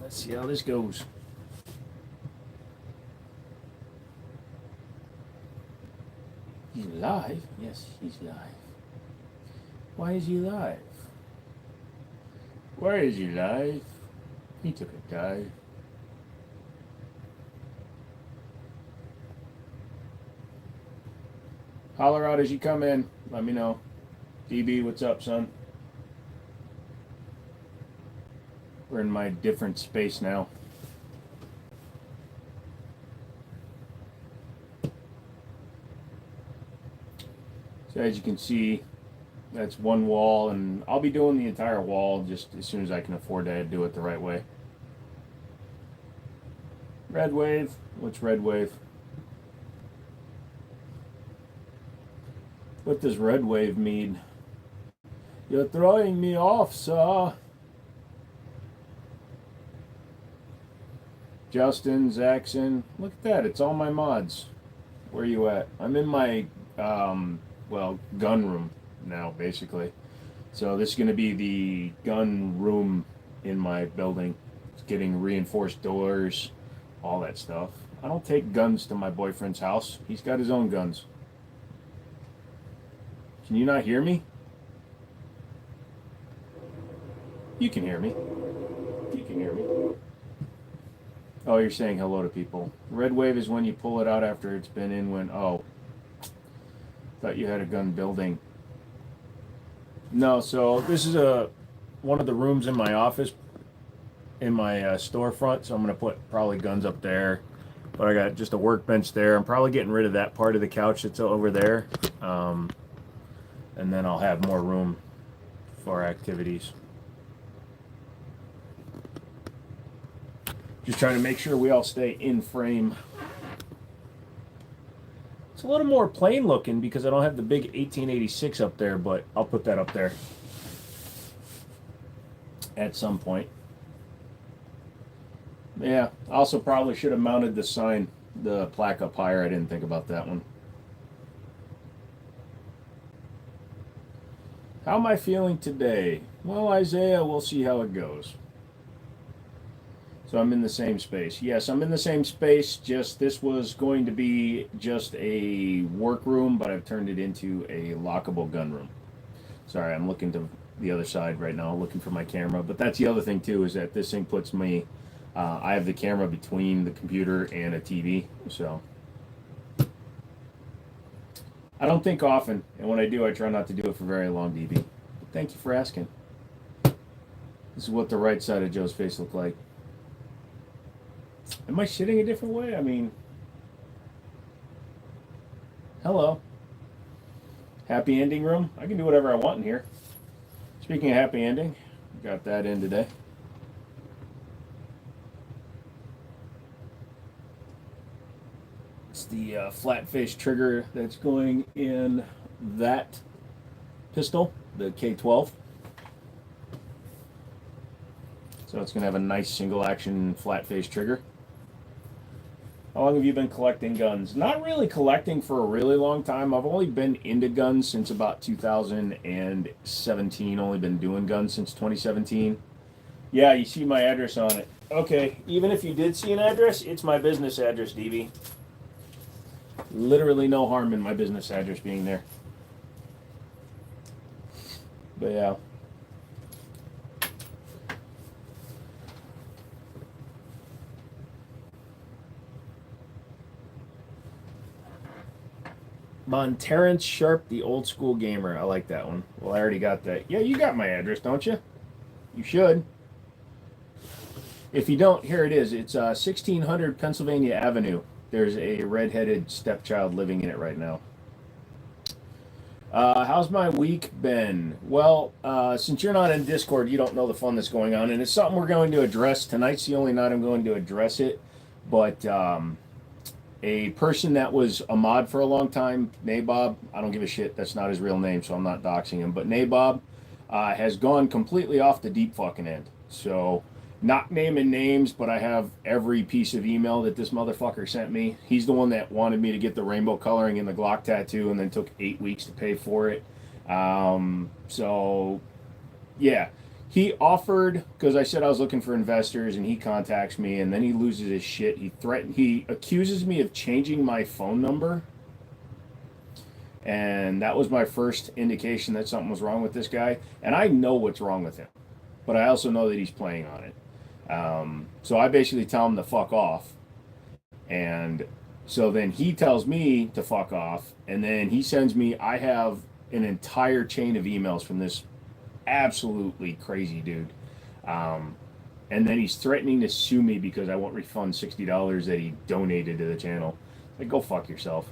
Let's see how this goes. He's live? Yes, he's live. Why is he live? Why is he live? He took a dive. Holler out as you come in. Let me know. DB, what's up, son? We're in my different space now. So as you can see, that's one wall, and I'll be doing the entire wall just as soon as I can afford to do it the right way. Red wave. What's red wave? What does red wave mean? You're throwing me off, sir. Justin, Zaxon. Look at that. It's all my mods. Where are you at? I'm in my, well, gun room now, basically. So this is going to be the gun room in my building. It's getting reinforced doors, all that stuff. I don't take guns to my boyfriend's house. He's got his own guns. Can you not hear me? You can hear me. You can hear me. Oh, you're saying hello to people. Red wave is when you pull it out after it's been in when... Oh. Thought you had a gun building. No, so this is one of the rooms in my office, in my storefront, so I'm going to put probably guns up there. But I got just a workbench there. I'm probably getting rid of that part of the couch that's over there. And then I'll have more room for activities. Just trying to make sure we all stay in frame. It's a little more plain looking because I don't have the big 1886 up there, but I'll put that up there at some point. Yeah, also probably should have mounted the sign, the plaque up higher. I didn't think about that one. How am I feeling today? Well, Isaiah, we'll see how it goes. So I'm in the same space. Yes, I'm in the same space, just this was going to be just a workroom, but I've turned it into a lockable gun room. Sorry, I'm looking to the other side right now, looking for my camera. But that's the other thing, too, is that this thing puts me... I have the camera between the computer and a TV, so... I don't think often, and when I do, I try not to do it for very long, DB. But thank you for asking. This is what the right side of Joe's face looked like. Am I sitting a different way? I mean... Hello. Happy ending room? I can do whatever I want in here. Speaking of happy ending, got that in today. It's the flat face trigger that's going in that pistol, the K12. So it's going to have a nice single action flat face trigger. How long have you been collecting guns? Not really collecting for a really long time. I've only been into guns since about 2017. Only been doing guns since 2017. Yeah, you see my address on it. Okay, even if you did see an address, it's my business address, DB. Literally no harm in my business address being there. But yeah. Terrence Sharp, the old school gamer. I like that one. Well, I already got that. Yeah, you got my address, don't you? You should. If you don't, here it is. It's 1600 Pennsylvania Avenue. There's a redheaded stepchild living in it right now. How's my week been? Well, since you're not in Discord, you don't know the fun that's going on, and it's something we're going to address. Tonight's the only night I'm going to address it, but a person that was a mod for a long time, Nabob, I don't give a shit, that's not his real name, so I'm not doxing him, but Nabob has gone completely off the deep fucking end. So, not naming names, but I have every piece of email that this motherfucker sent me. He's the one that wanted me to get the rainbow coloring in the Glock tattoo and then took 8 weeks to pay for it. So, yeah. He offered, because I said I was looking for investors, and he contacts me, and then he loses his shit. He accuses me of changing my phone number, and that was my first indication that something was wrong with this guy. And I know what's wrong with him, but I also know that he's playing on it. So I basically tell him to fuck off, and so then he tells me to fuck off, and then he sends me. I have an entire chain of emails from this absolutely crazy dude. Um, and then he's threatening to sue me because I won't refund $60 that he donated to the channel. Like, go fuck yourself.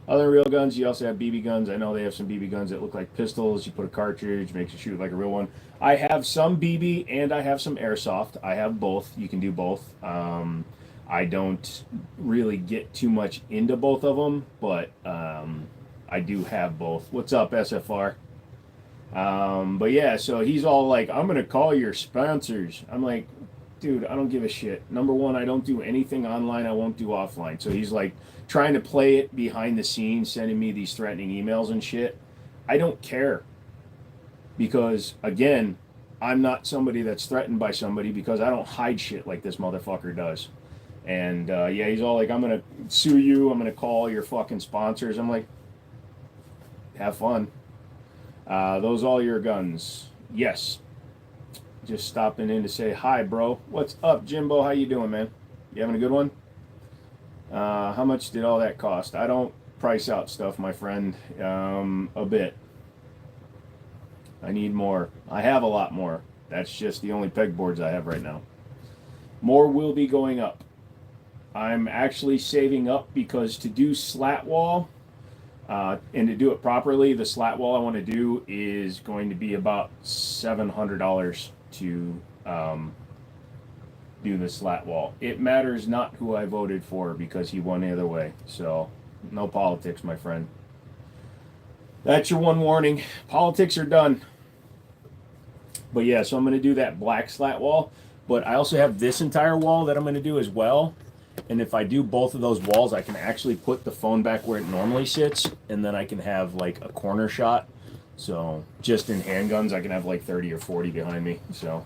Other real guns, you also have BB guns. I know they have some BB guns that look like pistols. You put a cartridge, makes you shoot like a real one. I have some BB and I have some airsoft. I have both. You can do both. I don't really get too much into both of them, but I do have both. What's up, SFR? But yeah, so he's all like, I'm going to call your sponsors. I'm like, dude, I don't give a shit. Number one, I don't do anything online. I won't do offline. So he's like trying to play it behind the scenes, sending me these threatening emails and shit. I don't care because, again, I'm not somebody that's threatened by somebody because I don't hide shit like this motherfucker does. And yeah, he's all like, I'm going to sue you. I'm going to call your fucking sponsors. I'm like, have fun. Those all your guns? Yes. Just stopping in to say hi, bro. What's up, Jimbo? How you doing, man? You having a good one? How much did all that cost? I don't price out stuff, my friend. A bit. I need more. I have a lot more. That's just the only pegboards I have right now. More will be going up. I'm actually saving up because to do slat wall, and to do it properly, the slat wall I want to do is going to be about $700 to do the slat wall. It matters not who I voted for because he won either way. So, no politics, my friend. That's your one warning. Politics are done. But yeah, so I'm going to do that black slat wall. But I also have this entire wall that I'm going to do as well. And if I do both of those walls, I can actually put the phone back where it normally sits, and then I can have like a corner shot. So just in handguns, I can have like 30 or 40 behind me. So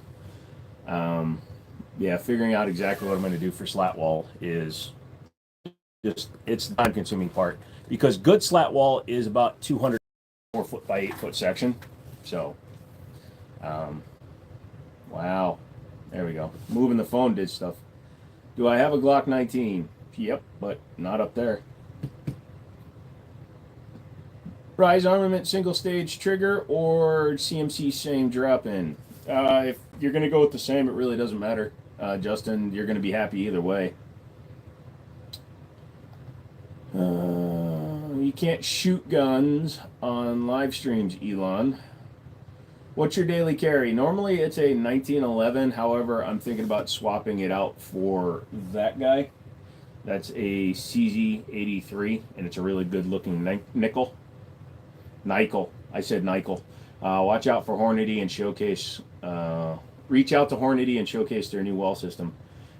yeah, figuring out exactly what I'm going to do for slat wall is just, it's the time consuming part because good slat wall is about 204 foot by 8 foot section. So wow, there we go. Moving the phone did stuff. Do I have a Glock 19? Yep, but not up there. Rise Armament single stage trigger or CMC same drop in? If you're going to go with the same, it really doesn't matter. Justin, you're going to be happy either way. You can't shoot guns on live streams, Elon. What's your daily carry? Normally it's a 1911. However, I'm thinking about swapping it out for that guy. That's a CZ83, and it's a really good looking nickel. Nickel. I said nickel. Watch out for Hornady and Showcase. Reach out to Hornady and Showcase their new wall system.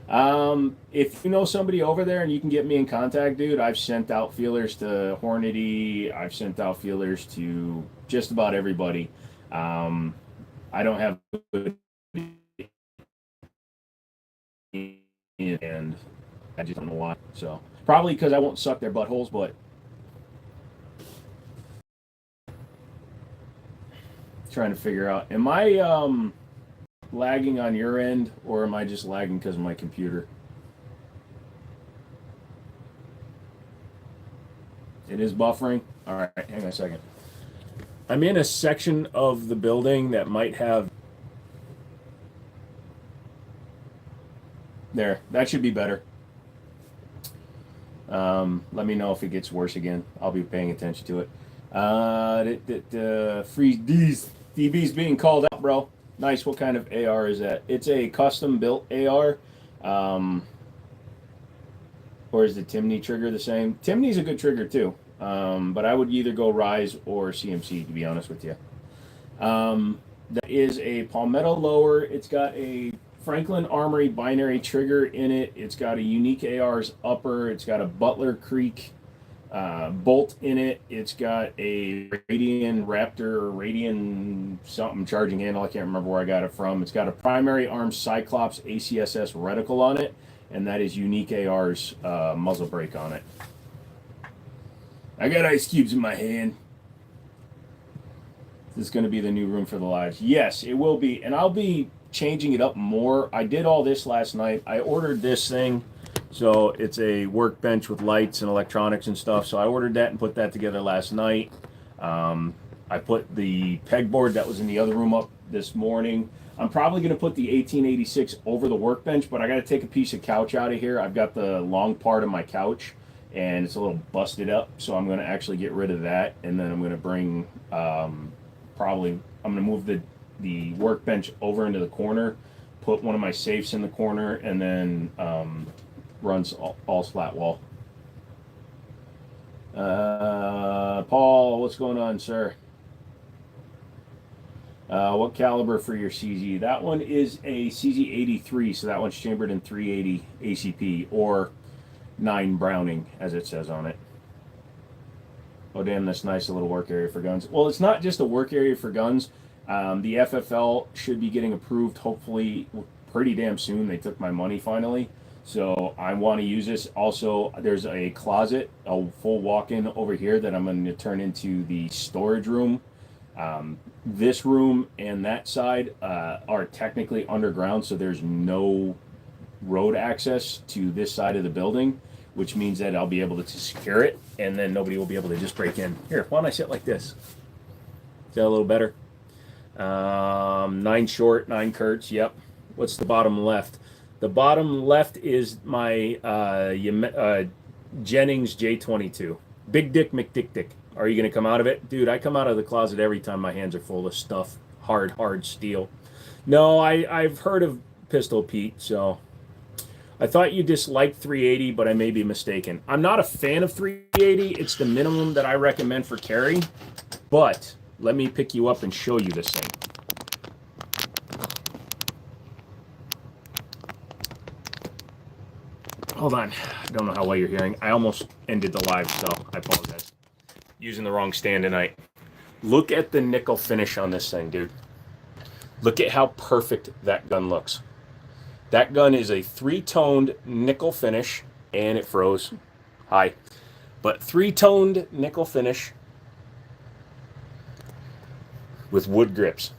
If you know somebody over there and you can get me in contact, dude, I've sent out feelers to Hornady. I've sent out feelers to just about everybody. I don't have and I just don't know why. So probably because I won't suck their buttholes, but trying to figure out, am I lagging on your end or am I just lagging because of my computer? It is buffering. All right, hang on a second. I'm in a section of the building that might have. There, that should be better. Let me know if it gets worse again. I'll be paying attention to it. Free DB's being called out, bro. Nice. What kind of AR is that? It's a custom built AR. Or is the Timney trigger the same? Timney's a good trigger too. But I would either go Rise or CMC, to be honest with you. That is a Palmetto lower. It's got a Franklin Armory binary trigger in it. It's got a Unique AR's upper. It's got a Butler Creek bolt in it. It's got a Radian Raptor or Radian something charging handle. I can't remember where I got it from. It's got a primary arm Cyclops ACSS reticle on it, and that is Unique AR's muzzle brake on it. I got ice cubes in my hand. This is going to be the new room for the lives. Yes, it will be, and I'll be changing it up more. I did all this last night. I ordered this thing. So it's a workbench with lights and electronics and stuff. So I ordered that and put that together last night. I put the pegboard that was in the other room up this morning. I'm probably going to put the 1886 over the workbench, but I got to take a piece of couch out of here. I've got the long part of my couch, and it's a little busted up. So I'm going to actually get rid of that, and then I'm going to bring I'm going to move the workbench over into the corner, put one of my safes in the corner, and then runs all slat wall. Paul, what's going on, sir? What caliber for your CZ? That one is a CZ83, so that one's chambered in 380 ACP or 9 Browning, as it says on it. Oh, damn, that's nice, a little work area for guns. Well, it's not just a work area for guns. The FFL should be getting approved, hopefully, pretty damn soon. They took my money finally. So I want to use this. Also, there's a closet, a full walk-in over here that I'm going to turn into the storage room. This room and that side are technically underground, so there's no road access to this side of the building, which means that I'll be able to secure it, and then nobody will be able to just break in. Here, why don't I sit like this? Is that a little better? 9 short, 9 curts, yep. What's the bottom left? The bottom left is my Jennings J22. Big Dick McDick. Are you going to come out of it? Dude, I come out of the closet every time my hands are full of stuff. Hard steel. No, I've heard of Pistol Pete, so I thought you disliked 380, but I may be mistaken. I'm not a fan of 380. It's the minimum that I recommend for carry, but let me pick you up and show you this thing. Hold on. I don't know how well you're hearing. I almost ended the live, so I apologize. Using the wrong stand tonight. Look at the nickel finish on this thing, dude. Look at how perfect that gun looks. That gun is a 3-toned nickel finish, and it froze. Hi. But 3-toned nickel finish with wood grips.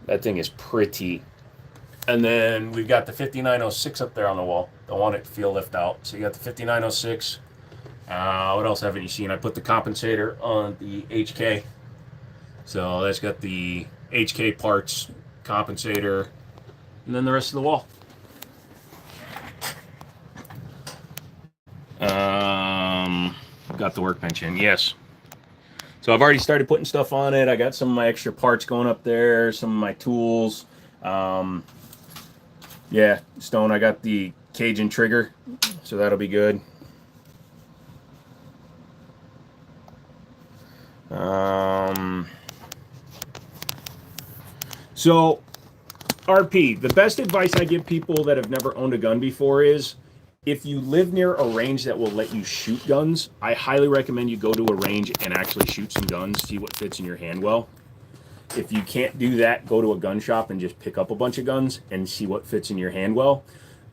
That thing is pretty. And then we've got the 5906 up there on the wall. Don't want it to feel lift out. So you got the 5906. What else haven't you seen? I put the compensator on the HK. So that's got the HK parts, compensator, and then the rest of the wall. Got the workbench in, yes. So I've already started putting stuff on it. I got some of my extra parts going up there, some of my tools. Yeah, Stone, I got the Cajun trigger, so that'll be good. So, RP, the best advice I give people that have never owned a gun before is, if you live near a range that will let you shoot guns, I highly recommend you go to a range and actually shoot some guns, see what fits in your hand well. If you can't do that, go to a gun shop and just pick up a bunch of guns and see what fits in your hand well.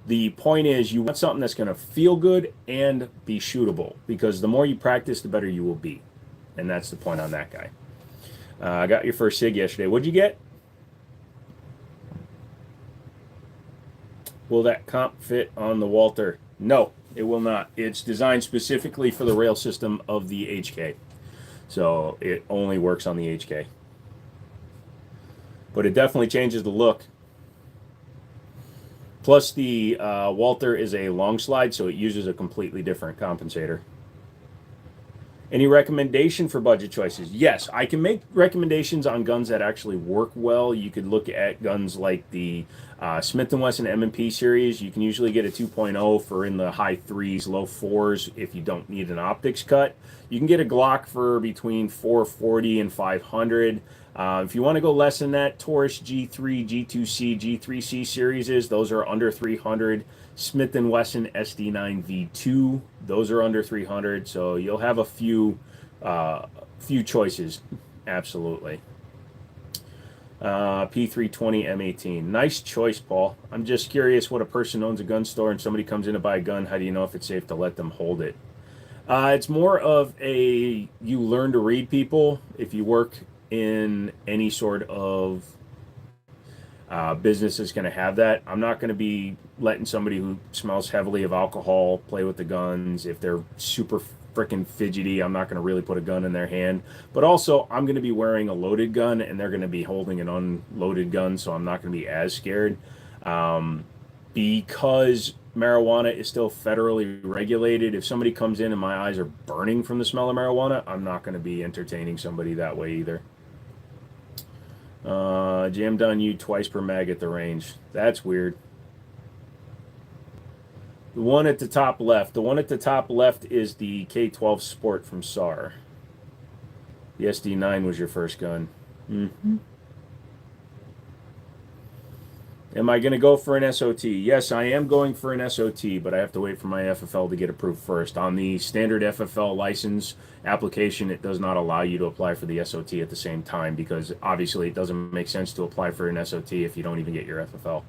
The point is, you want something that's going to feel good and be shootable, because the more you practice, the better you will be. And that's the point on that guy. I got your first SIG yesterday. What'd you get? Will that comp fit on the Walther? No, it will not. It's designed specifically for the rail system of the HK. So it only works on the HK. But it definitely changes the look. Plus the Walther is a long slide, so it uses a completely different compensator. Any recommendation for budget choices? Yes, I can make recommendations on guns that actually work well. You could look at guns like the Smith & Wesson M&P series, you can usually get a 2.0 for in the high threes, low fours if you don't need an optics cut. You can get a Glock for between 440 and 500. If you want to go less than that, Taurus G3, G2C, G3C series, those are under 300. Smith & Wesson SD9 V2, those are under 300. So you'll have a few choices, absolutely. P320 M18. Nice choice, Paul. I'm just curious, what a person owns a gun store and somebody comes in to buy a gun, how do you know if it's safe to let them hold it? It's more of you learn to read people. If you work in any sort of business that's going to have that. I'm not going to be letting somebody who smells heavily of alcohol play with the guns. If they're super freaking fidgety, I'm not going to really put a gun in their hand. But also, I'm going to be wearing a loaded gun, and they're going to be holding an unloaded gun, so I'm not going to be as scared. Because marijuana is still federally regulated, if somebody comes in and my eyes are burning from the smell of marijuana, I'm not going to be entertaining somebody that way either. Jammed on you twice per mag at the range. That's weird. The one at the top left. The one at the top left is the K12 Sport from SAR. The SD9 was your first gun. Mm-hmm. Am I going to go for an SOT? Yes, I am going for an SOT, but I have to wait for my FFL to get approved first. On the standard FFL license application, it does not allow you to apply for the SOT at the same time because obviously it doesn't make sense to apply for an SOT if you don't even get your FFL.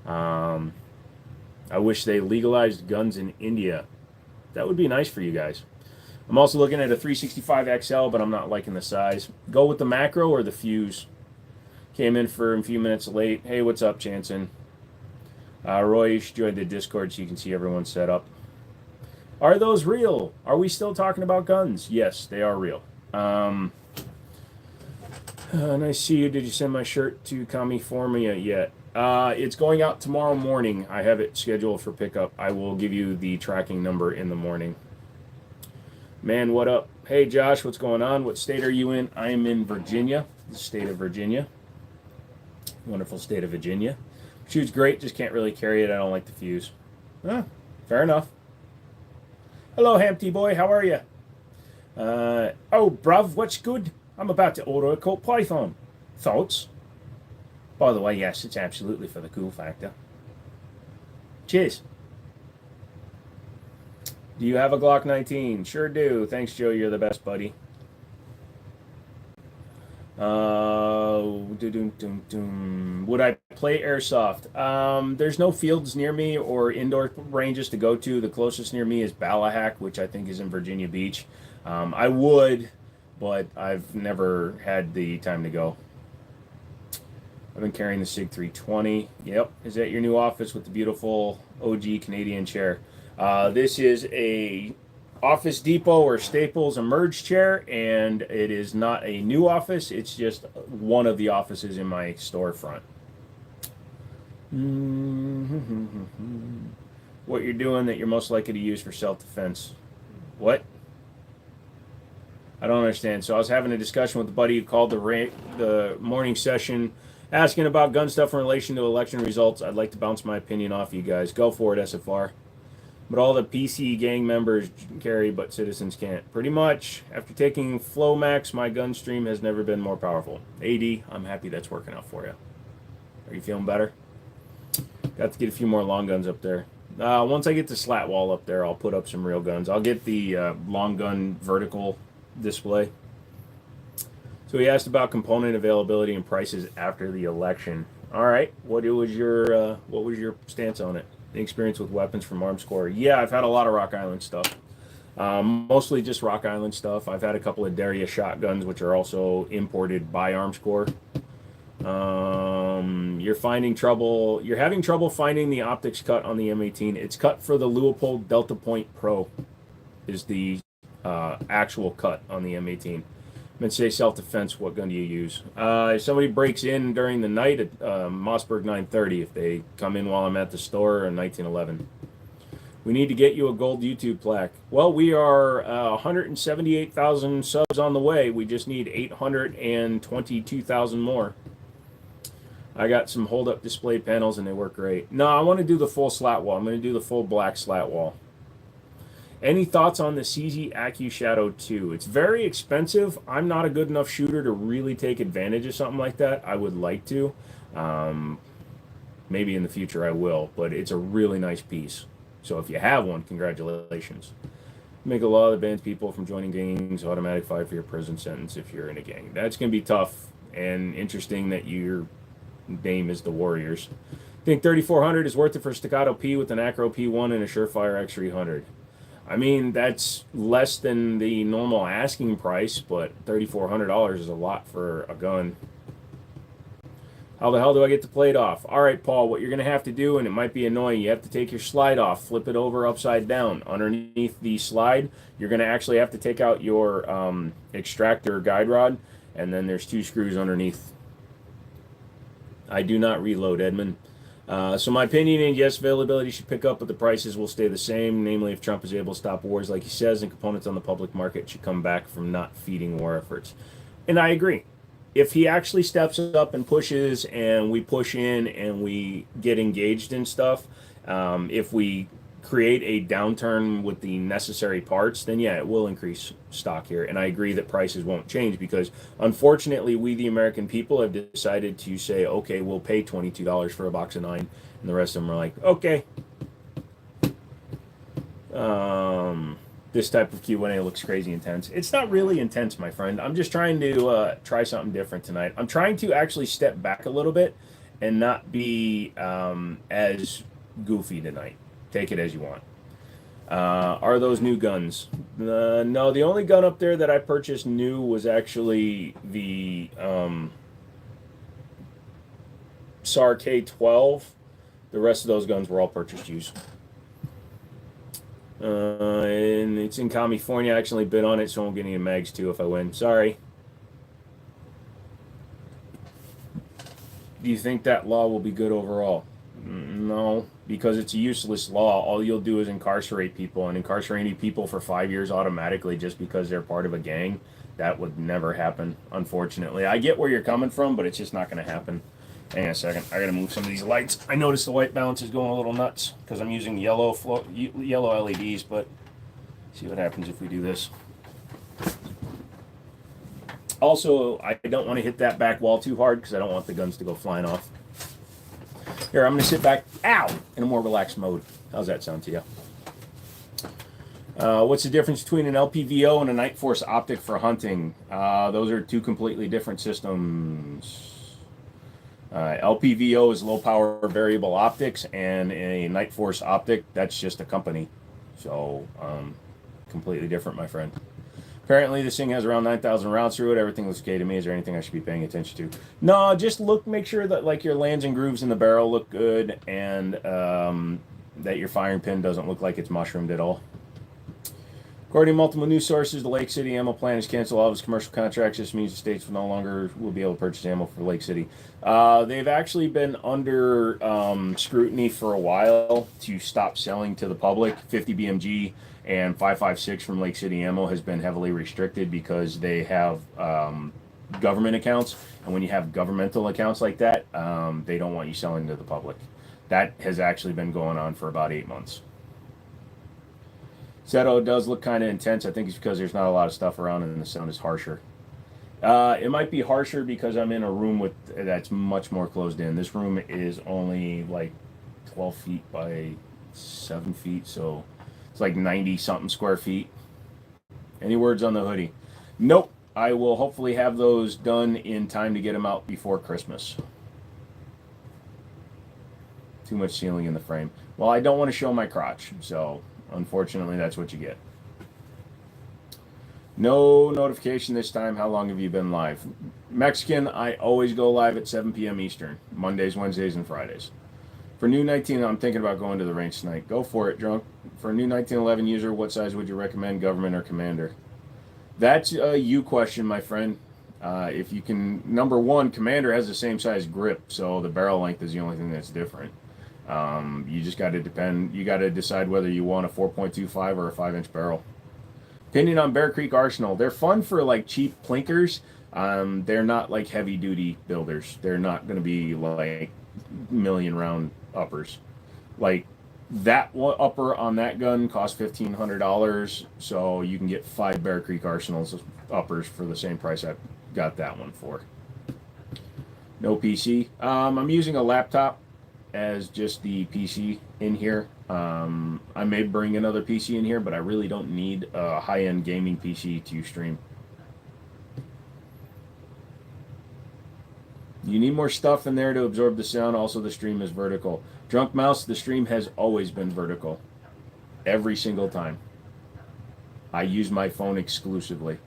I wish they legalized guns in India. That would be nice for you guys. I'm also looking at a 365 XL, but I'm not liking the size. Go with the macro or the fuse. Came in for a few minutes late. Hey, what's up, Chanson? Roy, you should join the Discord so you can see everyone's set up. Are those real? Are we still talking about guns? Yes, they are real. Nice to see you. Did you send my shirt to California yet? It's going out tomorrow morning. I have it scheduled for pickup. I will give you the tracking number in the morning. Man, what up? Hey, Josh, what's going on? What state are you in? I am in Virginia, the state of Virginia. Wonderful state of Virginia. Shoots great, just can't really carry it. I don't like the fuse. Fair enough. Hello, Hampty boy. How are you? Oh, bruv, what's good? I'm about to order a Colt Python. Thoughts? By the way, yes, it's absolutely for the cool factor. Cheers. Do you have a Glock 19? Sure do. Thanks, Joe. You're the best, buddy. Would I play airsoft? There's no fields near me or indoor ranges to go to. The closest near me is Ballahack, which I think is in Virginia Beach. I would, but I've never had the time to go. I've been carrying the SIG 320. Yep. Is that your new office with the beautiful OG Canadian chair? This is a Office Depot or Staples Emerge chair, and it is not a new office. It's just one of the offices in my storefront. What you're doing that you're most likely to use for self-defense? What? I don't understand. So I was having a discussion with a buddy who called the morning session, asking about gun stuff in relation to election results. I'd like to bounce my opinion off you guys. Go for it, SFR. But all the PC gang members carry, but citizens can't. Pretty much. After taking Flomax, my gun stream has never been more powerful. AD, I'm happy that's working out for you. Are you feeling better? Got to get a few more long guns up there. Once I get the slat wall up there, I'll put up some real guns. I'll get the long gun vertical display. So he asked about component availability and prices after the election. All right, what was your stance on it? The experience with weapons from Armscore? Yeah, I've had a lot of Rock Island stuff. Mostly just Rock Island stuff. I've had a couple of Daria shotguns, which are also imported by Armscore. You're having trouble finding the optics cut on the M18. It's cut for the Leupold Delta Point Pro is the actual cut on the M18. And say self-defense, what gun do you use? If somebody breaks in during the night at Mossberg 930, if they come in while I'm at the store in 1911. We need to get you a gold YouTube plaque. Well, we are 178,000 subs on the way. We just need 822,000 more. I got some hold-up display panels, and they work great. No, I want to do the full slat wall. I'm going to do the full black slat wall. Any thoughts on the CZ AccuShadow 2? It's very expensive. I'm not a good enough shooter to really take advantage of something like that. I would like to. Maybe in the future I will, but it's a really nice piece. So if you have one, congratulations. Make a lot of the band's people from joining gangs automatic 5 for your prison sentence if you're in a gang. That's going to be tough, and interesting that your name is the Warriors. I think 3400 is worth it for Staccato P with an Acro P1 and a Surefire X300. I mean, that's less than the normal asking price, but $3,400 is a lot for a gun. How the hell do I get the plate off? All right, Paul, what you're going to have to do, and it might be annoying, you have to take your slide off, flip it over upside down. Underneath the slide, you're going to actually have to take out your extractor guide rod, and then there's 2 screws underneath. I do not reload, Edmund. So my opinion is, yes, availability should pick up, but the prices will stay the same. Namely, if Trump is able to stop wars like he says, and components on the public market should come back from not feeding war efforts. And I agree. If he actually steps up and pushes, and we push in and we get engaged in stuff, if we create a downturn with the necessary parts, then yeah, it will increase stock here. And I agree that prices won't change because, unfortunately, we the American people have decided to say, okay, we'll pay $22 for a box of 9, and the rest of them are like, okay. This type of Q&A looks crazy intense. It's not really intense, my friend. I'm just trying to try something different tonight. I'm trying to actually step back a little bit and not be as goofy tonight. Take it as you want. Are those new guns? No, the only gun up there that I purchased new was actually the SAR K12. The rest of those guns were all purchased used. And it's in California. I actually bid on it, so I won't get any mags too if I win. Sorry. Do you think that law will be good overall? No, because it's a useless law. All you'll do is incarcerate people, and incarcerating people for 5 years automatically just because they're part of a gang, that would never happen, unfortunately. I get where you're coming from, but it's just not going to happen. Hang on a second. I got to move some of these lights. I noticed the white balance is going a little nuts because I'm using yellow LEDs, but see what happens if we do this. Also, I don't want to hit that back wall too hard because I don't want the guns to go flying off. Here, I'm going to sit back, in a more relaxed mode. How's that sound to you? What's the difference between an LPVO and a Night Force optic for hunting? Those are 2 completely different systems. LPVO is low power variable optics, and a Night Force optic, that's just a company. So, completely different, my friend. Apparently, this thing has around 9,000 rounds through it. Everything looks okay to me. Is there anything I should be paying attention to? No, just make sure that like your lands and grooves in the barrel look good, and that your firing pin doesn't look like it's mushroomed at all. According to multiple news sources, the Lake City ammo plan has canceled all of its commercial contracts. This means the states will be able to purchase ammo for Lake City. They've actually been under scrutiny for a while to stop selling to the public. 50 BMG and 5.56 from Lake City Ammo has been heavily restricted because they have government accounts, and when you have governmental accounts like that, they don't want you selling to the public. That has actually been going on for about 8 months. Seto does look kind of intense. I think it's because there's not a lot of stuff around and the sound is harsher. It might be harsher because I'm in a room that's much more closed in. This room is only like 12 feet by 7 feet, so it's like 90-something square feet. Any words on the hoodie? Nope. I will hopefully have those done in time to get them out before Christmas. Too much ceiling in the frame. Well, I don't want to show my crotch, so unfortunately that's what you get. No notification this time. How long have you been live? Mexican, I always go live at 7 p.m. Eastern. Mondays, Wednesdays, and Fridays. For new 19, I'm thinking about going to the range tonight. Go for it, drunk. For a new 1911 user, what size would you recommend, government or commander? That's a you question, my friend. If you can, number one, commander has the same size grip, so the barrel length is the only thing that's different. You just got to you got to decide whether you want a 4.25 or a 5-inch barrel. Opinion on Bear Creek Arsenal. They're fun for like cheap plinkers. They're not like heavy duty builders. They're not going to be like million round uppers. Like that one upper on that gun costs $1,500, so you can get 5 Bear Creek Arsenals uppers for the same price I got that one for. No PC. I'm using a laptop as just the PC in here. I may bring another PC in here, but I really don't need a high-end gaming PC to stream. You need more stuff in there to absorb the sound. Also, the stream is vertical. Drunk Mouse, the stream has always been vertical. Every single time. I use my phone exclusively.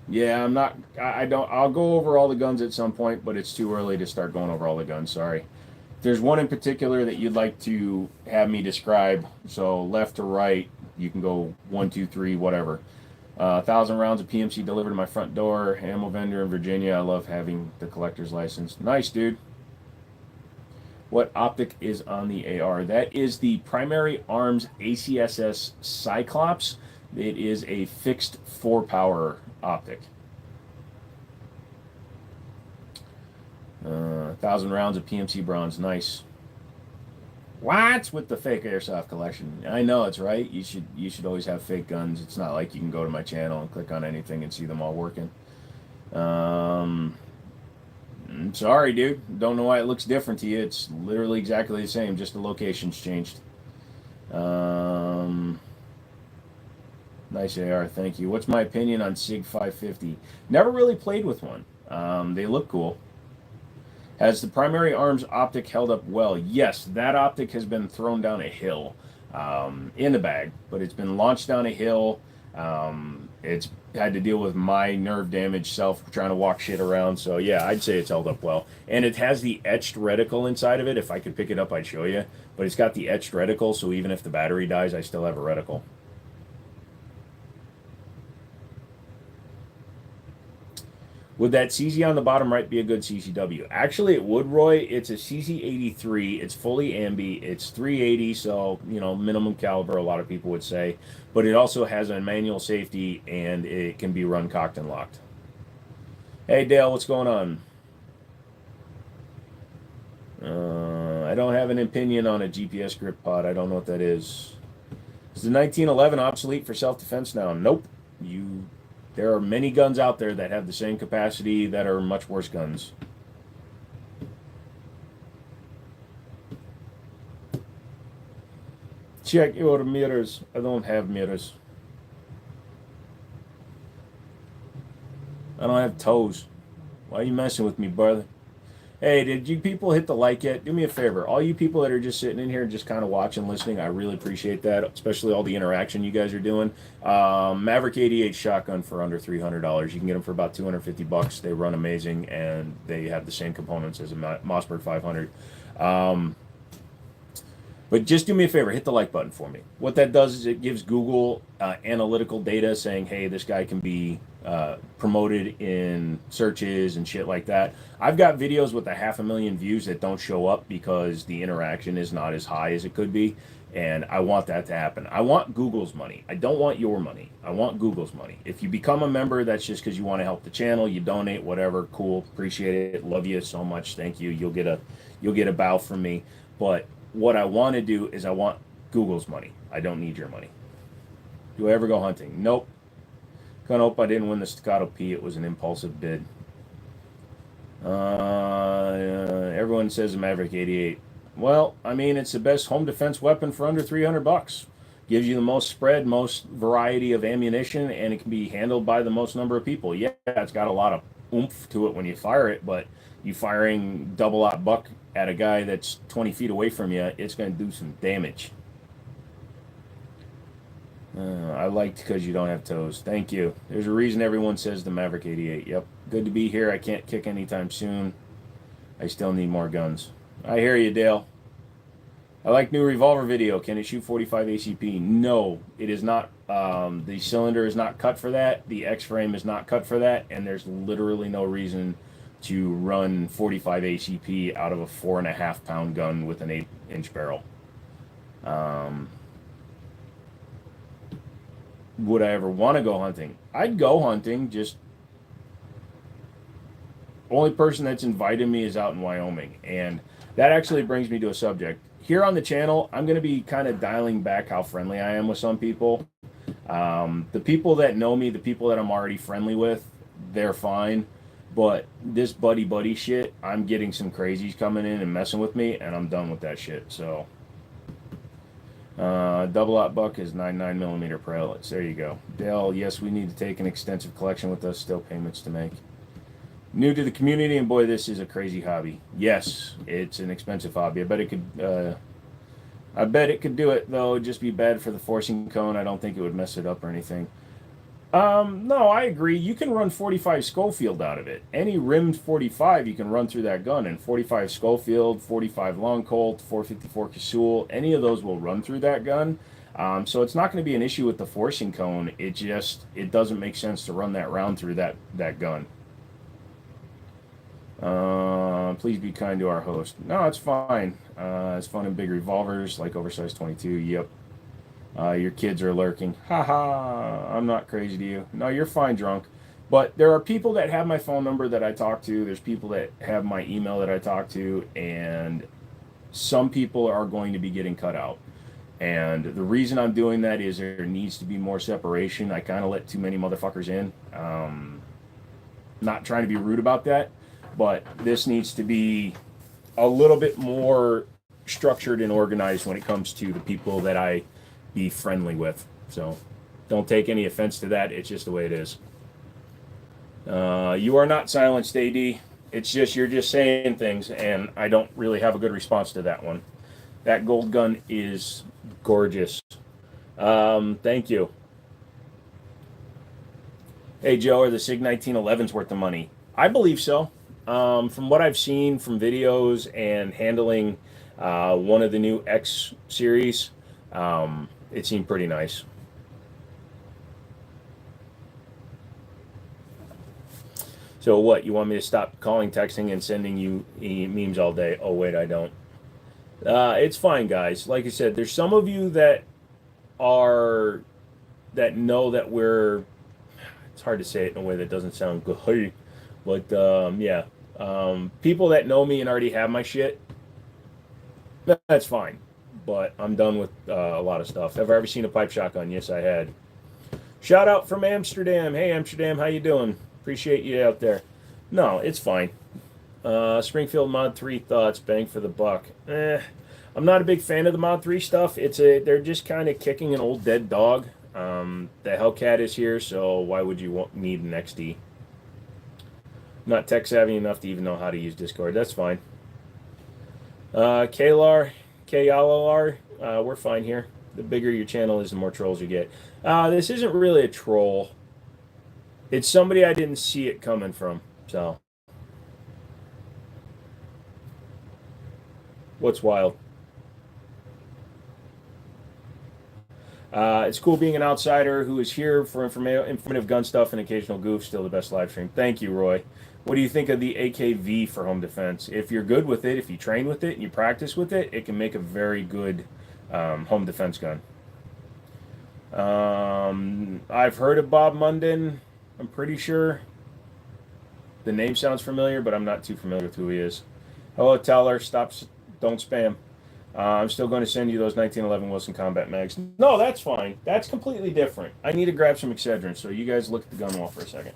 Yeah, I'm not. I don't. I'll go over all the guns at some point, but it's too early to start going over all the guns. Sorry. If there's one in particular that you'd like to have me describe, so left to right, you can go 1, 2, 3, whatever. 1,000 rounds of PMC delivered to my front door. Ammo vendor in Virginia. I love having the collector's license. Nice, dude. What optic is on the AR? That is the Primary Arms ACSS Cyclops. It is a fixed 4-power optic. 1,000 rounds of PMC bronze. Nice. What's with the fake airsoft collection? I know it's right. You should always have fake guns. It's not like you can go to my channel and click on anything and see them all working. Sorry, dude. Don't know why it looks different to you. It's literally exactly the same. Just the location's changed. Nice AR. Thank you. What's my opinion on SIG 550? Never really played with one. They look cool. Has the Primary Arms optic held up well? Yes, that optic has been thrown down a hill in the bag, but it's been launched down a hill. It's had to deal with my nerve damage self trying to walk shit around. So yeah, I'd say it's held up well. And it has the etched reticle inside of it. If I could pick it up, I'd show you. But it's got the etched reticle, so even if the battery dies, I still have a reticle. Would that CZ on the bottom right be a good CCW? Actually, it would, Roy. It's a CZ83. It's fully ambi. It's 380, so, minimum caliber, a lot of people would say. But it also has a manual safety, and it can be run cocked and locked. Hey, Dale, what's going on? I don't have an opinion on a GPS grip pod. I don't know what that is. Is the 1911 obsolete for self-defense now? Nope. There are many guns out there that have the same capacity that are much worse guns. Check your mirrors. I don't have mirrors. I don't have toes. Why are you messing with me, brother? Hey, did you people hit the like yet? Do me a favor. All you people that are just sitting in here and just kind of watching, listening, I really appreciate that, especially all the interaction you guys are doing. Maverick 88 shotgun for under $300. You can get them for about $250. They run amazing, and they have the same components as a Mossberg 500. But just do me a favor, hit the like button for me. What that does is it gives Google analytical data saying, hey, this guy can be promoted in searches and shit like that. I've got videos with 500,000 views that don't show up because the interaction is not as high as it could be, and I want that to happen. I want Google's money. I don't want your money. I want Google's money. If you become a member, that's just because you want to help the channel. You donate, whatever, cool, appreciate it, love you so much, thank you. You'll get a bow from me. But what I want to do is I want Google's money. I don't need your money. Do I ever go hunting? Nope. Nope, I didn't win the Staccato P. It was an impulsive bid. Everyone says a Maverick 88. Well, I mean, it's the best home defense weapon for under $300. Gives you the most spread, most variety of ammunition, and it can be handled by the most number of people. Yeah, it's got a lot of oomph to it when you fire it, but you firing double-aught buck at a guy that's 20 feet away from you, it's going to do some damage. I liked because you don't have toes. Thank you. There's a reason everyone says the Maverick 88. Yep. Good to be here. I can't kick anytime soon. I still need more guns. I hear you, Dale. I like new revolver video. Can it shoot 45 ACP? No, it is not. The cylinder is not cut for that. The X-frame is not cut for that. And there's literally no reason to run 45 ACP out of a 4.5-pound gun with an 8-inch barrel. would I ever want to go hunting? I'd go hunting, just only person that's invited me is out in Wyoming. And that actually brings me to a subject. Here on the channel, I'm going to be kind of dialing back how friendly I am with some people. The people that know me, the people that I'm already friendly with, they're fine. But this buddy shit, I'm getting some crazies coming in and messing with me, and I'm done with that shit. So, double out buck is 99mm prelates. There you go. Dale, yes, we need to take an extensive collection with us. Still payments to make. New to the community, and boy, this is a crazy hobby. Yes, it's an expensive hobby. I bet it could. I bet it could do it though. It'd just be bad for the forcing cone. I don't think it would mess it up or anything. No, I agree. You can run 45 Schofield out of it. Any rimmed 45 you can run through that gun, and 45 Schofield, 45 Long Colt, 454 Casull, any of those will run through that gun. So it's not going to be an issue with the forcing cone. It doesn't make sense to run that round through that gun. Please be kind to our host. No, it's fine. It's fun in big revolvers like oversized 22. Yep. Your kids are lurking. Ha! I'm not crazy to you. No, you're fine, drunk. But there are people that have my phone number that I talk to. There's people that have my email that I talk to. And some people are going to be getting cut out. And the reason I'm doing that is there needs to be more separation. I kind of let too many motherfuckers in. Not trying to be rude about that. But this needs to be a little bit more structured and organized when it comes to the people that I be friendly with. So don't take any offense to that. It's just the way it is. You are not silenced, AD. It's just you're just saying things, and I don't really have a good response to that one. That gold gun is gorgeous. Thank you. Hey, Joe, are the SIG 1911s worth the money? I believe so. From what I've seen from videos and handling one of the new X series, it seemed pretty nice. So what, you want me to stop calling, texting, and sending you memes all day? Oh, wait, I don't. It's fine, guys. Like I said, there's some of you that know that we're, it's hard to say it in a way that doesn't sound good, but yeah. People that know me and already have my shit, that's fine. But I'm done with a lot of stuff. Have I ever seen a pipe shotgun? Yes, I had. Shout out from Amsterdam. Hey, Amsterdam, how you doing? Appreciate you out there. No, it's fine. Springfield Mod 3 thoughts. Bang for the buck. I'm not a big fan of the Mod 3 stuff. They're just kind of kicking an old dead dog. The Hellcat is here, so why would you need an XD? Not tech savvy enough to even know how to use Discord. That's fine. Kalar, we're fine here. The bigger your channel is, the more trolls you get. This isn't really a troll. It's somebody I didn't see it coming from. So, what's wild? It's cool being an outsider who is here for informative gun stuff and occasional goof. Still the best live stream. Thank you, Roy. What do you think of the AKV for home defense? If you're good with it, if you train with it and you practice with it, it can make a very good home defense gun. I've heard of Bob Munden. I'm pretty sure. The name sounds familiar, but I'm not too familiar with who he is. Hello, Teller. Don't spam. I'm still going to send you those 1911 Wilson Combat Mags. No, that's fine. That's completely different. I need to grab some Excedrin, so you guys look at the gun wall for a second.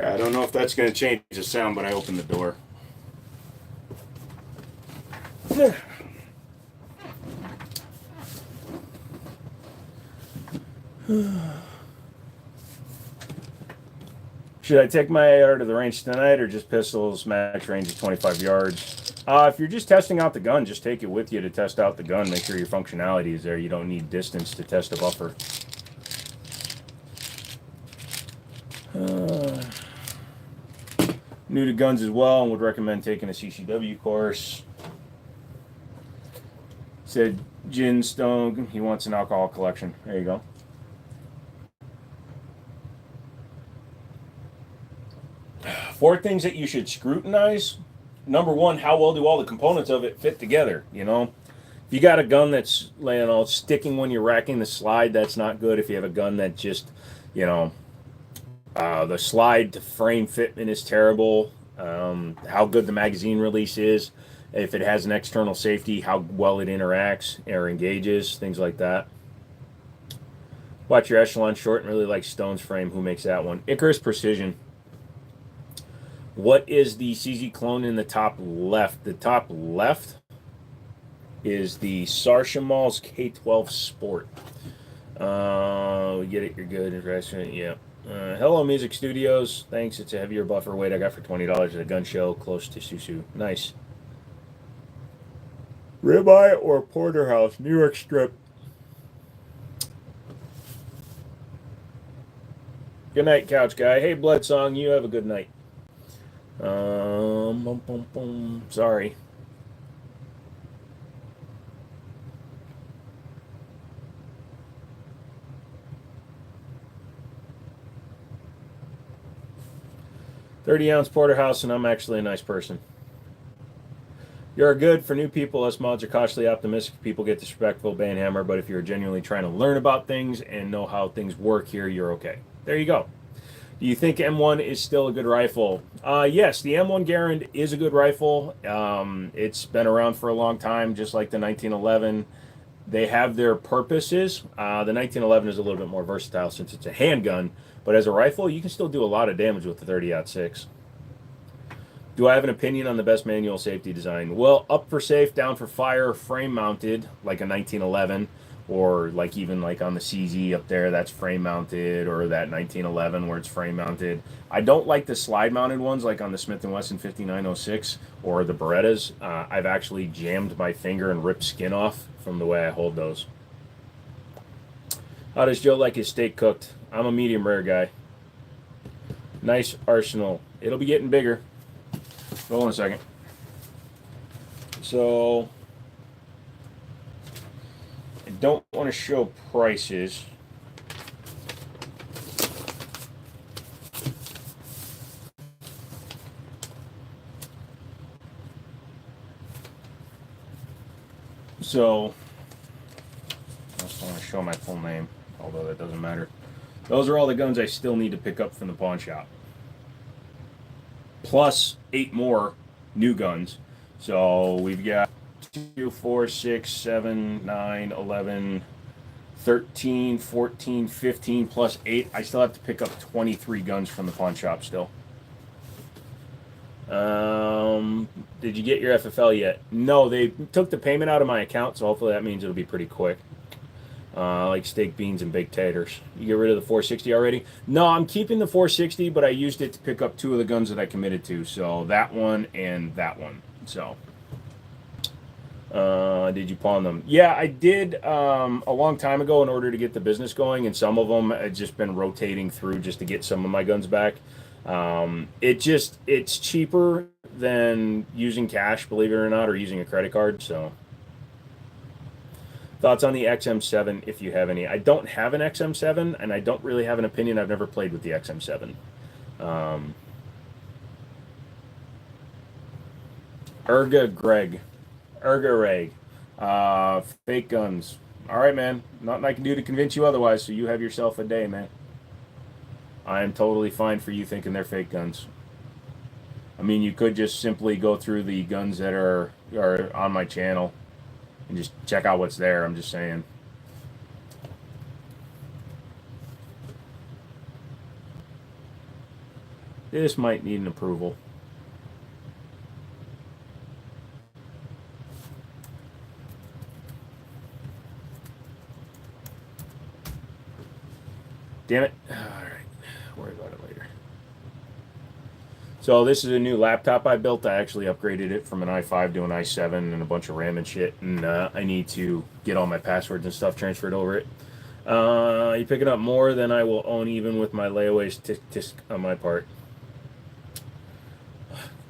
I don't know if that's going to change the sound, but I opened the door. Should I take my AR to the range tonight or just pistols, max range of 25 yards? If you're just testing out the gun, just take it with you to test out the gun. Make sure your functionality is there. You don't need distance to test a buffer. New to guns as well and would recommend taking a CCW course. Said Gin Stone, he wants an alcohol collection. There you go. Four things that you should scrutinize. Number one, how well do all the components of it fit together? You know, if you got a gun that's, you know, sticking when you're racking the slide, that's not good. If you have a gun that just, you know, the slide to frame fitment is terrible. How good the magazine release is. If it has an external safety, how well it interacts or engages, things like that. Watch your Echelon short and really like Stone's frame. Who makes that one? Icarus Precision. What is the CZ clone in the top left? The top left is the Sarshamal's K12 Sport. Get it, you're good. Yeah. Hello, Music Studios. Thanks. It's a heavier buffer weight I got for $20 at a gun show close to Susu. Nice. Ribeye or Porterhouse, New York Strip. Good night, Couch Guy. Hey, Bloodsong, you have a good night. Sorry. .30-ounce porterhouse, and I'm actually a nice person. You're good for new people. Us mods are cautiously optimistic. People get disrespectful, banhammer, but if you're genuinely trying to learn about things and know how things work here, you're okay. There you go. Do you think M1 is still a good rifle? Yes, the M1 Garand is a good rifle. It's been around for a long time, just like the 1911. They have their purposes. The 1911 is a little bit more versatile since it's a handgun, but as a rifle, you can still do a lot of damage with the 30-06. Do I have an opinion on the best manual safety design? Well, up for safe, down for fire, frame mounted, like a 1911, or like even like on the CZ up there, that's frame mounted, or that 1911 where it's frame mounted. I don't like the slide mounted ones like on the Smith & Wesson 5906 or the Berettas. I've actually jammed my finger and ripped skin off from the way I hold those. How does Joe like his steak cooked? I'm a medium rare guy. Nice arsenal. It'll be getting bigger. Hold on a second. So I don't want to show prices. So I just want to show my full name, although that doesn't matter. Those are all the guns I still need to pick up from the pawn shop. Plus 8 more new guns. So we've got 2, 4, 6, 7, 9, 11, 13, 14, 15 plus 8. I still have to pick up 23 guns from the pawn shop still. Did you get your FFL yet? No, they took the payment out of my account, so hopefully that means it'll be pretty quick. Like steak, beans, and baked taters. You get rid of the 460 already? No, I'm keeping the 460, but I used it to pick up 2 of the guns that I committed to. So that one and that one. So, did you pawn them? Yeah, I did a long time ago in order to get the business going, and some of them had just been rotating through just to get some of my guns back. It's cheaper than using cash, believe it or not, or using a credit card. So. Thoughts on the XM7, if you have any. I don't have an XM7, and I don't really have an opinion. I've never played with the XM7. Erga Reg. Fake guns. All right, man. Nothing I can do to convince you otherwise, so you have yourself a day, man. I am totally fine for you thinking they're fake guns. I mean, you could just simply go through the guns that are on my channel and just check out what's there. I'm just saying. This might need an approval. Damn it. All right. Worry about it later. So this is a new laptop I built. I actually upgraded it from an i5 to an i7 and a bunch of RAM and shit. And I need to get all my passwords and stuff transferred over it. You're picking up more than I will own even with my layaways tisk on my part.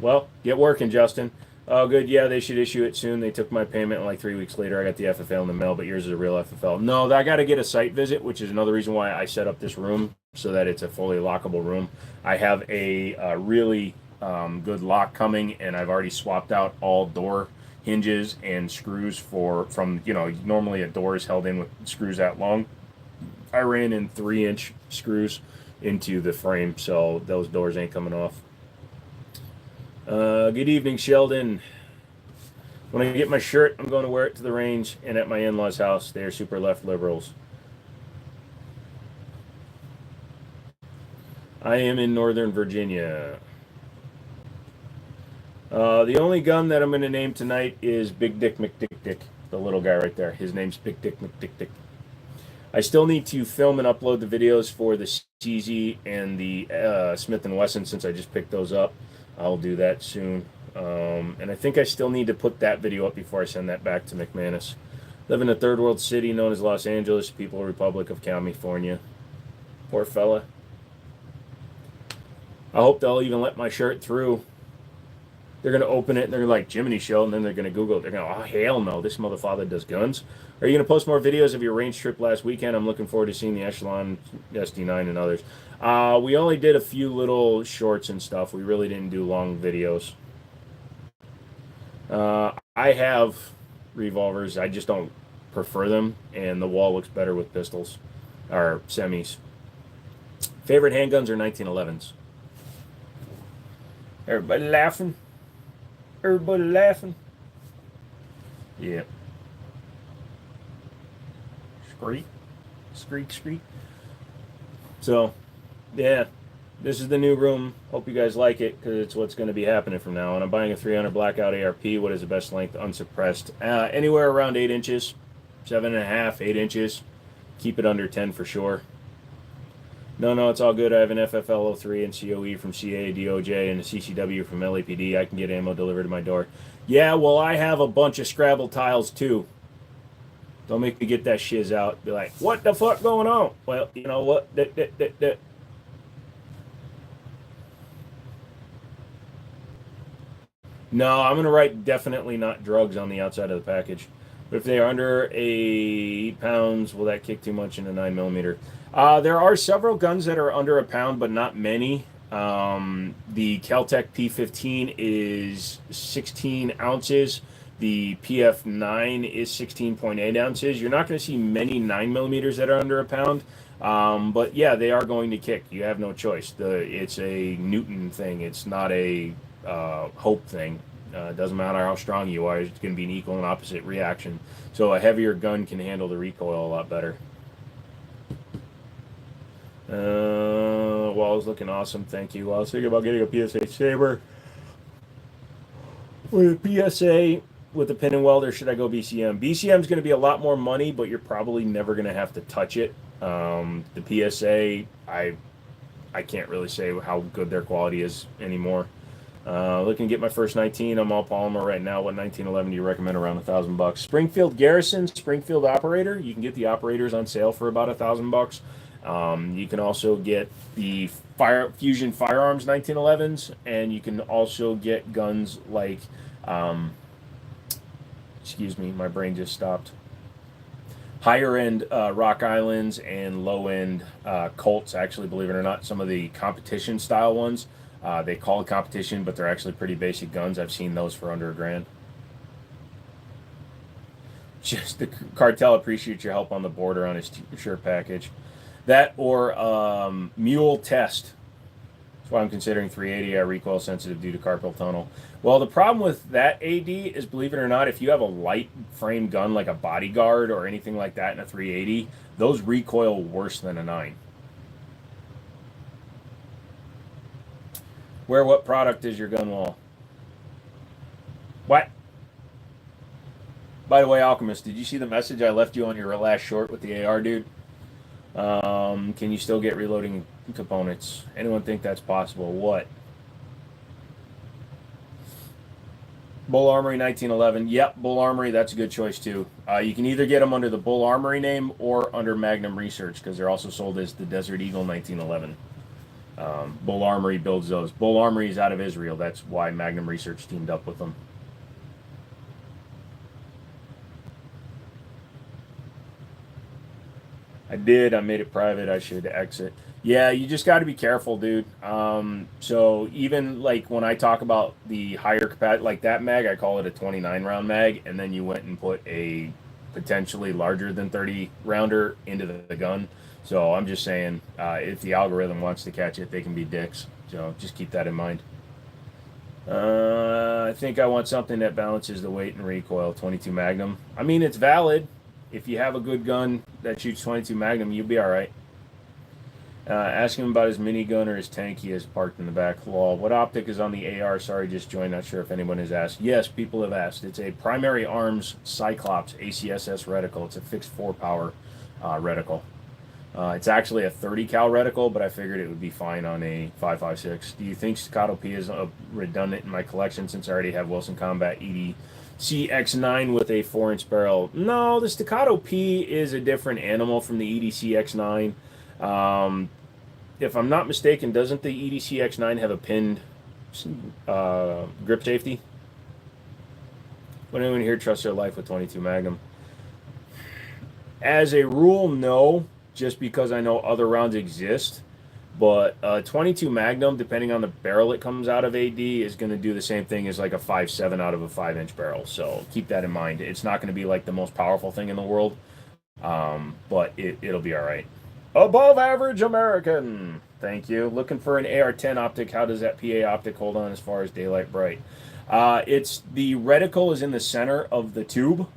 Well, get working, Justin. Oh, good. Yeah, they should issue it soon. They took my payment and like 3 weeks later. I got the FFL in the mail, but yours is a real FFL. No, I got to get a site visit, which is another reason why I set up this room so that it's a fully lockable room. I have a really good lock coming, and I've already swapped out all door hinges and screws from normally a door is held in with screws that long. I ran in 3-inch screws into the frame, so those doors ain't coming off. Good evening, Sheldon. When I get my shirt, I'm going to wear it to the range and at my in-laws' house. They are super left liberals. I am in Northern Virginia. The only gun that I'm going to name tonight is Big Dick McDick, the little guy right there. His name's Big Dick McDick. I still need to film and upload the videos for the CZ and the Smith & Wesson since I just picked those up. I'll do that soon. And I think I still need to put that video up before I send that back to McManus. Live in a third world city known as Los Angeles, People Republic of California. Poor fella. I hope they'll even let my shirt through. They're going to open it and they're like, Jiminy Show, and then they're going to Google it. They're going to, oh, hell no, this motherfucker does guns. Are you going to post more videos of your range trip last weekend? I'm looking forward to seeing the Echelon, SD9, and others. We only did a few little shorts and stuff. We really didn't do long videos. I have revolvers. I just don't prefer them, and the wall looks better with pistols or semis. Favorite handguns are 1911s. Everybody laughing. Everybody laughing. Yeah. Screek. So, yeah. This is the new room. Hope you guys like it because it's what's going to be happening from now on. I'm buying a 300 Blackout ARP. What is the best length unsuppressed? Anywhere around 8 inches. 7.5, 8 inches. Keep it under 10 for sure. No, it's all good. I have an FFL 03 and COE from CA, DOJ, and a CCW from LAPD. I can get ammo delivered to my door. Yeah, well, I have a bunch of Scrabble tiles, too. Don't make me get that shiz out. Be like, what the fuck going on? Well, you know what? No, I'm going to write definitely not drugs on the outside of the package. But if they are under 8 pounds, will that kick too much in a 9mm? There are several guns that are under a pound, but not many. The Kel-Tec P15 is 16 ounces. The PF9 is 16.8 ounces. You're not going to see many 9mm that are under a pound. But yeah, they are going to kick. You have no choice. It's a Newton thing. It's not a hope thing. It doesn't matter how strong you are. It's going to be an equal and opposite reaction. So a heavier gun can handle the recoil a lot better. Wall's looking awesome. Thank you. I was thinking about getting a PSA Saber. With a PSA with a pin and welder, should I go BCM? BCM is going to be a lot more money, but you're probably never going to have to touch it. The PSA, I can't really say how good their quality is anymore. Looking to get my first 19. I'm all polymer right now. What 1911 do you recommend? Around $1,000. Springfield Garrison, Springfield Operator. You can get the operators on sale for about $1,000. You can also get the Fusion Firearms 1911s, and you can also get guns like, excuse me, my brain just stopped. Higher end Rock Islands and low end Colts. Actually, believe it or not, some of the competition style ones. They call it competition, but they're actually pretty basic guns. I've seen those for under $1,000. Just the cartel appreciates your help on the border on his shirt package. That or Mule Test. That's why I'm considering 380. I recoil sensitive due to carpal tunnel. Well, the problem with that AD is, believe it or not, if you have a light frame gun like a Bodyguard or anything like that in a 380, those recoil worse than a 9. What product is your gun wall? What? By the way, Alchemist, did you see the message I left you on your last short with the AR, dude? Can you still get reloading components? Anyone think that's possible? What? Bull Armory 1911. Yep, Bull Armory. That's a good choice too. You can either get them under the Bull Armory name or under Magnum Research because they're also sold as the Desert Eagle 1911. Bull Armory builds those. Bull Armory is out of Israel. That's why Magnum Research teamed up with them. I did. I made it private. I should exit. Yeah, you just got to be careful, dude. So even like when I talk about the higher capacity, like that mag, I call it a 29 round mag, and then you went and put a potentially larger than 30 rounder into the gun. So I'm just saying, if the algorithm wants to catch it, they can be dicks. So just keep that in mind. I think I want something that balances the weight and recoil. 22 Magnum. I mean, it's valid. If you have a good gun that shoots 22 Magnum, you'll be all right. Ask him about his minigun or his tank he has parked in the back. Lol. What optic is on the AR? Sorry, just joined. Not sure if anyone has asked. Yes, people have asked. It's a Primary Arms Cyclops ACSS reticle. It's a fixed 4-power reticle. It's actually a 30 cal reticle, but I figured it would be fine on a 5.56. Do you think Staccato P is redundant in my collection since I already have Wilson Combat EDC X9 with a 4-inch barrel? No, the Staccato P is a different animal from the EDC X9. If I'm not mistaken, doesn't the EDC X9 have a pinned grip safety? Would anyone here trust their life with 22 Magnum? As a rule, no, just because I know other rounds exist. But 22 Magnum, depending on the barrel it comes out of AD, is going to do the same thing as like a 5.7 out of a 5-inch barrel. So keep that in mind. It's not going to be like the most powerful thing in the world, but it'll be all right. Above average American. Thank you. Looking for an AR-10 optic. How does that PA optic hold on as far as daylight bright? It's the reticle is in the center of the tube,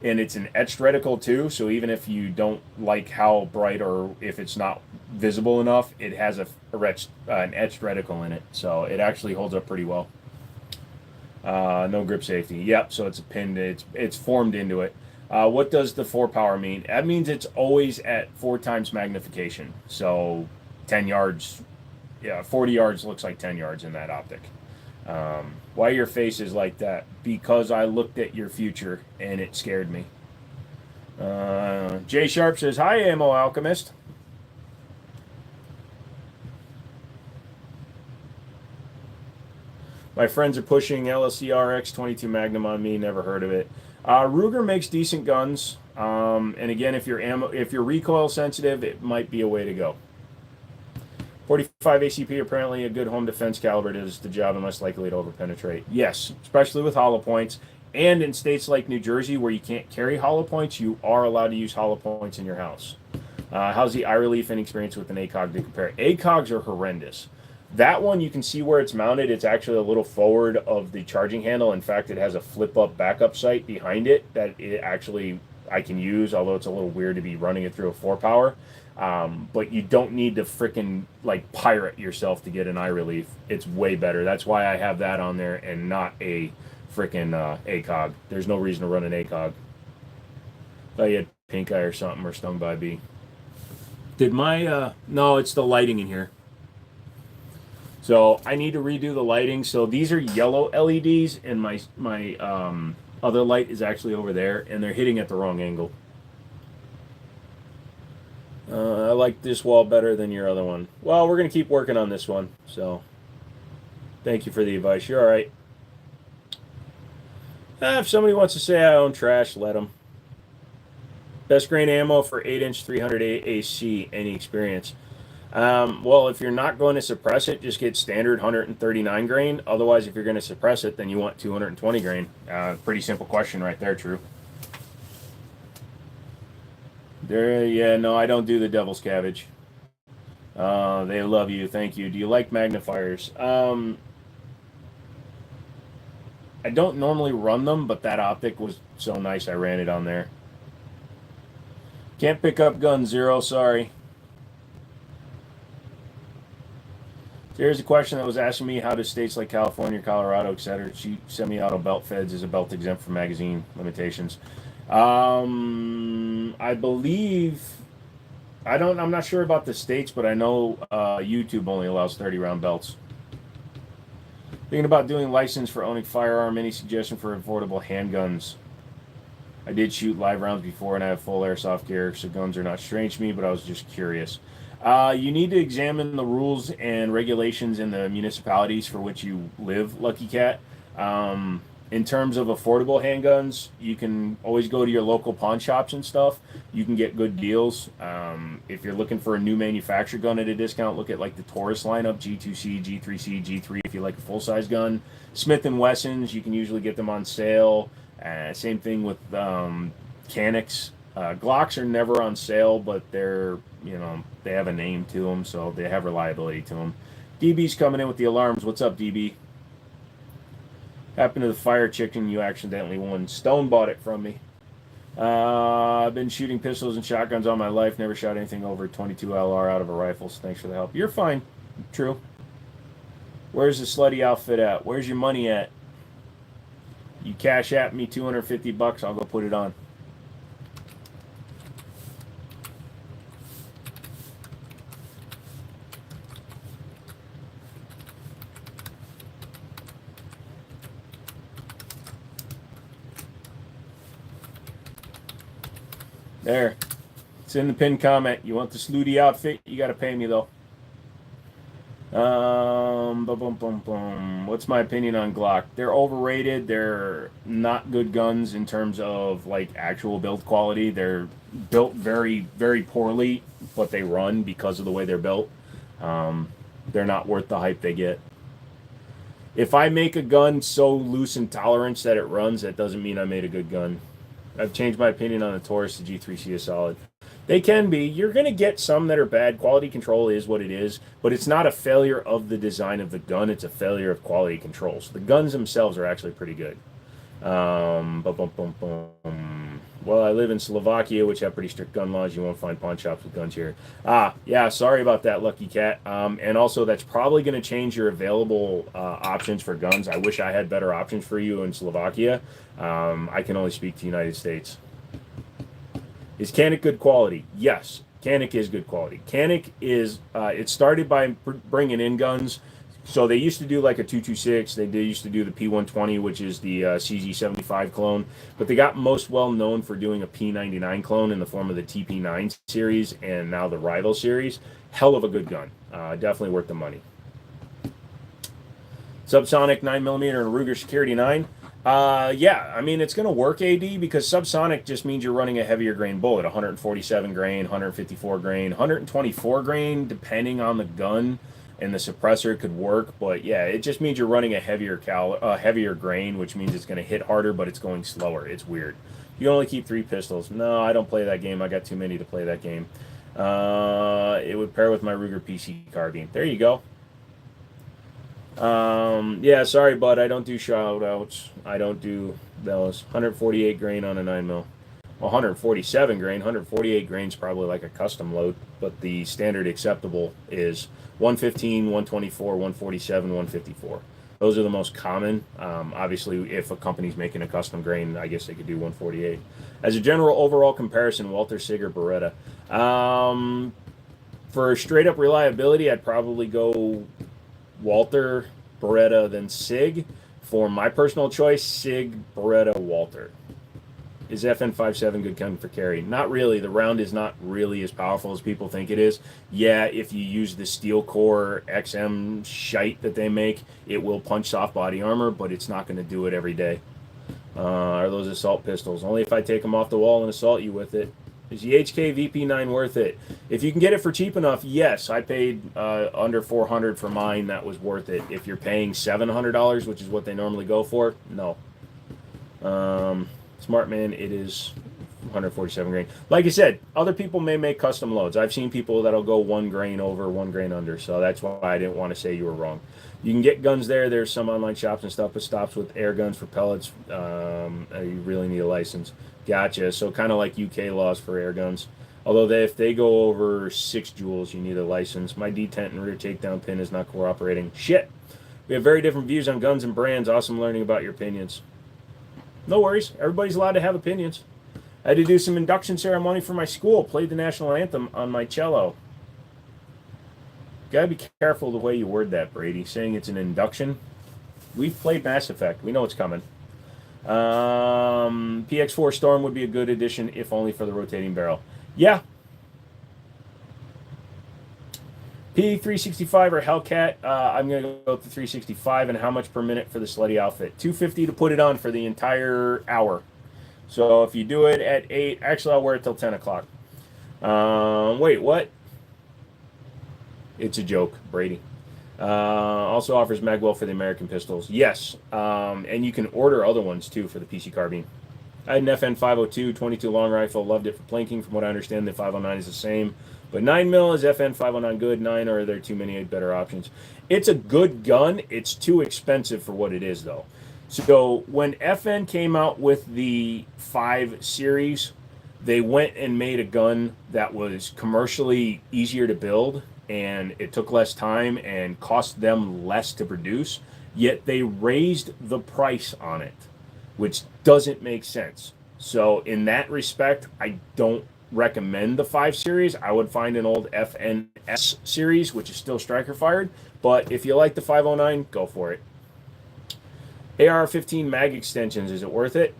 and it's an etched reticle too. So even if you don't like how bright or if it's not visible enough, it has an etched reticle in it. So it actually holds up pretty well. No grip safety. Yep. So it's pinned. It's formed into it. What does the 4-power mean? That means it's always at 4 times magnification. So 10 yards, 40 yards looks like 10 yards in that optic. Why your face is like that? Because I looked at your future and it scared me. Jay Sharp says, hi, Ammo Alchemist. My friends are pushing LSC RX 22 Magnum on me. Never heard of it. Ruger makes decent guns, and again, if you're recoil sensitive, it might be a way to go. 45 ACP apparently a good home defense caliber does the job and less likely to overpenetrate. Yes, especially with hollow points, and in states like New Jersey where you can't carry hollow points, you are allowed to use hollow points in your house. How's the eye relief and experience with an ACOG to compare? ACOGs are horrendous. That one, you can see where it's mounted. It's actually a little forward of the charging handle. In fact, it has a flip-up backup sight behind it that I can use, although it's a little weird to be running it through a 4-power. But you don't need to frickin' like pirate yourself to get an eye relief. It's way better. That's why I have that on there and not a frickin' ACOG. There's no reason to run an ACOG. Thought you had pink eye or something or stung by a bee. Did my, no, it's the lighting in here. So I need to redo the lighting. So these are yellow LEDs, and my other light is actually over there, and they're hitting at the wrong angle. I like this wall better than your other one. Well, we're going to keep working on this one. So thank you for the advice. You're all right. If somebody wants to say I own trash, let them. Best grain ammo for 8-inch 300 AC, any experience? Well, if you're not going to suppress it, just get standard 139 grain. Otherwise, if you're going to suppress it, then you want 220 grain. Pretty simple question right there, True. Yeah, no, I don't do the devil's cabbage. They love you. Thank you. Do you like magnifiers? I don't normally run them, but that optic was so nice I ran it on there. Can't pick up gun 0, sorry. Here's a question that was asking me, how do states like California, Colorado, etc. shoot semi-auto belt feds? Is a belt exempt from magazine limitations? I believe, I'm not sure about the states, but I know YouTube only allows 30-round belts. Thinking about doing license for owning firearm. Any suggestion for affordable handguns? I did shoot live rounds before, and I have full airsoft gear, so guns are not strange to me. But I was just curious. You need to examine the rules and regulations in the municipalities for which you live, Lucky Cat. In terms of affordable handguns, you can always go to your local pawn shops and stuff. You can get good deals. If you're looking for a new manufacturer gun at a discount, look at like the Taurus lineup, G2C, G3C, G3. If you like a full size gun, Smith and Wessons, you can usually get them on sale. Same thing with Canics. Glocks are never on sale, but they're, they have a name to them, so they have reliability to them. DB's coming in with the alarms. What's up, DB? Happened to the fire chicken you accidentally won. Stone bought it from me. I've been shooting pistols and shotguns all my life. Never shot anything over 22 LR out of a rifle, so thanks for the help. You're fine. True. Where's the slutty outfit at? Where's your money at? You cash at me $250, I'll go put it on. There. It's in the pinned comment. You want the Slutty outfit? You got to pay me, though. What's my opinion on Glock? They're overrated. They're not good guns in terms of, like, actual build quality. They're built very, very poorly, but they run because of the way they're built. They're not worth the hype they get. If I make a gun so loose in tolerance that it runs, that doesn't mean I made a good gun. I've changed my opinion on the Taurus. The G3C is solid. They can be. You're going to get some that are bad. Quality control is what it is, but it's not a failure of the design of the gun. It's a failure of quality control. So the guns themselves are actually pretty good. Well, I live in Slovakia, which have pretty strict gun laws. You won't find pawn shops with guns here. Yeah, sorry about that, Lucky Cat. And also, that's probably going to change your available options for guns. I wish I had better options for you in Slovakia. I can only speak to the United States. Is Canik good quality? Yes, Canik is good quality. Canik is, it started by bringing in guns. So they used to do like a 226. They used to do the P120, which is the CZ75 clone. But they got most well known for doing a P99 clone in the form of the TP9 series and now the Rival series. Hell of a good gun. Definitely worth the money. Subsonic 9mm and Ruger Security 9. Yeah, I mean, it's going to work, AD, because subsonic just means you're running a heavier grain bullet. 147 grain, 154 grain, 124 grain, depending on the gun and the suppressor could work. But yeah, it just means you're running a heavier grain, which means it's going to hit harder, but it's going slower. It's weird. You only keep 3 pistols. No, I don't play that game. I got too many to play that game. It would pair with my Ruger PC carbine. There you go. Yeah, sorry, bud. I don't do shout outs. I don't do those. 148 grain on a 9mm. 147 grain. 148 grain is probably like a custom load, but the standard acceptable is 115, 124, 147, 154. Those are the most common. Obviously, if a company's making a custom grain, I guess they could do 148. As a general overall comparison, Walther, Sig, or Beretta. For straight up reliability, I'd probably go Walther, Beretta, then Sig. For my personal choice, Sig, Beretta, Walther. Is FN57 good gun for carry? Not really. The round is not really as powerful as people think it is. Yeah, if you use the Steel Core XM shite that they make, it will punch soft body armor, but it's not going to do it every day. Are those assault pistols? Only if I take them off the wall and assault you with it. Is the HK VP9 worth it? If you can get it for cheap enough, yes. I paid under $400 for mine. That was worth it. If you're paying $700, which is what they normally go for, no. Smartman, it is 147 grain. Like I said, other people may make custom loads. I've seen people that'll go 1 grain over, 1 grain under. So that's why I didn't want to say you were wrong. You can get guns there. There's some online shops and stuff, but stops with air guns for pellets. You really need a license. Gotcha. So kind of like UK laws for air guns. Although if they go over 6 joules, you need a license. My detent and rear takedown pin is not cooperating. Shit. We have very different views on guns and brands. Awesome learning about your opinions. No worries. Everybody's allowed to have opinions. I had to do some induction ceremony for my school. Played the national anthem on my cello. Gotta be careful the way you word that, Brady. Saying it's an induction. We've played Mass Effect. We know what's coming. PX4 Storm would be a good addition, if only for the rotating barrel. Yeah. P365 or Hellcat? I'm going to go with the 365. And how much per minute for the slutty outfit? $250 to put it on for the entire hour. So if you do it at 8, actually I'll wear it till 10 o'clock. Wait, what? It's a joke, Brady. Also offers magwell for the American pistols. Yes, and you can order other ones too for the PC carbine. I had an FN 502 22 long rifle. Loved it for plinking. From what I understand, the 509 is the same. But 9mm is FN 509 good? 9, or are there too many better options? It's a good gun. It's too expensive for what it is, though. So when FN came out with the 5 series, they went and made a gun that was commercially easier to build, and it took less time and cost them less to produce, yet they raised the price on it, which doesn't make sense. So in that respect, I don't recommend the 5 series. I would find an old FNS series, which is still striker fired, but if you like the 509, go for it. AR-15 mag extensions, is it worth it?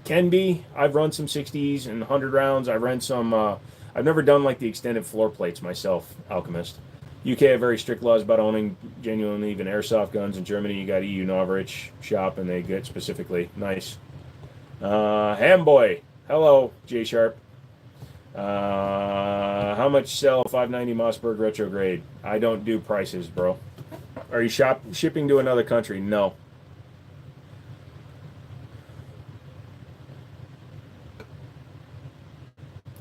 Can be. I've run some 60s and 100 rounds. I've run some, I've never done like the extended floor plates myself, Alchemist. UK have very strict laws about owning genuinely even airsoft guns. In Germany, you got EU Novarich shop, and they get specifically. Nice. Hamboy. Hello, J Sharp. How much sell 590 Mossberg retrograde? I don't do prices, bro. Are you shipping to another country? No.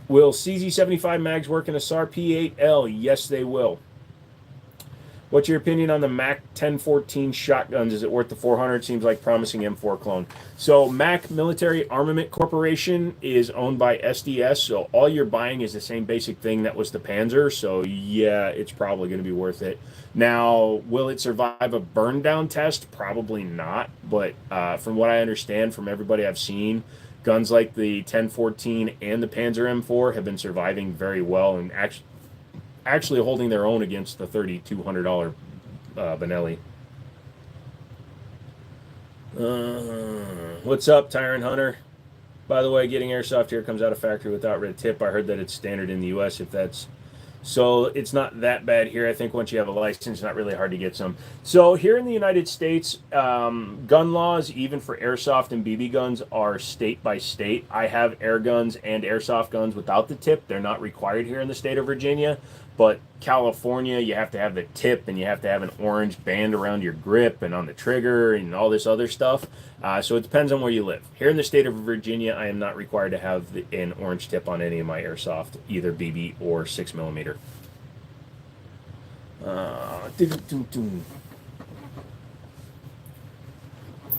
Will CZ75 mags work in a SAR P8L? Yes, they will. What's your opinion on the Mac 1014 shotguns? Is it worth the 400? Seems like promising M4 clone. So Mac Military Armament Corporation is owned by SDS, so all you're buying is the same basic thing that was the Panzer, so yeah, it's probably going to be worth it. Now, will it survive a burn down test? Probably not, but from what I understand from everybody I've seen, guns like the 1014 and the Panzer M4 have been surviving very well and actually holding their own against the $3,200 Benelli. What's up, Tyrant Hunter? By the way, getting airsoft here comes out of factory without red tip. I heard that it's standard in the U.S. if that's... So it's not that bad here. I think once you have a license, it's not really hard to get some. So here in the United States, gun laws, even for airsoft and BB guns, are state by state. I have air guns and airsoft guns without the tip. They're not required here in the state of Virginia. But California, you have to have the tip, and you have to have an orange band around your grip and on the trigger and all this other stuff. So it depends on where you live. Here in the state of Virginia, I am not required to have an orange tip on any of my airsoft, either BB or 6mm.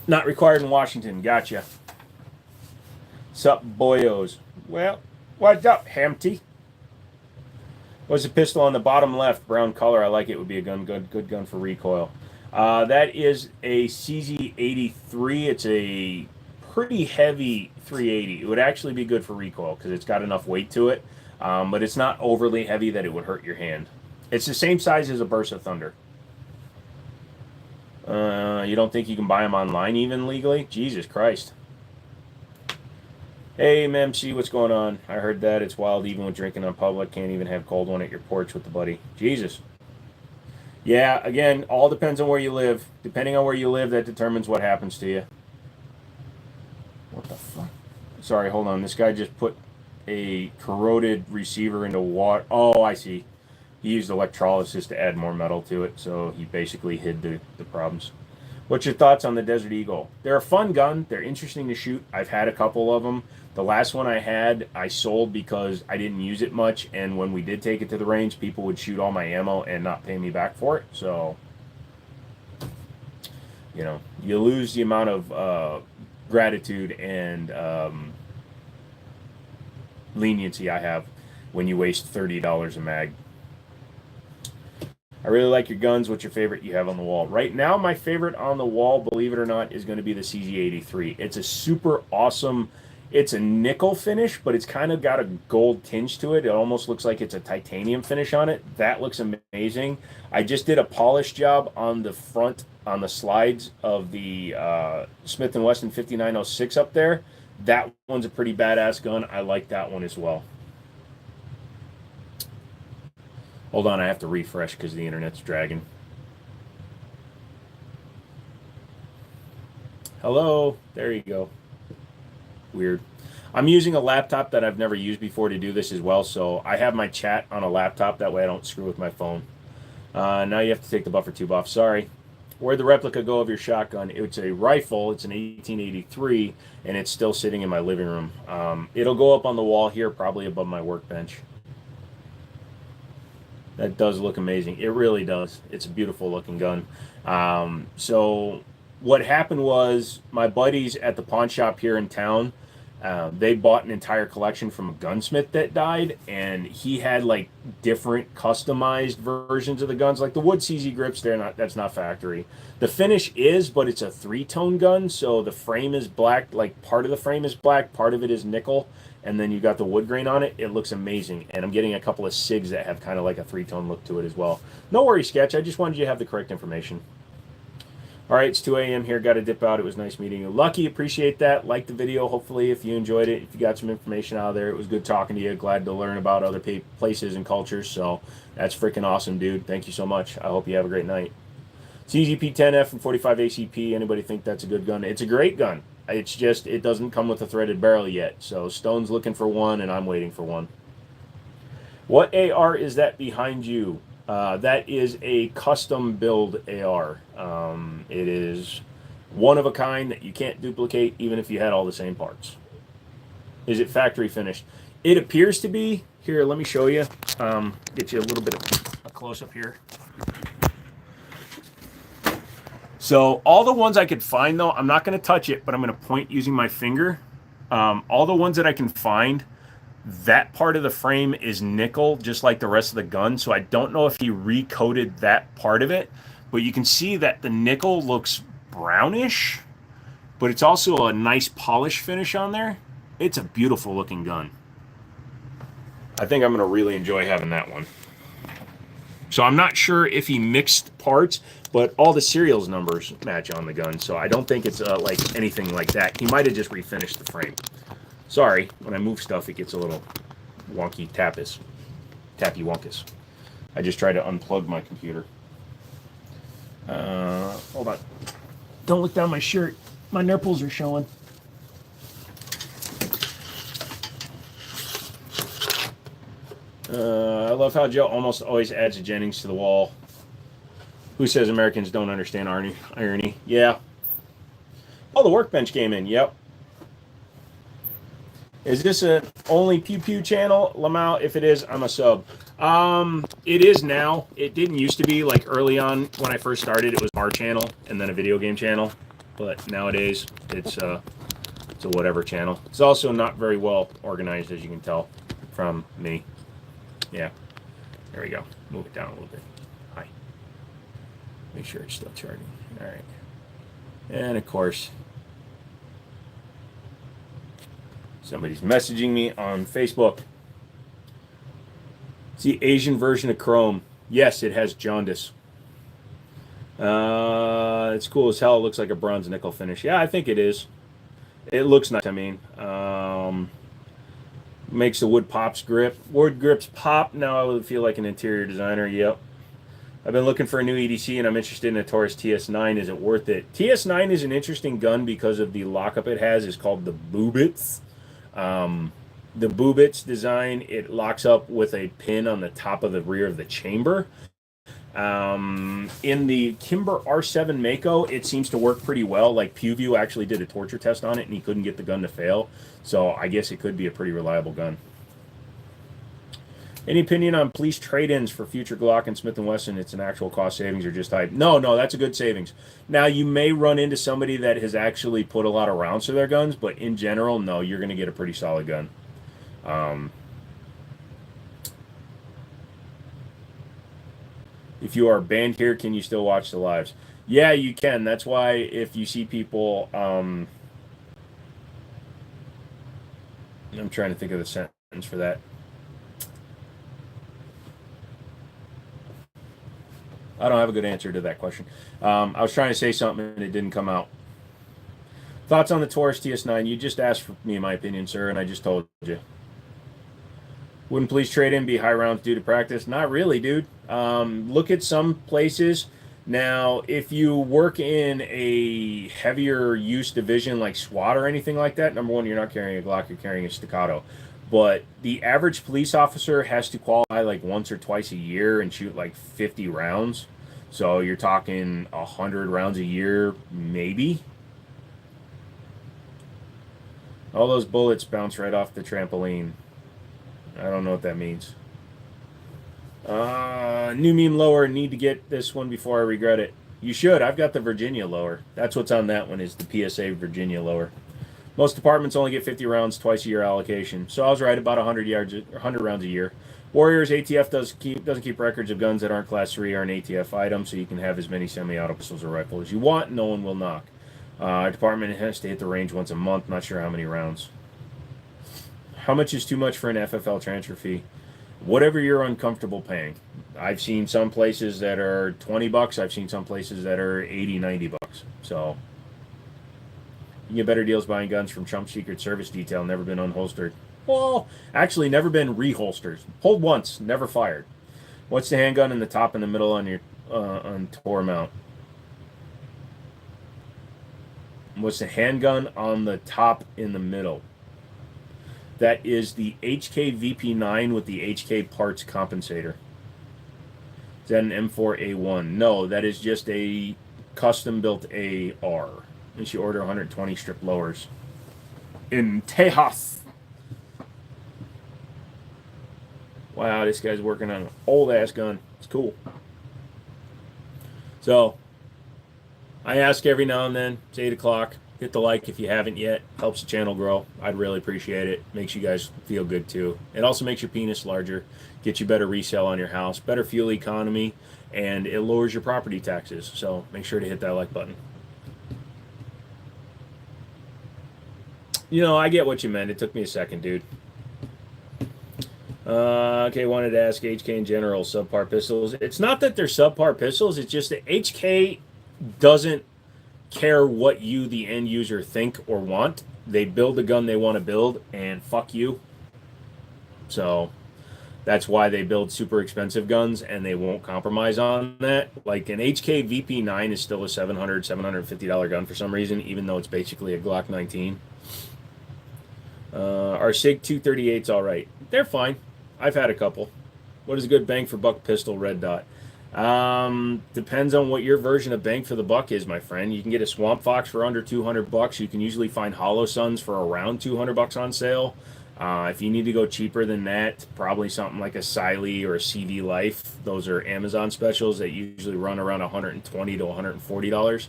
Not required in Washington. Gotcha. Sup, boyos? Well, what's up, Hampty? What's the pistol on the bottom left? Brown color. I like it. Would be a good gun for recoil. That is a CZ83. It's a pretty heavy 380. It would actually be good for recoil because it's got enough weight to it, but it's not overly heavy that it would hurt your hand. It's the same size as a Bursa Thunder. You don't think you can buy them online even legally? Jesus Christ. Hey, MMC, what's going on? I heard that. It's wild even when drinking on public. Can't even have cold one at your porch with the buddy. Jesus. Yeah, again, all depends on where you live. Depending on where you live, that determines what happens to you. What the fuck? Sorry, hold on. This guy just put a corroded receiver into water. Oh, I see. He used electrolysis to add more metal to it, so he basically hid the problems. What's your thoughts on the Desert Eagle? They're a fun gun. They're interesting to shoot. I've had a couple of them. The last one I had, I sold because I didn't use it much, and when we did take it to the range, people would shoot all my ammo and not pay me back for it. So, you know, you lose the amount of gratitude and leniency I have when you waste $30 a mag. I really like your guns. What's your favorite you have on the wall? Right now, my favorite on the wall, believe it or not, is going to be the CZ83. It's a super awesome It's a nickel finish, but it's kind of got a gold tinge to it. It almost looks like it's a titanium finish on it. That looks amazing. I just did a polish job on the front, on the slides of the Smith & Wesson 5906 up there. That one's a pretty badass gun. I like that one as well. Hold on, I have to refresh because the internet's dragging. Hello, there you go. Weird. I'm using a laptop that I've never used before to do this as well, so I have my chat on a laptop. That way I don't screw with my phone. Now you have to take the buffer tube off. Sorry. Where'd the replica go of your shotgun? It's a rifle. It's an 1883, and it's still sitting in my living room. It'll go up on the wall here, probably above my workbench. That does look amazing. It really does. It's a beautiful looking gun. So what happened was my buddies at the pawn shop here in town, they bought an entire collection from a gunsmith that died, and he had like different customized versions of the guns, like the wood CZ grips. That's not factory. The finish is, but it's a 3-tone gun, so the frame is black. Like part of the frame is black, part of it is nickel, and then you got the wood grain on it. It looks amazing, and I'm getting a couple of SIGs that have kind of like a 3-tone look to it as well. No worries, Sketch. I just wanted you to have the correct information. All right, it's 2 a.m. here. Got to dip out. It was nice meeting you. Lucky, appreciate that. Like the video, hopefully, if you enjoyed it. If you got some information out of there, it was good talking to you. Glad to learn about other places and cultures. So that's freaking awesome, dude. Thank you so much. I hope you have a great night. CZP-10F and 45 ACP. Anybody think that's a good gun? It's a great gun. It's just, it doesn't come with a threaded barrel yet. So Stone's looking for one, and I'm waiting for one. What AR is that behind you? That is a custom build AR. It is one of a kind that you can't duplicate even if you had all the same parts. Is it factory finished? It appears to be. Here, let me show you. Get you a little bit of a close-up here. So all the ones I could find, though, I'm not going to touch it, but I'm going to point using my finger. All the ones that I can find, that part of the frame is nickel, just like the rest of the gun. So I don't know if he recoated that part of it, but you can see that the nickel looks brownish, but it's also a nice polish finish on there. It's a beautiful looking gun. I think I'm going to really enjoy having that one. So I'm not sure if he mixed parts, but all the serials numbers match on the gun. So I don't think it's like anything like that. He might have just refinished the frame. Sorry, when I move stuff, it gets a little wonky tappy wonkus. I just tried to unplug my computer. Hold on. Don't look down my shirt. My nipples are showing. I love how Joe almost always adds a Jennings to the wall. Who says Americans don't understand irony? Yeah. Oh, the workbench came in. Yep. Is this an only Pew Pew channel, Lamau? If it is, I'm a sub. It is now. It didn't used to be, like early on when I first started, it was our channel and then a video game channel. But nowadays, it's a whatever channel. It's also not very well organized, as you can tell from me. Yeah. There we go. Move it down a little bit. Hi. Make sure it's still charging. All right. And of course, somebody's messaging me on Facebook. It's the Asian version of Chrome. Yes, it has jaundice. It's cool as hell. It looks like a bronze nickel finish. Yeah, I think it is. It looks nice. I mean, makes the wood grips pop. Now I would feel like an interior designer. Yep. I've been looking for a new EDC, and I'm interested in a Taurus TS9. Is it worth it? TS9 is an interesting gun because of the lockup it has. It's called the Boobits. The Boobits design, it locks up with a pin on the top of the rear of the chamber. In the Kimber R7 Mako, it seems to work pretty well. Like PewView actually did a torture test on it, and he couldn't get the gun to fail. So I guess it could be a pretty reliable gun. Any opinion on police trade-ins for future Glock and Smith & Wesson? It's an actual cost savings or just hype? No, that's a good savings. Now, you may run into somebody that has actually put a lot of rounds to their guns, but in general, no, you're going to get a pretty solid gun. If you are banned here, can you still watch the lives? Yeah, you can. That's why if you see people... I'm trying to think of the sentence for that. I don't have a good answer to that question. I was trying to say something and it didn't come out. Thoughts on the Taurus TS9? You just asked for me my opinion, sir, and I just told you. Wouldn't please trade in be high rounds due to practice? Not really, dude. Look at some places. Now, if you work in a heavier use division like SWAT or anything like that, number one, you're not carrying a Glock, you're carrying a Staccato. But the average police officer has to qualify like once or twice a year and shoot like 50 rounds. So you're talking 100 rounds a year, maybe. All those bullets bounce right off the trampoline. I don't know what that means. New meme lower. Need to get this one before I regret it. You should. I've got the Virginia lower. That's what's on that one is the PSA Virginia lower. Most departments only get 50 rounds twice a year allocation. So I was right about 100 rounds a year. Warriors ATF doesn't keep records of guns that aren't class 3 or an ATF item, so you can have as many semi-auto pistols or rifles as you want. No one will knock. Our department has to hit the range once a month. Not sure how many rounds. How much is too much for an FFL transfer fee? Whatever you're uncomfortable paying. I've seen some places that are $20. I've seen some places that are $80, $90. So you get better deals buying guns from Trump Secret Service detail. Never been unholstered. Well, actually, never been reholstered. Hold once, never fired. What's the handgun in the top and the middle on your on Tor mount? What's the handgun on the top in the middle? That is the HK VP9 with the HK parts compensator. Is that an M4A1? No, that is just a custom built AR. And she ordered 120 strip lowers in Tejas. Wow, this guy's working on an old ass gun. It's cool. So I ask every now and then. It's 8 o'clock. Hit the like if you haven't yet. Helps the channel grow. I'd really appreciate it. Makes you guys feel good too. It also makes your penis larger. Gets you better resale on your house. Better fuel economy. And it lowers your property taxes. So make sure to hit that like button. You know, I get what you meant. It took me a second, dude. Okay, wanted to ask HK in general, subpar pistols. It's not that they're subpar pistols. It's just that HK doesn't care what you, the end user, think or want. They build the gun they want to build, and fuck you. So that's why they build super expensive guns, and they won't compromise on that. Like an HK VP9 is still a $700, $750 gun for some reason, even though it's basically a Glock 19. Our SIG 238's all right. They're fine. I've had a couple. What is a good bang for buck pistol, red dot? Depends on what your version of bang for the buck is, my friend. You can get a Swamp Fox for under $200. You can usually find Hollow Suns for around $200 on sale. If you need to go cheaper than that, probably something like a Siley or a CV Life. Those are Amazon specials that usually run around $120 to $140.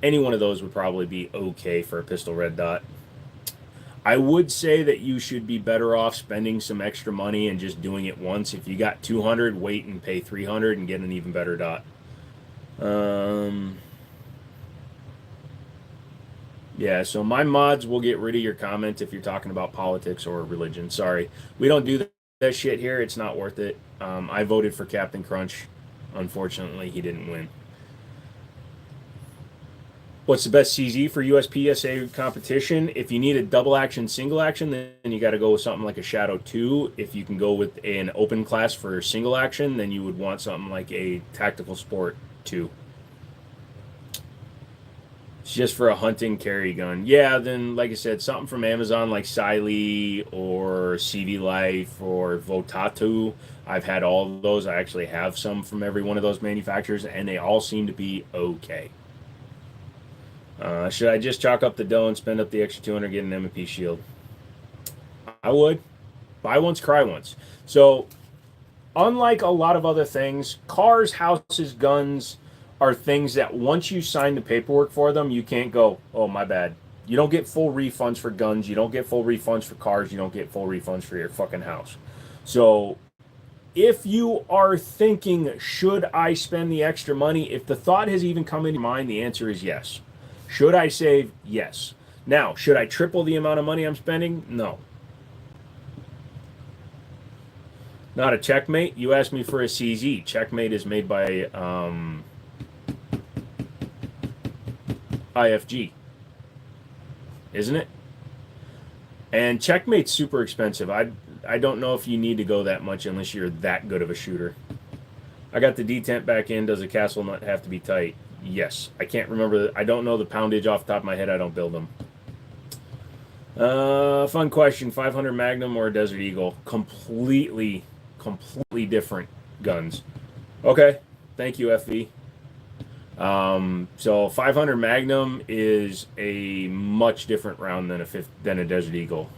Any one of those would probably be okay for a pistol red dot. I would say that you should be better off spending some extra money and just doing it once. If you got 200, wait and pay 300 and get an even better dot. Yeah, so my mods will get rid of your comment if you're talking about politics or religion. Sorry. We don't do that shit here. It's not worth it. I voted for Captain Crunch. Unfortunately, he didn't win. What's the best CZ for USPSA competition? If you need a double action, single action, then you got to go with something like a Shadow 2. If you can go with an open class for single action, then you would want something like a Tactical Sport 2. It's just for a hunting carry gun. Yeah, then, like I said, something from Amazon like Siley or CV Life or Votatu. I've had all of those. I actually have some from every one of those manufacturers, and they all seem to be okay. Should I just chalk up the dough and spend up the extra 200 get an M&P shield? I would. Buy once, cry once. So, unlike a lot of other things, cars, houses, guns are things that once you sign the paperwork for them, you can't go, oh, my bad. You don't get full refunds for guns. You don't get full refunds for cars. You don't get full refunds for your fucking house. So, if you are thinking, should I spend the extra money? If the thought has even come into your mind, the answer is yes. Should I save? Yes. Now, should I triple the amount of money I'm spending? No. Not a Checkmate. You asked me for a CZ. Checkmate is made by IFG, isn't it? And Checkmate's super expensive. I don't know if you need to go that much unless you're that good of a shooter. I got the detent back in. Does a castle nut have to be tight? Yes. I can't remember. I don't know the poundage off the top of my head. I don't build them. Fun question. 500 Magnum or a Desert Eagle? Completely different guns. Okay. Thank you, FV. So 500 Magnum is a much different round than a Desert Eagle.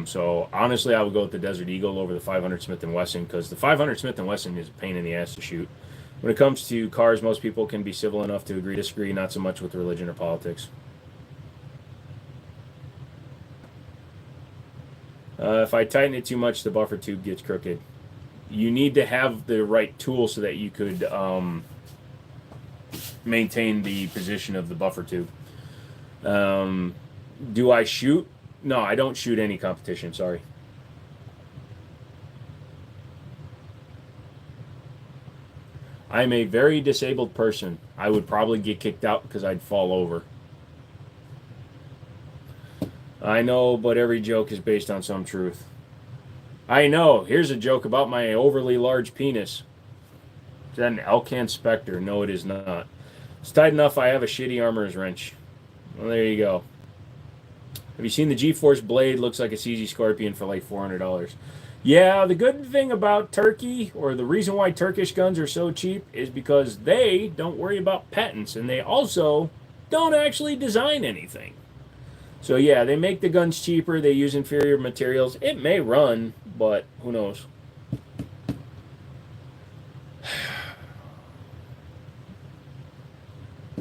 So honestly, I would go with the Desert Eagle over the 500 Smith & Wesson because the 500 Smith & Wesson is a pain in the ass to shoot. When it comes to cars, most people can be civil enough to agree, disagree, not so much with religion or politics. If I tighten it too much, the buffer tube gets crooked. You need to have the right tool so that you could maintain the position of the buffer tube. Do I shoot? No, I don't shoot any competition, sorry. I'm a very disabled person. I would probably get kicked out because I'd fall over. I know, but every joke is based on some truth. I know. Here's a joke about my overly large penis. Is that an Elcan Spectre? No, it is not. It's tight enough I have a shitty armorer's wrench. Well, there you go. Have you seen the G-Force blade? Looks like a CZ Scorpion for like $400. Yeah, the good thing about Turkey, or the reason why Turkish guns are so cheap, is because they don't worry about patents, and they also don't actually design anything. So yeah, they make the guns cheaper, they use inferior materials. It may run, but who knows?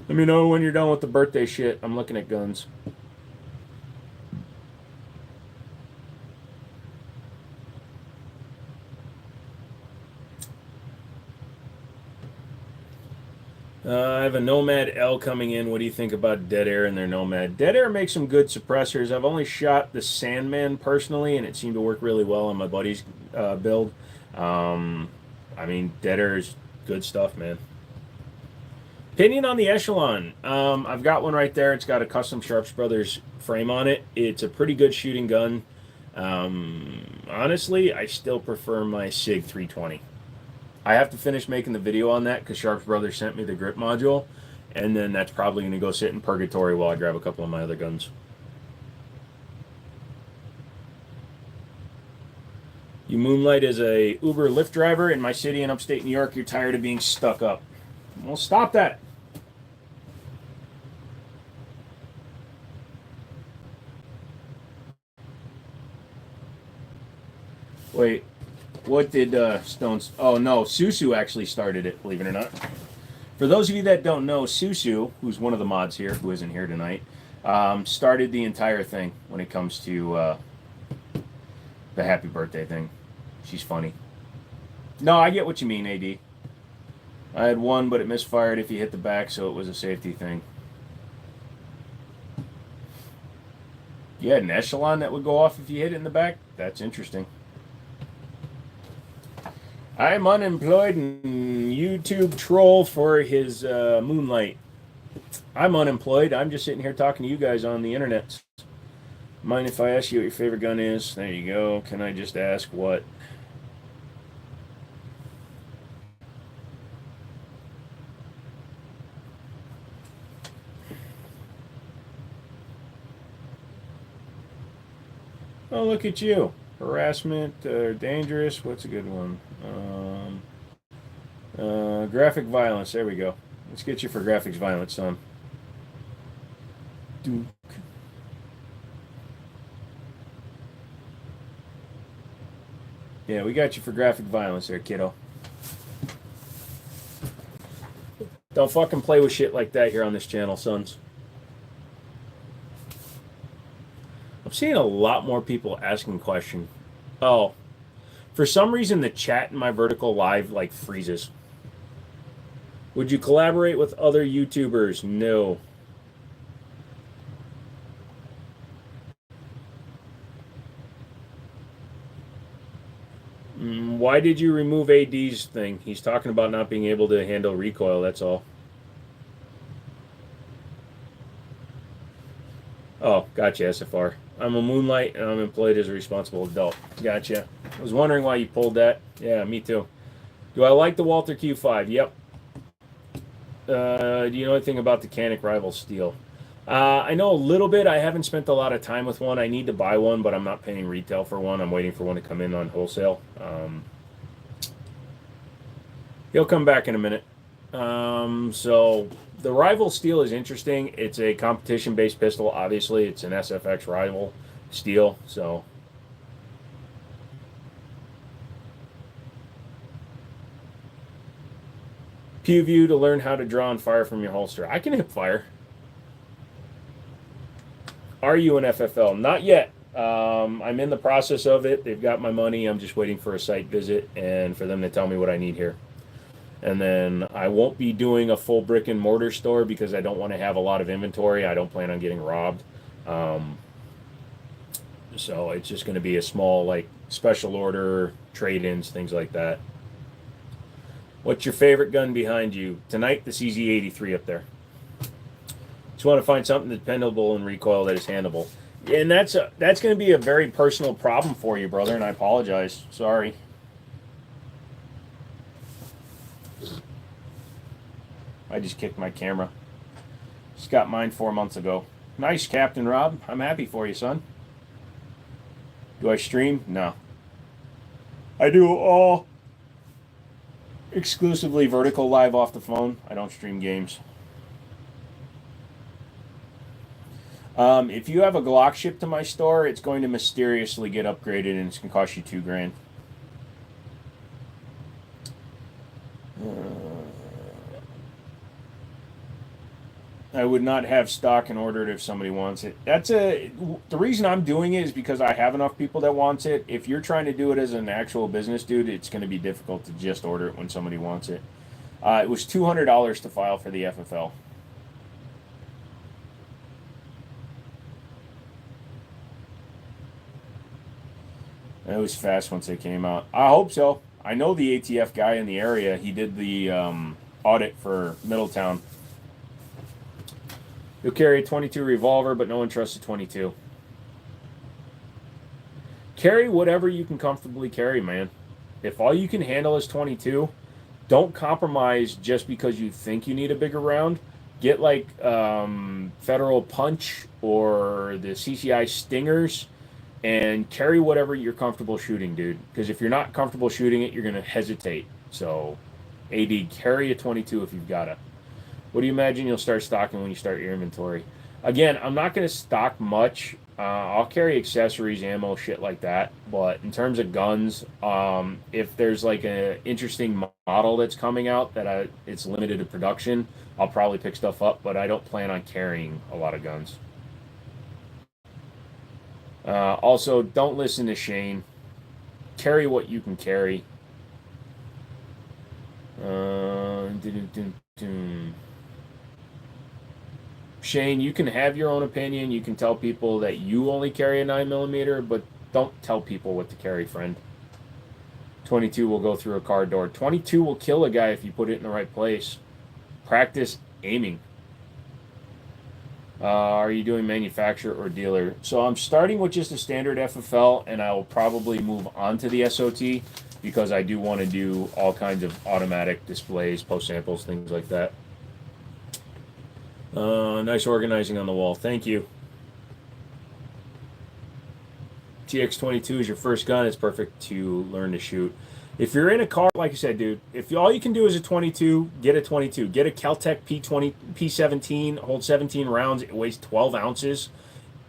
Let me know when you're done with the birthday shit. I'm looking at guns. I have a Nomad L coming in. What do you think about Dead Air and their Nomad? Dead Air makes some good suppressors. I've only shot the Sandman personally, and it seemed to work really well on my buddy's build. I mean, Dead Air is good stuff, man. Opinion on the Echelon. I've got one right there. It's got a custom Sharps Brothers frame on it. It's a pretty good shooting gun. Honestly, I still prefer my SIG 320. I have to finish making the video on that because Sharps Brothers sent me the grip module, and then that's probably going to go sit in purgatory while I grab a couple of my other guns. You moonlight as a Uber Lyft driver in my city in upstate New York. You're tired of being stuck up. Well, stop that. Wait. What did Stones... Oh, no. Susu actually started it, believe it or not. For those of you that don't know, Susu, who's one of the mods here, who isn't here tonight, started the entire thing when it comes to the happy birthday thing. She's funny. No, I get what you mean, AD. I had one, but it misfired if you hit the back, so it was a safety thing. You had an Echelon that would go off if you hit it in the back? That's interesting. I'm unemployed and YouTube troll for his moonlight. I'm unemployed. I'm just sitting here talking to you guys on the internet. Mind if I ask you what your favorite gun is? There you go. Can I just ask what? Oh, look at you. Harassment, dangerous. What's a good one? Graphic violence. There we go. Let's get you for graphics violence, son. Duke. Yeah, we got you for graphic violence there, kiddo. Don't fucking play with shit like that here on this channel, sons. I'm seeing a lot more people asking questions. Oh, for some reason the chat in my vertical live like freezes. Would you collaborate with other YouTubers? No. Why did you remove AD's thing? He's talking about not being able to handle recoil, that's all. Oh, gotcha, SFR. I'm a Moonlight and I'm employed as a responsible adult. Gotcha. I was wondering why you pulled that. Yeah, me too. Do I like the Walther Q5? Yep. Do you know anything about the Canic Rival Steel? I know a little bit. I haven't spent a lot of time with one. I need to buy one, but I'm not paying retail for one. I'm waiting for one to come in on wholesale. He'll come back in a minute. So the Rival Steel is interesting. It's a competition-based pistol. Obviously, it's an SFX Rival Steel. So Pew View to learn how to draw and fire from your holster. I can hip fire. Are you an FFL? Not yet. I'm in the process of it. They've got my money. I'm just waiting for a site visit and for them to tell me what I need here. And then I won't be doing a full brick and mortar store because I don't want to have a lot of inventory. I don't plan on getting robbed. So it's just going to be a small, like, special order, trade-ins, things like that. What's your favorite gun behind you? Tonight, the CZ83 up there. Just want to find something dependable and recoil that is handleable. And that's going to be a very personal problem for you, brother, and I apologize. Sorry. I just kicked my camera. Just got mine 4 months ago. Nice, Captain Rob. I'm happy for you, son. Do I stream? No. I do all exclusively vertical live off the phone. I don't stream games. If you have a Glock shipped to my store, it's going to mysteriously get upgraded and it's going to cost you $2,000. I would not have stock and order it if somebody wants it. The reason I'm doing it is because I have enough people that wants it. If you're trying to do it as an actual business dude, it's going to be difficult to just order it when somebody wants it. It was $200 to file for the FFL. It was fast once they came out. I hope so. I know the ATF guy in the area. He did the audit for Middletown. You'll carry a 22 revolver, but no one trusts a 22. Carry whatever you can comfortably carry, man. If all you can handle is 22, don't compromise just because you think you need a bigger round. Get like Federal Punch or the CCI Stingers and carry whatever you're comfortable shooting, dude. Because if you're not comfortable shooting it, you're going to hesitate. So, AD, carry a 22 if you've got it. What do you imagine you'll start stocking when you start your inventory? Again, I'm not going to stock much. I'll carry accessories, ammo, shit like that. But in terms of guns, if there's like an interesting model that's coming out that it's limited to production, I'll probably pick stuff up. But I don't plan on carrying a lot of guns. Also, don't listen to Shane. Carry what you can carry. Shane, you can have your own opinion. You can tell people that you only carry a 9mm, but don't tell people what to carry, friend. 22 will go through a car door. 22 will kill a guy if you put it in the right place. Practice aiming. Are you doing manufacturer or dealer? So I'm starting with just a standard FFL, and I will probably move on to the SOT because I do want to do all kinds of automatic displays, post samples, things like that. Nice organizing on the wall. Thank you. TX22 is your first gun. It's perfect to learn to shoot. If you're in a car, like I said, dude, if all you can do is a 22, get a 22. Get a Kel-Tec P17, hold 17 rounds. It weighs 12 ounces,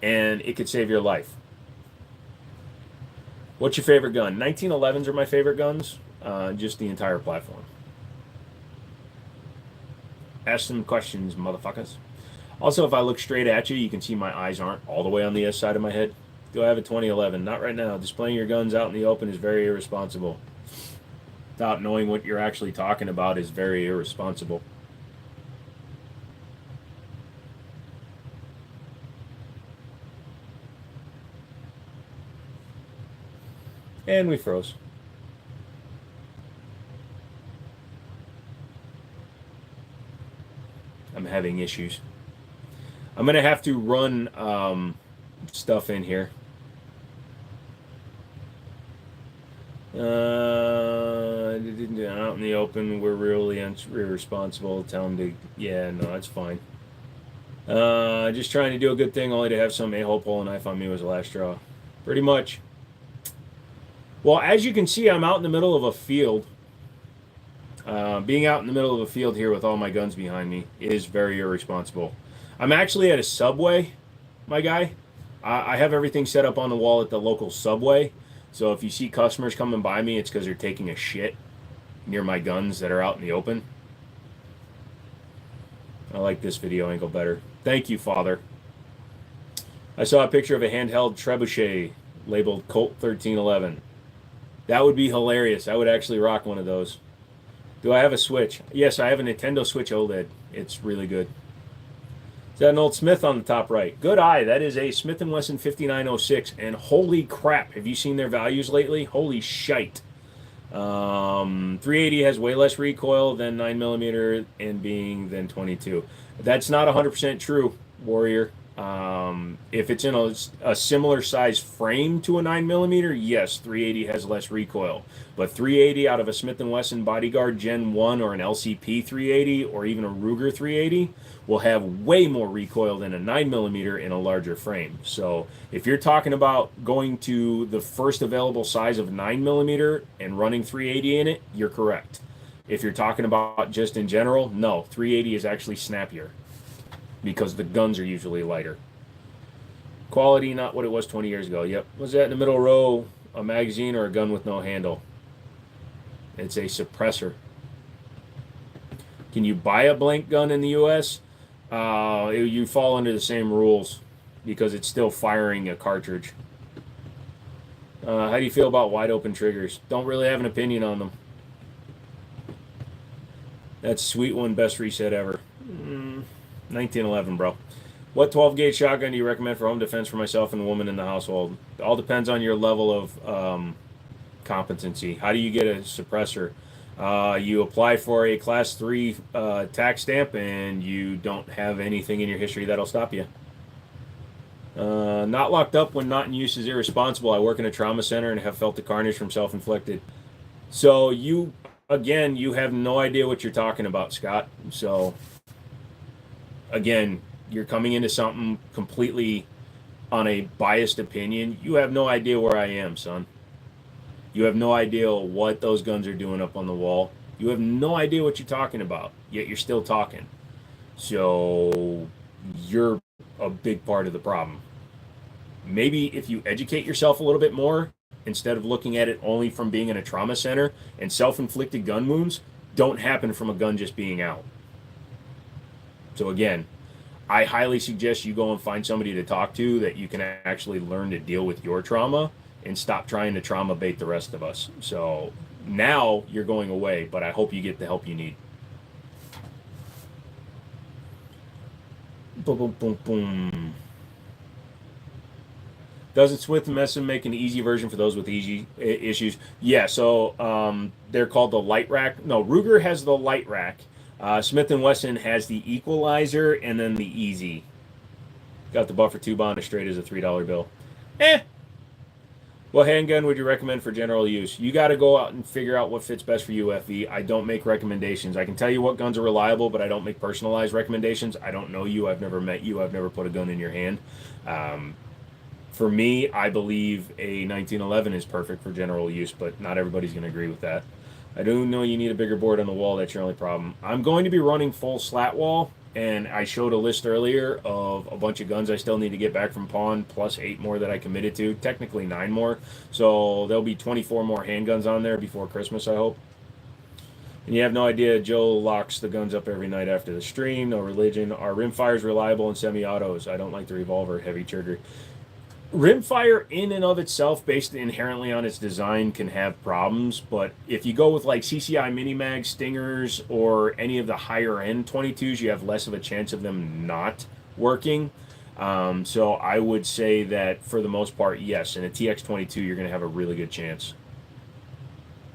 and it could save your life. What's your favorite gun? 1911s are my favorite guns. Just the entire platform. Ask some questions, motherfuckers. Also, if I look straight at you, you can see my eyes aren't all the way on the side of my head. Do I have a 2011? Not right now. Displaying your guns out in the open is very irresponsible. Without knowing what you're actually talking about is very irresponsible. And we froze. having issues. I'm going to have to run stuff in here. Out in the open, we're really irresponsible. Tell them to, yeah, no, that's fine. Just trying to do a good thing, only to have some a-hole pull a knife on me was the last straw. Pretty much. Well, as you can see, I'm out in the middle of a field. Being out in the middle of a field here with all my guns behind me is very irresponsible. I'm actually at a Subway, my guy. I have everything set up on the wall at the local Subway. So if you see customers coming by me, it's because they're taking a shit near my guns that are out in the open. I like this video angle better. Thank you, Father. I saw a picture of a handheld trebuchet labeled Colt 1311. That would be hilarious. I would actually rock one of those. Do I have a Switch? Yes, I have a Nintendo Switch OLED. It's really good. Is that an old Smith on the top right? Good eye. That is a Smith & Wesson 5906. And holy crap, have you seen their values lately? Holy shite. 380 has way less recoil than 9mm and being than 22. That's not 100% true, Warrior. If it's in a similar size frame to a 9mm, yes, 380 has less recoil. But 380 out of a Smith & Wesson Bodyguard Gen 1 or an LCP 380 or even a Ruger 380 will have way more recoil than a 9mm in a larger frame. So if you're talking about going to the first available size of 9mm and running 380 in it, you're correct. If you're talking about just in general, no, 380 is actually snappier because the guns are usually lighter. Quality, not what it was 20 years ago. Yep. Was that in the middle row a magazine or a gun with no handle? It's a suppressor. Can you buy a blank gun in the U.S.? You fall under the same rules because it's still firing a cartridge. How do you feel about wide open triggers? Don't really have an opinion on them. That's sweet one, best reset ever. 1911, bro. What 12 gauge shotgun do you recommend for home defense for myself and a woman in the household? It all depends on your level of competency. How do you get a suppressor? You apply for a class 3 tax stamp and you don't have anything in your history that'll stop you. Not locked up when not in use is irresponsible. I work in a trauma center and have felt the carnage from self-inflicted. So you have no idea what you're talking about, Scott. So again, you're coming into something completely on a biased opinion. You have no idea where I am, son. You have no idea what those guns are doing up on the wall. You have no idea what you're talking about, yet you're still talking. So you're a big part of the problem. Maybe if you educate yourself a little bit more, instead of looking at it only from being in a trauma center, and self-inflicted gun wounds don't happen from a gun just being out. So again, I highly suggest you go and find somebody to talk to that you can actually learn to deal with your trauma and stop trying to trauma bait the rest of us. So now you're going away, but I hope you get the help you need. Boom, boom, boom, boom. Doesn't Smith & Wesson make an easy version for those with easy issues? Yeah, so they're called the light rack. No, Ruger has the light rack. Smith & Wesson has the equalizer and then the easy. Got the buffer tube on as straight as a $3 bill. What handgun would you recommend for general use? You got to go out and figure out what fits best for you, FV. I don't make recommendations. I can tell you what guns are reliable, but I don't make personalized recommendations. I don't know you. I've never met you. I've never put a gun in your hand. For me, I believe a 1911 is perfect for general use, but not everybody's going to agree with that. I do know you need a bigger board on the wall. That's your only problem. I'm going to be running full slat wall, and I showed a list earlier of a bunch of guns I still need to get back from pawn, plus 8 more that I committed to. Technically 9 more. So there'll be 24 more handguns on there before Christmas, I hope. And you have no idea, Joe locks the guns up every night after the stream. No religion. Are rimfires reliable in semi-autos? I don't like the revolver, heavy trigger. Rimfire in and of itself, based inherently on its design, can have problems, but if you go with like CCI Minimag, Stingers, or any of the higher end 22s, you have less of a chance of them not working. So I would say that for the most part, yes, in a TX22 you're going to have a really good chance.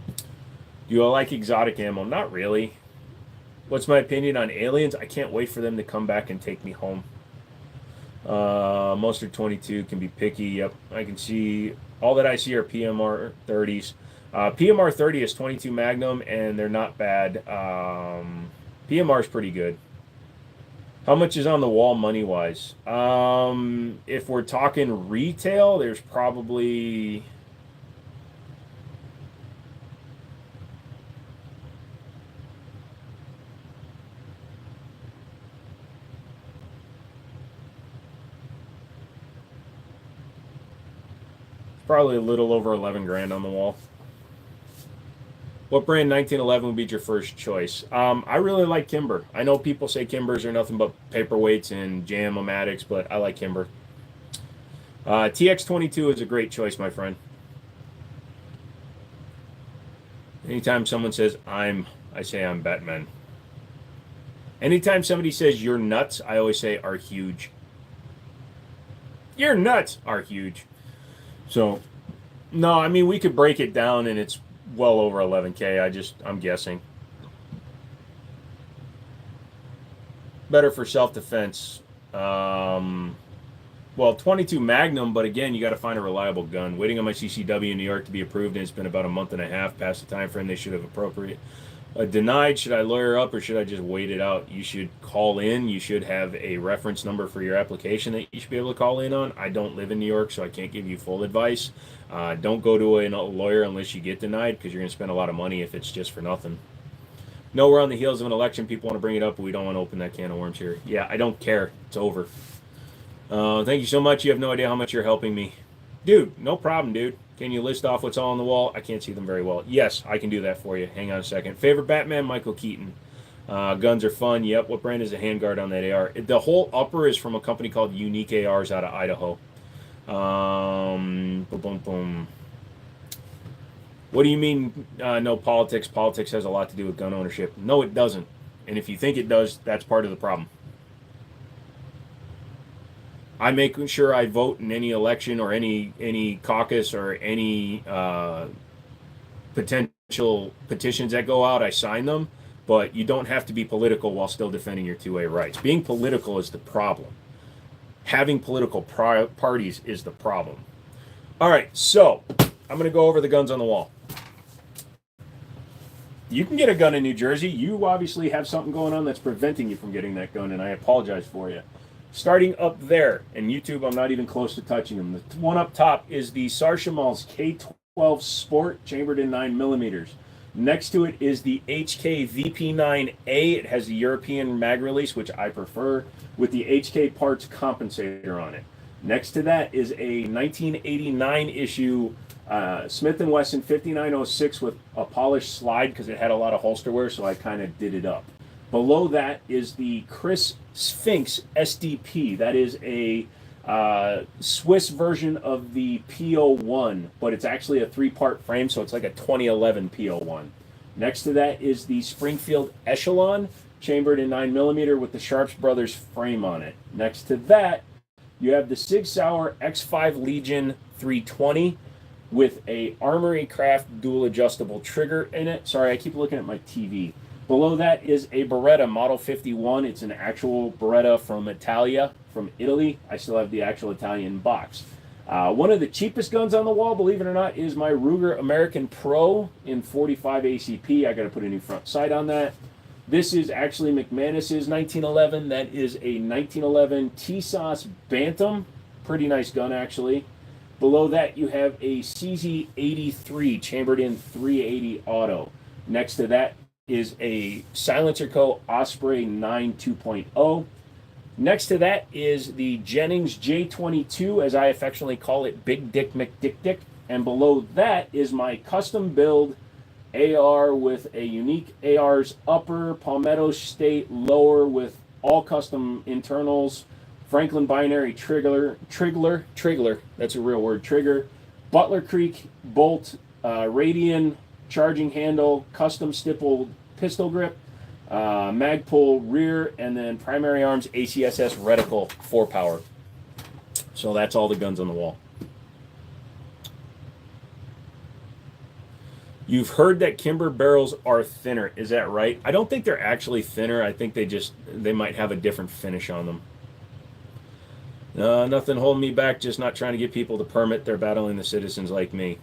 Do you like exotic ammo? Not really. What's my opinion on aliens? I can't wait for them to come back and take me home. Mustard 22 can be picky. Yep, I can see all that I see are PMR 30s. PMR 30 is 22 Magnum, and they're not bad. PMR is pretty good. How much is on the wall money wise? If we're talking retail, there's probably a little over 11 grand on the wall. What brand 1911 would be your first choice? I really like Kimber. I know people say Kimbers are nothing but paperweights and jam-o-matics, but I like Kimber. TX22 is a great choice, my friend. Anytime someone says I say I'm Batman. Anytime somebody says you're nuts, I always say are huge. Your nuts are huge. So, no, I mean, we could break it down and it's well over 11K. I'm guessing. Better for self-defense. Well, 22 Magnum, but again, you got to find a reliable gun. Waiting on my CCW in New York to be approved, and it's been about a month and a half past the time frame they should have appropriate. Denied, should I lawyer up or should I just wait it out? You should call in. You should have a reference number for your application that you should be able to call in on. I don't live in New York, so I can't give you full advice. Don't go to a lawyer unless you get denied because you're going to spend a lot of money if it's just for nothing. No, we're on the heels of an election. People want to bring it up, but we don't want to open that can of worms here. Yeah, I don't care. It's over. Thank you so much. You have no idea how much you're helping me. Dude, no problem, dude. Can you list off what's all on the wall? I can't see them very well. Yes, I can do that for you. Hang on a second. Favorite Batman? Michael Keaton. Guns are fun. Yep. What brand is the handguard on that AR? The whole upper is from a company called Unique ARs out of Idaho. Boom, boom, boom. What do you mean, no politics? Politics has a lot to do with gun ownership. No, it doesn't. And if you think it does, that's part of the problem. I make sure I vote in any election or any caucus or any potential petitions that go out. I sign them, but you don't have to be political while still defending your 2A rights. Being political is the problem. Having political parties is the problem. All right, so I'm going to go over the guns on the wall. You can get a gun in New Jersey. You obviously have something going on that's preventing you from getting that gun, and I apologize for you. Starting up there, and YouTube, I'm not even close to touching them. The one up top is the Sarshamals K12 Sport, chambered in 9mm. Next to it is the HK VP9A. It has the European mag release, which I prefer, with the HK parts compensator on it. Next to that is a 1989 issue Smith & Wesson 5906 with a polished slide because it had a lot of holster wear, so I kind of did it up. Below that is the Chris Sphinx SDP. That is a Swiss version of the P01, but it's actually a 3-part frame, so it's like a 2011 P01. Next to that is the Springfield Echelon, chambered in 9mm with the Sharps Brothers frame on it. Next to that, you have the Sig Sauer X5 Legion 320 with a Armory Craft dual adjustable trigger in it. Sorry, I keep looking at my TV. Below that is a Beretta Model 51. It's an actual Beretta from Italia, from Italy. I still have the actual Italian box. One of the cheapest guns on the wall, believe it or not, is my Ruger American Pro in 45 ACP. I got to put a new front sight on that. This is actually McManus's 1911. That is a 1911 TSOS Bantam. Pretty nice gun, actually. Below that, you have a CZ83 chambered in 380 auto. Next to that is a Silencer Co. Osprey 9 2.0. Next to that is the Jennings J22, as I affectionately call it, Big Dick McDick. And below that is my custom build AR with a Unique AR's upper, Palmetto State lower with all custom internals, Franklin Binary Trigger, that's a real word, trigger, Butler Creek bolt, Radian charging handle, custom stippled pistol grip, Magpul rear, and then Primary Arms ACSS reticle 4-power. So that's all the guns on the wall. You've heard that Kimber barrels are thinner. Is that right? I don't think they're actually thinner. I think they might have a different finish on them. Nothing holding me back, just not trying to get people the permit. They're battling the citizens like me.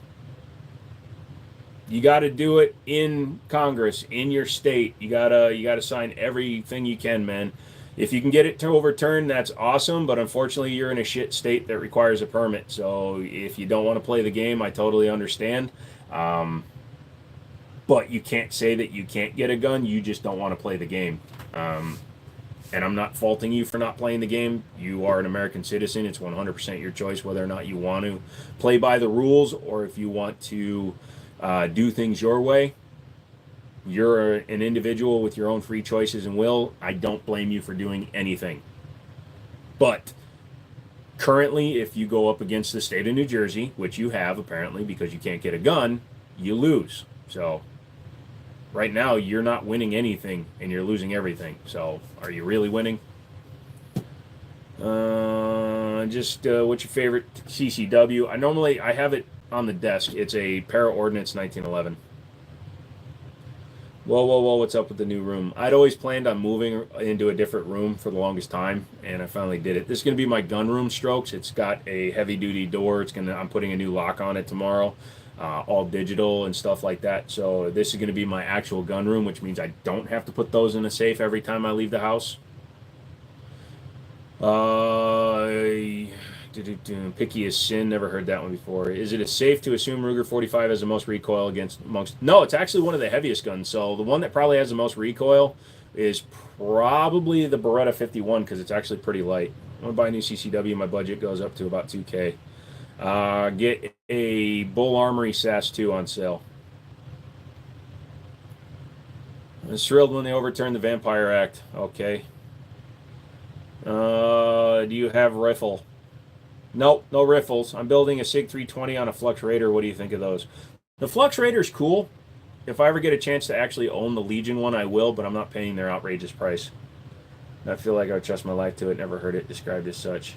You got to do it in Congress, in your state. You gotta sign everything you can, man. If you can get it to overturn, that's awesome. But unfortunately, you're in a shit state that requires a permit. So if you don't want to play the game, I totally understand. But you can't say that you can't get a gun. You just don't want to play the game. And I'm not faulting you for not playing the game. You are an American citizen. It's 100% your choice whether or not you want to play by the rules or if you want to do things your way. You're an individual with your own free choices and will. I don't blame you for doing anything. But currently, if you go up against the state of New Jersey, which you have apparently because you can't get a gun, you lose. So right now, you're not winning anything and you're losing everything. So are you really winning? What's your favorite CCW? I have it on the desk. It's a Para Ordnance 1911. Whoa, what's up with the new room? I'd always planned on moving into a different room for the longest time, and I finally did it. This is going to be my gun room, Strokes. It's got a heavy-duty door. I'm putting a new lock on it tomorrow, all digital and stuff like that. So this is going to be my actual gun room, which means I don't have to put those in a safe every time I leave the house. Picky as sin. Never heard that one before. Is it safe to assume Ruger 45 has the most recoil amongst? No, it's actually one of the heaviest guns. So the one that probably has the most recoil is probably the Beretta 51 because it's actually pretty light. I want to buy a new CCW. My budget goes up to about $2K. Get a Bull Armory SAS 2 on sale. I was thrilled when they overturned the Vampire Act. Okay. Do you have rifle? Nope, no riffles. I'm building a SIG 320 on a Flux Raider. What do you think of those? The Flux Raider's cool. If I ever get a chance to actually own the Legion one, I will, but I'm not paying their outrageous price. I feel like I would trust my life to it. Never heard it described as such.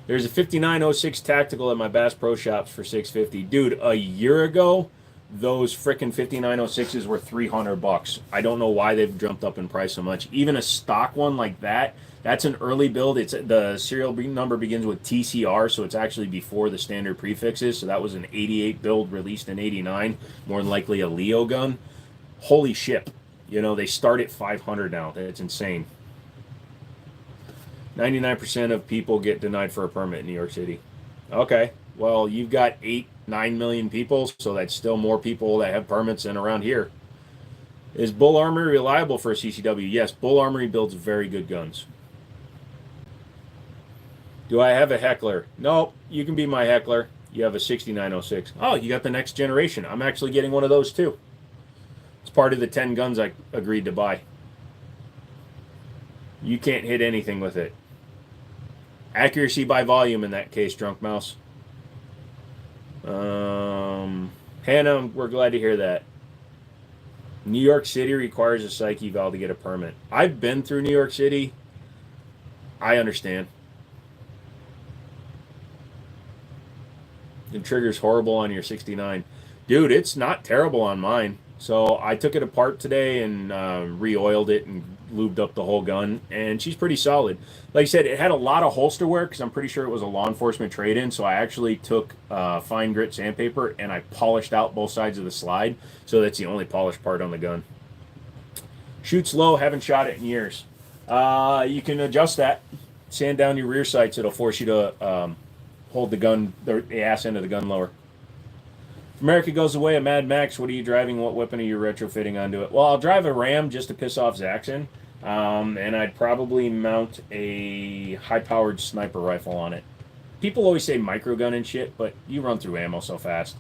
There's a 5906 Tactical at my Bass Pro Shops for $650. Dude, a year ago, those frickin' 5906s were $300. I don't know why they've jumped up in price so much. Even a stock one like that, that's an early build. It's the serial number begins with TCR, so it's actually before the standard prefixes. So that was an 88 build released in 89, more than likely a Leo gun. Holy shit. You know, they start at 500 now. It's insane. 99% of people get denied for a permit in New York City. Okay, well, you've got 9 million people, so that's still more people that have permits than around here. Is Bull Armory reliable for a CCW? Yes, Bull Armory builds very good guns. Do I have a heckler? No, you can be my heckler. You have a 6906. Oh, you got the next generation. I'm actually getting one of those too. It's part of the 10 guns I agreed to buy. You can't hit anything with it. Accuracy by volume in that case, Drunk Mouse. Hannah, we're glad to hear that. New York City requires a psych eval to get a permit. I've been through New York City. I understand. The trigger's horrible on your 69. Dude, it's not terrible on mine. So I took it apart today and re-oiled it and lubed up the whole gun, and she's pretty solid. Like I said, it had a lot of holster wear because I'm pretty sure it was a law enforcement trade-in, so I actually took fine grit sandpaper and I polished out both sides of the slide, so that's the only polished part on the gun. Shoots low, haven't shot it in years. You can adjust that. Sand down your rear sights, it'll force you to hold the gun, the ass end of the gun lower. If America goes away, a Mad Max, what are you driving? What weapon are you retrofitting onto it? Well, I'll drive a Ram just to piss off Zaxxon, and I'd probably mount a high-powered sniper rifle on it. People always say microgun and shit, but you run through ammo so fast.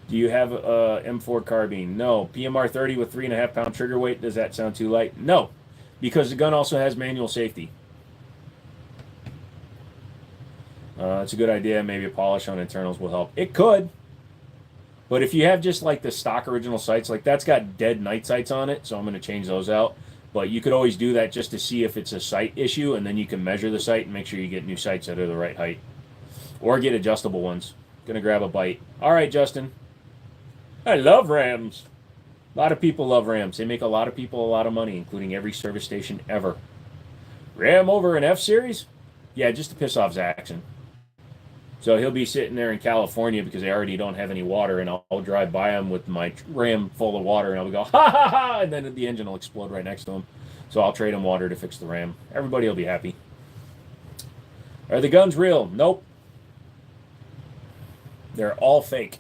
Do you have a M4 carbine? No. PMR 30 with 3.5-pound trigger weight, does that sound too light? No, because the gun also has manual safety. It's a good idea. Maybe a polish on internals will help. It could. But if you have just like the stock original sights, like that's got dead night sights on it, so I'm going to change those out. But you could always do that just to see if it's a sight issue, and then you can measure the sight and make sure you get new sights that are the right height. Or get adjustable ones. Gonna grab a bite. All right, Justin. I love Rams. A lot of people love Rams. They make a lot of people a lot of money, including every service station ever. Ram over an F Series? Yeah, just to piss off Zaxxon. So he'll be sitting there in California because they already don't have any water, and I'll drive by him with my Ram full of water, and I'll go, ha ha ha, and then the engine will explode right next to him. So I'll trade him water to fix the Ram. Everybody will be happy. Are the guns real? Nope. They're all fake.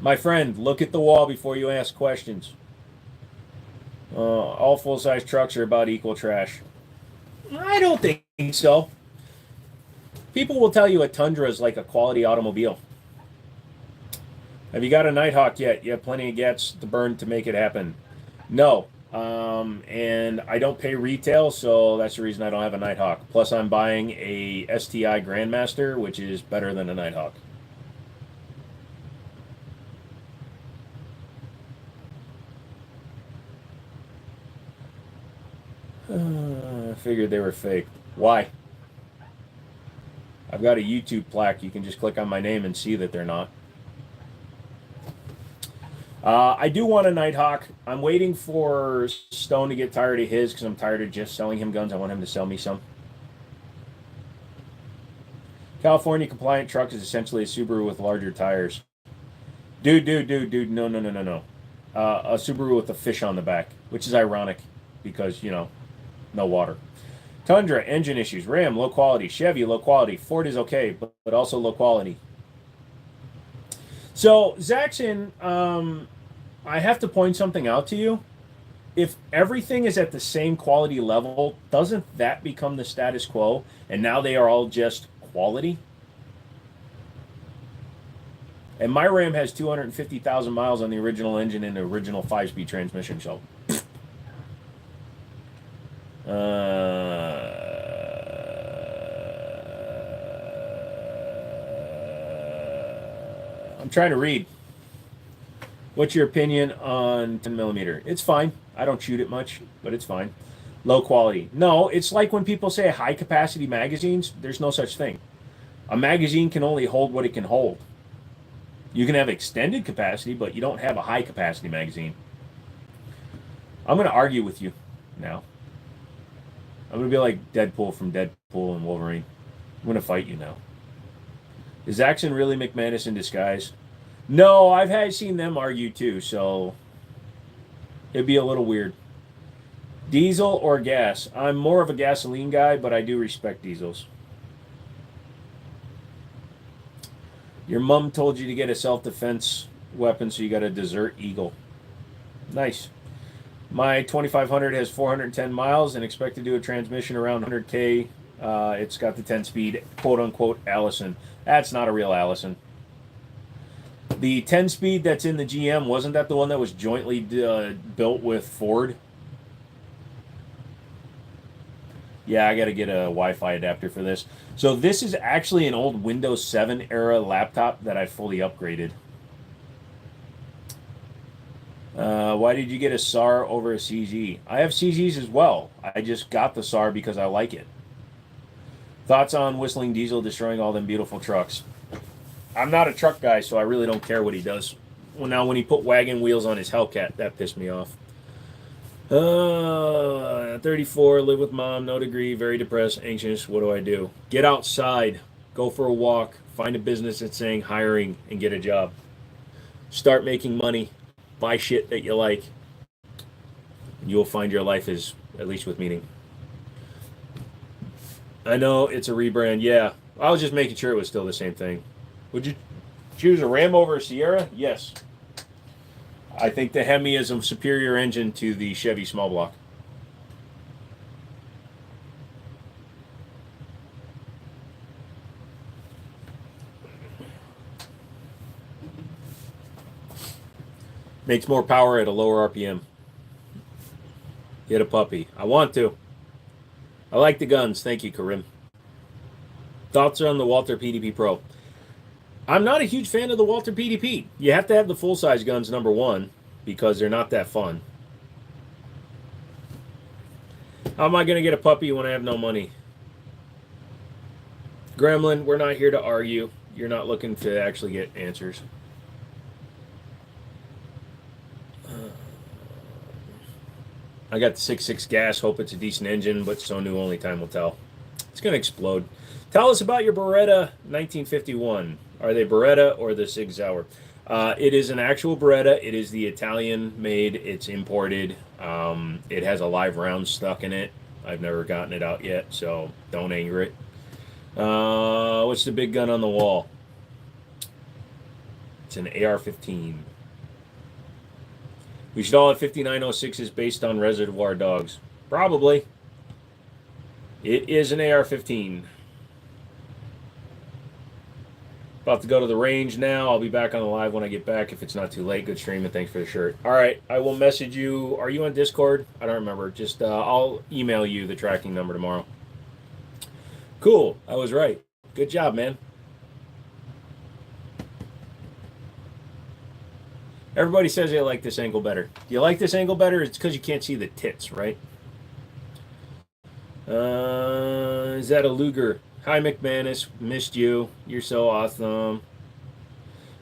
My friend, look at the wall before you ask questions. All full-size trucks are about equal trash. I don't think so. People will tell you a Tundra is like a quality automobile. Have you got a Nighthawk yet? You have plenty of gas to burn to make it happen. No. And I don't pay retail, so that's the reason I don't have a Nighthawk. Plus, I'm buying a STI Grandmaster, which is better than a Nighthawk. I figured they were fake. Why? I've got a YouTube plaque. You can just click on my name and see that they're not. I do want a Nighthawk. I'm waiting for Stone to get tired of his because I'm tired of just selling him guns. I want him to sell me some. California compliant truck is essentially a Subaru with larger tires. Dude. No. A Subaru with a fish on the back, which is ironic because, you know, no water. Tundra, engine issues. Ram, low quality. Chevy, low quality. Ford is okay, but also low quality. So, Zaxxon, I have to point something out to you. If everything is at the same quality level, doesn't that become the status quo? And now they are all just quality? And my Ram has 250,000 miles on the original engine and the original 5-speed transmission, so... I'm trying to read. What's your opinion on 10mm? It's fine. I don't shoot it much, but it's fine. Low quality. No, it's like when people say high capacity magazines, there's no such thing. A magazine can only hold what it can hold. You can have extended capacity, but you don't have a high capacity magazine. I'm going to argue with you now. I'm going to be like Deadpool from Deadpool and Wolverine. I'm going to fight you now. Is Zaxxon really McManus in disguise? No, I've seen them argue too, so it'd be a little weird. Diesel or gas? I'm more of a gasoline guy, but I do respect diesels. Your mom told you to get a self-defense weapon, so you got a Desert Eagle. Nice. My 2500 has 410 miles and expect to do a transmission around 100K. It's got the 10-speed, quote-unquote, Allison. That's not a real Allison. The 10-speed that's in the GM, wasn't that the one that was jointly built with Ford? Yeah, I got to get a Wi-Fi adapter for this. So this is actually an old Windows 7 era laptop that I fully upgraded. Why did you get a SAR over a CZ? I have CZs as well. I just got the SAR because I like it. Thoughts on Whistling Diesel destroying all them beautiful trucks? I'm not a truck guy, so I really don't care what he does. Well, now, when he put wagon wheels on his Hellcat, that pissed me off. 34, live with mom, no degree, very depressed, anxious. What do I do? Get outside, go for a walk, find a business that's saying hiring, and get a job. Start making money, buy shit that you like, and you'll find your life is, at least with meaning. I know it's a rebrand, yeah. I was just making sure it was still the same thing. Would you choose a Ram over a Sierra? Yes. I think the Hemi is a superior engine to the Chevy small block. Makes more power at a lower RPM. Get a puppy. I want to. I like the guns. Thank you, Karim. Thoughts on the Walther PDP Pro? I'm not a huge fan of the Walther PDP. You have to have the full-size guns, number one, because they're not that fun. How am I going to get a puppy when I have no money? Gremlin, we're not here to argue. You're not looking to actually get answers. I got the 6.6 gas. Hope it's a decent engine, but so new, only time will tell. It's going to explode. Tell us about your Beretta 1951. Are they Beretta or the Sig Sauer? It is an actual Beretta. It is the Italian made. It's imported. It has a live round stuck in it. I've never gotten it out yet, so don't anger it. What's the big gun on the wall? It's an AR-15. We should all have 5906s based on Reservoir Dogs. Probably. It is an AR-15. About to go to the range now. I'll be back on the live when I get back if it's not too late. Good stream and thanks for the shirt. All right, I will message you. Are you on Discord? I don't remember. Just I'll email you the tracking number tomorrow. Cool. I was right. Good job, man. Everybody says they like this angle better. Do you like this angle better? It's because you can't see the tits, right? Is that a Luger? Hi, McManus. Missed you. You're so awesome.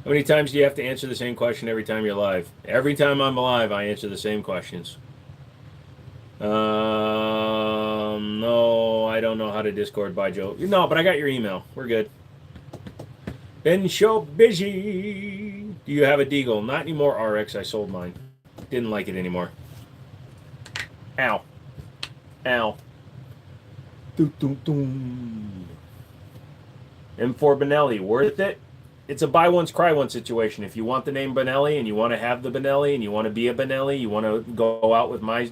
How many times do you have to answer the same question every time you're live? Every time I'm live, I answer the same questions. No, I don't know how to Discord. Bye, Joe. No, but I got your email. We're good. Been so busy. Do you have a Deagle? Not anymore, RX. I sold mine. Didn't like it anymore. Ow. Ow. M4 Benelli. Worth it? It's a buy once, cry once situation. If you want the name Benelli and you want to have the Benelli and you want to be a Benelli, you want to go out with my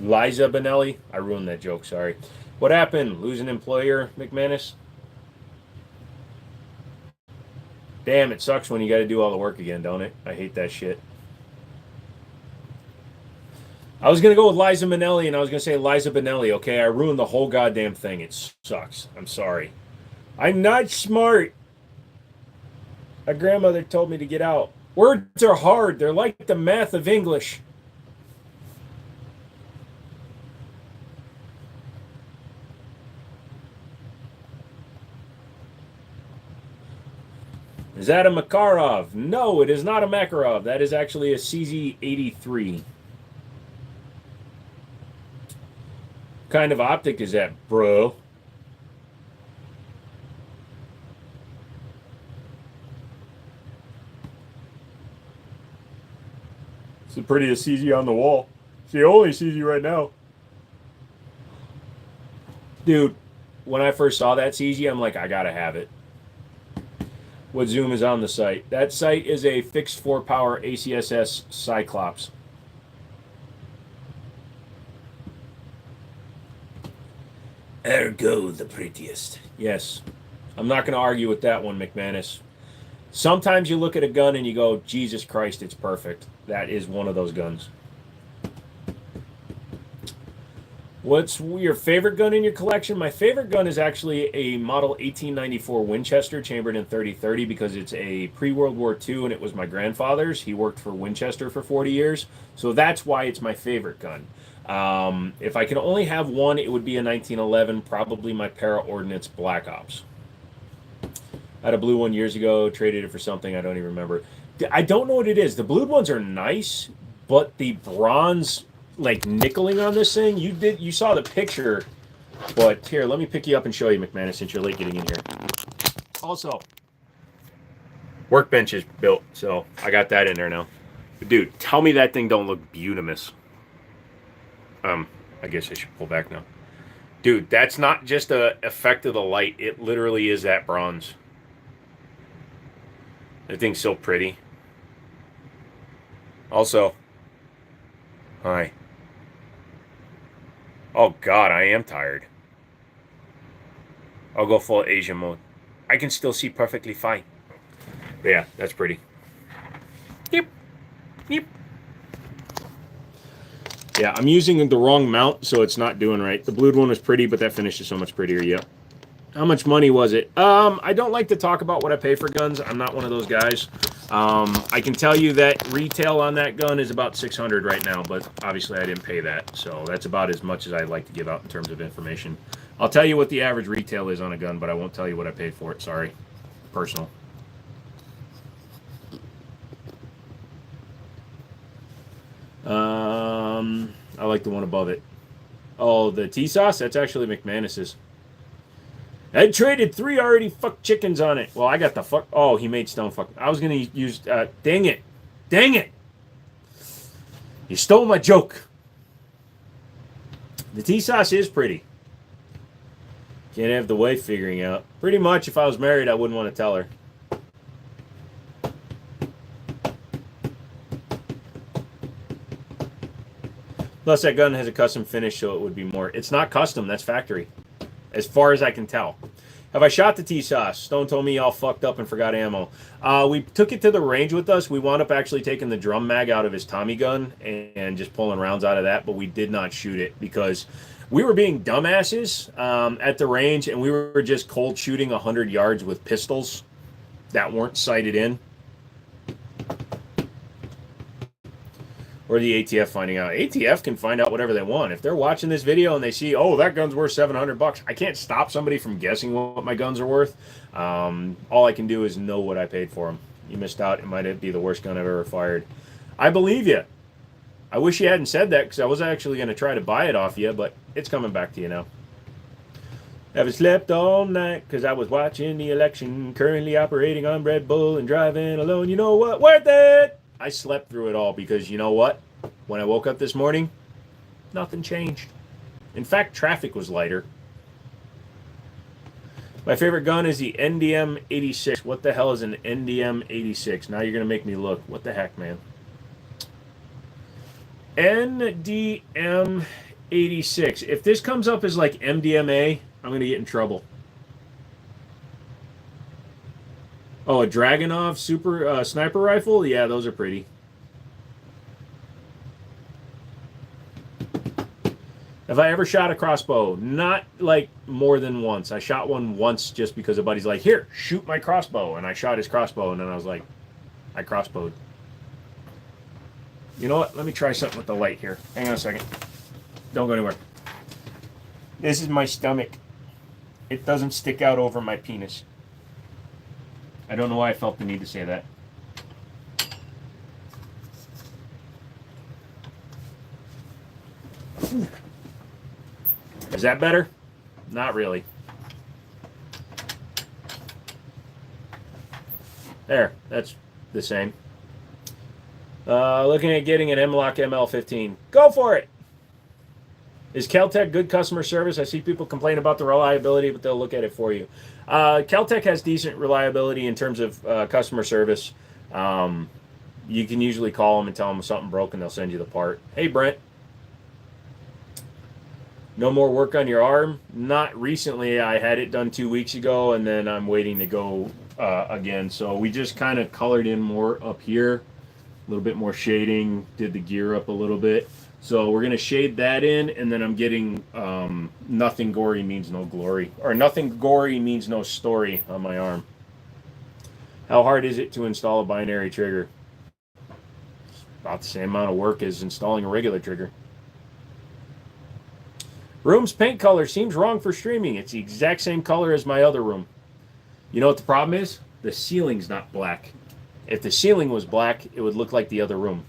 Liza Benelli. I ruined that joke, sorry. What happened? Lose an employer, McManus? Damn, it sucks when you got to do all the work again, don't it? I hate that shit. I was going to go with Liza Minnelli, and I was going to say Liza Benelli, okay? I ruined the whole goddamn thing. It sucks. I'm sorry. I'm not smart. My grandmother told me to get out. Words are hard. They're like the math of English. Is that a Makarov? No, it is not a Makarov. That is actually a CZ83. What kind of optic is that, bro? It's the prettiest CZ on the wall. It's the only CZ right now. Dude, when I first saw that CZ, I'm like, I gotta have it. What zoom is on the site? That site is a fixed 4-power ACSS Cyclops. Ergo the prettiest. Yes. I'm not going to argue with that one, McManus. Sometimes you look at a gun and you go, Jesus Christ, it's perfect. That is one of those guns. What's your favorite gun in your collection? My favorite gun is actually a model 1894 Winchester chambered in 30-30 because it's a pre-World War II and it was my grandfather's. He worked for Winchester for 40 years. So that's why it's my favorite gun. If I can only have one, it would be a 1911, probably my Para-Ordnance Black Ops. I had a blue one years ago, traded it for something, I don't even remember. I don't know what it is. The blue ones are nice, but the bronze, like nickeling on this thing, you saw the picture, but here, let me pick you up and show you, McManus, since you're late getting in here. Also, workbench is built, so I got that in there now. But dude, tell me that thing don't look beautimous. I guess I should pull back now. Dude, that's not just a effect of the light. It literally is that bronze. That thing's so pretty. Also, hi. Oh God, I am tired. I'll go full Asia mode. I can still see perfectly fine. But yeah, that's pretty. Yep. Yep. Yeah, I'm using the wrong mount, so it's not doing right. The blued one was pretty, but that finish is so much prettier. Yep. How much money was it? I don't like to talk about what I pay for guns. I'm not one of those guys. I can tell you that retail on that gun is about $600 right now, but obviously I didn't pay that, so that's about as much as I'd like to give out in terms of information. I'll tell you what the average retail is on a gun, but I won't tell you what I paid for it. Sorry. Personal. I like the one above it. Oh, the T-Sauce? That's actually McManus's. I traded 3 already fucked chickens on it. Well, I got the fuck. Oh, he made stone fuck. I was going to use. Dang it. Dang it. You stole my joke. The T-Sauce is pretty. Can't have the wife figuring out. Pretty much, if I was married, I wouldn't want to tell her. Plus, that gun has a custom finish, so it would be more. It's not custom. That's factory. As far as I can tell. Have I shot the T-Sauce? Stone told me all fucked up and forgot ammo. We took it to the range with us. We wound up actually taking the drum mag out of his Tommy gun and just pulling rounds out of that, but we did not shoot it because we were being dumbasses at the range, and we were just cold shooting 100 yards with pistols that weren't sighted in. Or the ATF finding out. ATF can find out whatever they want. If they're watching this video and they see, oh, that gun's worth $700, I can't stop somebody from guessing what my guns are worth. All I can do is know what I paid for them. You missed out. It might be the worst gun I've ever fired. I believe you. I wish you hadn't said that because I was actually going to try to buy it off you, but it's coming back to you now. Haven't slept all night because I was watching the election. Currently operating on Red Bull and driving alone. You know what? Worth it! I slept through it all because you know what? When I woke up this morning, nothing changed. In fact, traffic was lighter. My favorite gun is the NDM 86. What the hell is an NDM 86? Now you're going to make me look. What the heck, man? NDM 86. If this comes up as like MDMA, I'm going to get in trouble. Oh, a Dragunov super sniper rifle? Yeah, those are pretty. Have I ever shot a crossbow? Not like more than once. I shot one once just because a buddy's like, here, shoot my crossbow. And I shot his crossbow, and then I was like, I crossbowed. You know what? Let me try something with the light here. Hang on a second. Don't go anywhere. This is my stomach. It doesn't stick out over my penis. I don't know why I felt the need to say that. Is that better? Not really. There, that's the same. Looking at getting an M-Lock ML15. Go for it! Is Kel-Tec good customer service? I see people complain about the reliability, but they'll look at it for you. Kel-Tec has decent reliability in terms of customer service. You can usually call them and tell them something broke, and they'll send you the part. Hey, Brent. No more work on your arm? Not recently. I had it done 2 weeks ago, and then I'm waiting to go again. So we just kind of colored in more up here, a little bit more shading, did the gear up a little bit. So we're going to shade that in, and then I'm getting nothing gory means no glory. Or nothing gory means no story on my arm. How hard is it to install a binary trigger? About the same amount of work as installing a regular trigger. Room's paint color seems wrong for streaming. It's the exact same color as my other room. You know what the problem is? The ceiling's not black. If the ceiling was black, it would look like the other room.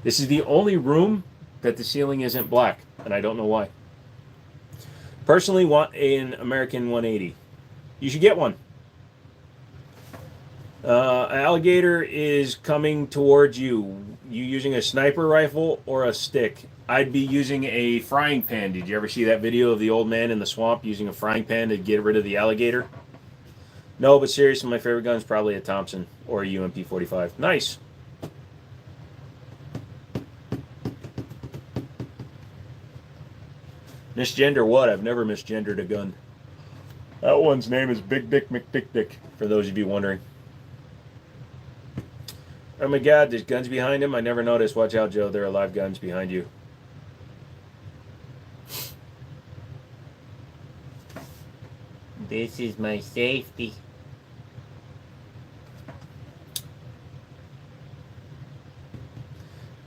This is the only room that the ceiling isn't black, and I don't know why. Personally want an American 180. You should get one. An alligator is coming towards you. You using a sniper rifle or a stick? I'd be using a frying pan. Did you ever see that video of the old man in the swamp using a frying pan to get rid of the alligator? No, but seriously, my favorite gun is probably a Thompson or a UMP-45. Nice. Misgender what? I've never misgendered a gun. That one's name is Big Dick McDick Dick, for those of you wondering. Oh my god, there's guns behind him? I never noticed. Watch out, Joe. There are live guns behind you. This is my safety.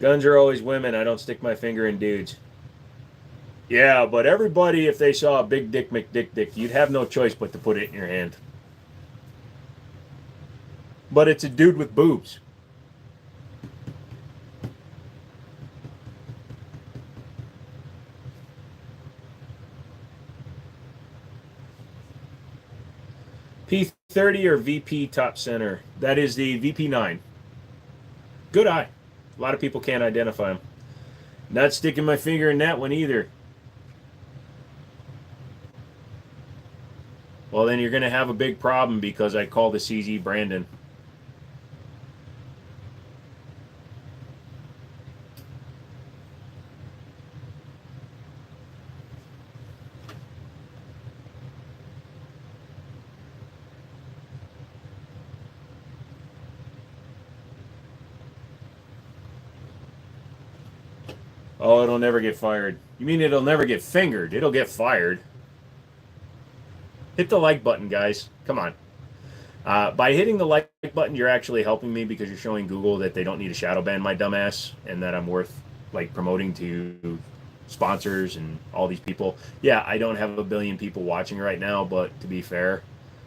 Guns are always women. I don't stick my finger in dudes. Yeah, but everybody, if they saw a big dick McDick, you'd have no choice but to put it in your hand. But it's a dude with boobs. P30 or VP top center? That is the VP9. Good eye. A lot of people can't identify him. Not sticking my finger in that one either. Well, then you're going to have a big problem because I call the CZ Brandon. Oh, it'll never get fired. You mean it'll never get fingered? It'll get fired. Hit the like button, guys. Come on. By hitting the like button, you're actually helping me because you're showing Google that they don't need to shadow ban my dumbass and that I'm worth like promoting to sponsors and all these people. Yeah, I don't have a billion people watching right now, but to be fair,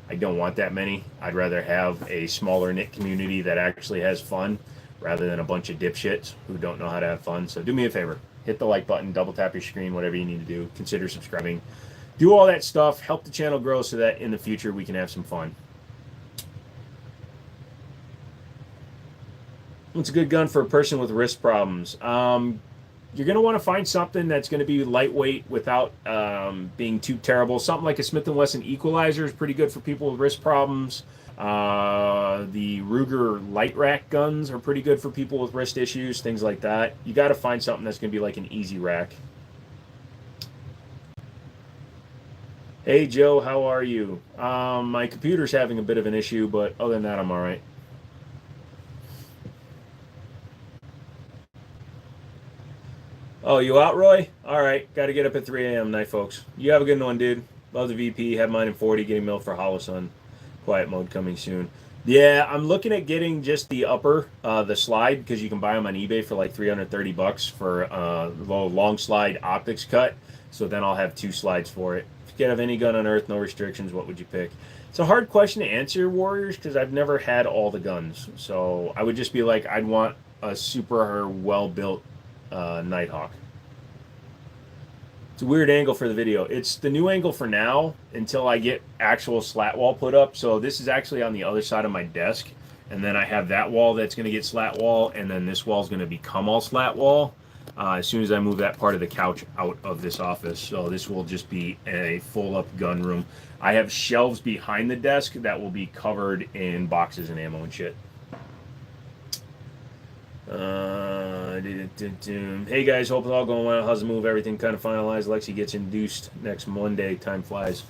I don't want that many. I'd rather have a smaller knit community that actually has fun rather than a bunch of dipshits who don't know how to have fun. So do me a favor. Hit the like button, double tap your screen, whatever you need to do. Consider subscribing. Do all that stuff. Help the channel grow so that in the future we can have some fun. What's a good gun for a person with wrist problems? You're going to want to find something that's going to be lightweight without being too terrible. Something like a Smith & Wesson Equalizer is pretty good for people with wrist problems. The Ruger light rack guns are pretty good for people with wrist issues, things like that. You got to find something that's going to be like an easy rack. Hey Joe, how are you? My computer's having a bit of an issue, but other than that, I'm all right. Oh, you out, Roy? All right, got to get up at 3 a.m. Night, folks. You have a good one, dude. Love the VP. Have mine in 40. Getting milk for Holosun. Quiet mode coming soon. Yeah, I'm looking at getting just the upper, the slide, because you can buy them on eBay for like $330 for the long slide optics cut. So then I'll have 2 slides for it. If you could have any gun on Earth, no restrictions, what would you pick? It's a hard question to answer, Warriors, because I've never had all the guns. So I would just be like, I'd want a super well-built Nighthawk. It's a weird angle for the video. It's the new angle for now until I get actual slat wall put up. So this is actually on the other side of my desk. And then I have that wall that's going to get slat wall. And then this wall is going to become all slat wall as soon as I move that part of the couch out of this office. So this will just be a full up gun room. I have shelves behind the desk that will be covered in boxes and ammo and shit. Hey guys, hope it's all going well. How's the move? Everything kind of finalized. Lexi gets induced next Monday. Time flies.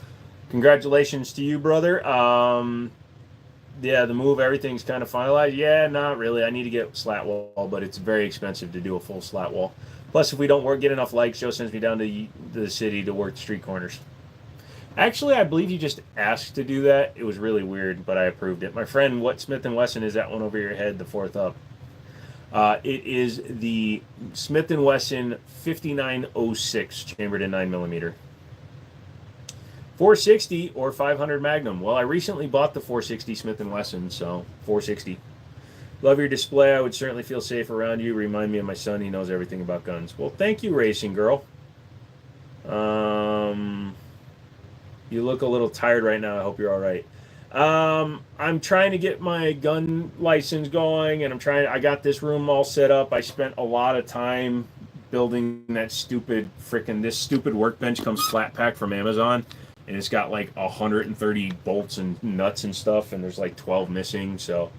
Congratulations to you, brother. Yeah, the move, everything's kind of finalized. Yeah, not really. I need to get slat wall, but it's very expensive to do a full slat wall. Plus, if we don't get enough likes, Joe sends me down to the city to work street corners. Actually, I believe you just asked to do that. It was really weird, but I approved it. My friend, what Smith & Wesson is that one over your head, the 4th up? It is the Smith & Wesson 5906 chambered in 9mm. 460 or 500 Magnum. Well, I recently bought the 460 Smith & Wesson, so 460. Love your display. I would certainly feel safe around you. Remind me of my son. He knows everything about guns. Well, thank you, Racing Girl. You look a little tired right now. I hope you're all right. I'm trying to get my gun license going, and I got this room all set up. I spent a lot of time building that this stupid workbench comes flat pack from Amazon, and it's got like 130 bolts and nuts and stuff, and there's like 12 missing. So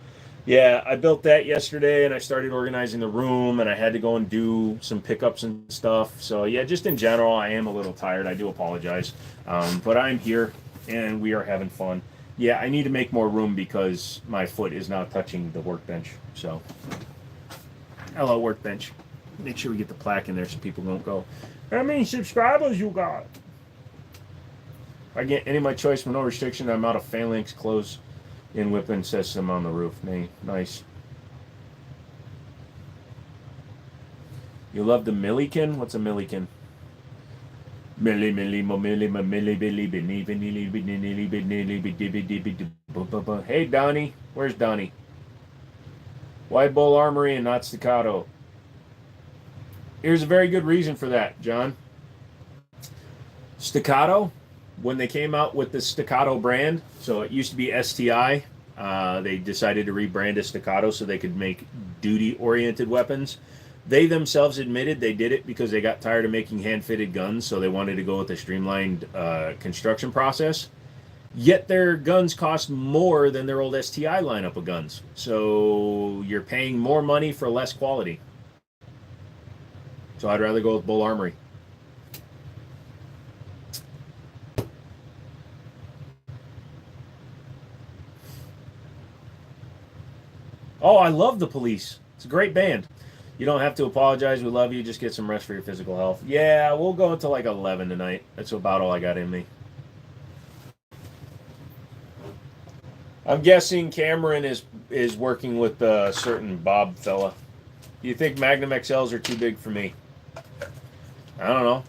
yeah, I built that yesterday, and I started organizing the room, and I had to go and do some pickups and stuff. So yeah, just in general, I am a little tired. I do apologize, but I'm here, and we are having fun. Yeah, I need to make more room because my foot is now touching the workbench. So, hello, workbench. Make sure we get the plaque in there so people don't go, how many subscribers you got? If I get any of my choice with no restriction, I'm out of phalanx close in weapon system on the roof. Nice. You love the Milliken? What's a Milliken? Hey Donnie, where's Donnie? Why Bull Armory and not Staccato? Here's a very good reason for that, John. Staccato, when they came out with the Staccato brand, so it used to be STI, they decided to rebrand as Staccato so they could make duty-oriented weapons. They themselves admitted they did it because they got tired of making hand-fitted guns, so they wanted to go with a streamlined construction process. Yet their guns cost more than their old STI lineup of guns. So you're paying more money for less quality. So I'd rather go with Bull Armory. Oh, I love the Police. It's a great band. You don't have to apologize. We love you. Just get some rest for your physical health. Yeah, we'll go until like 11 tonight. That's about all I got in me. I'm guessing Cameron is working with a certain Bob fella. You think Magnum XLs are too big for me? I don't know.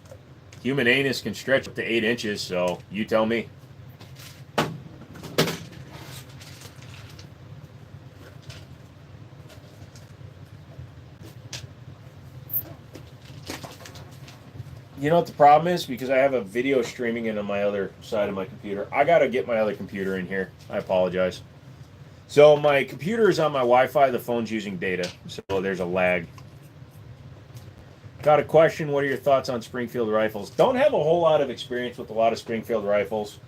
Human anus can stretch up to 8 inches, so you tell me. You know what the problem is? Because I have a video streaming in on my other side of my computer. I got to get my other computer in here. I apologize. So my computer is on my Wi-Fi. The phone's using data. So there's a lag. Got a question. What are your thoughts on Springfield rifles? Don't have a whole lot of experience with a lot of Springfield rifles.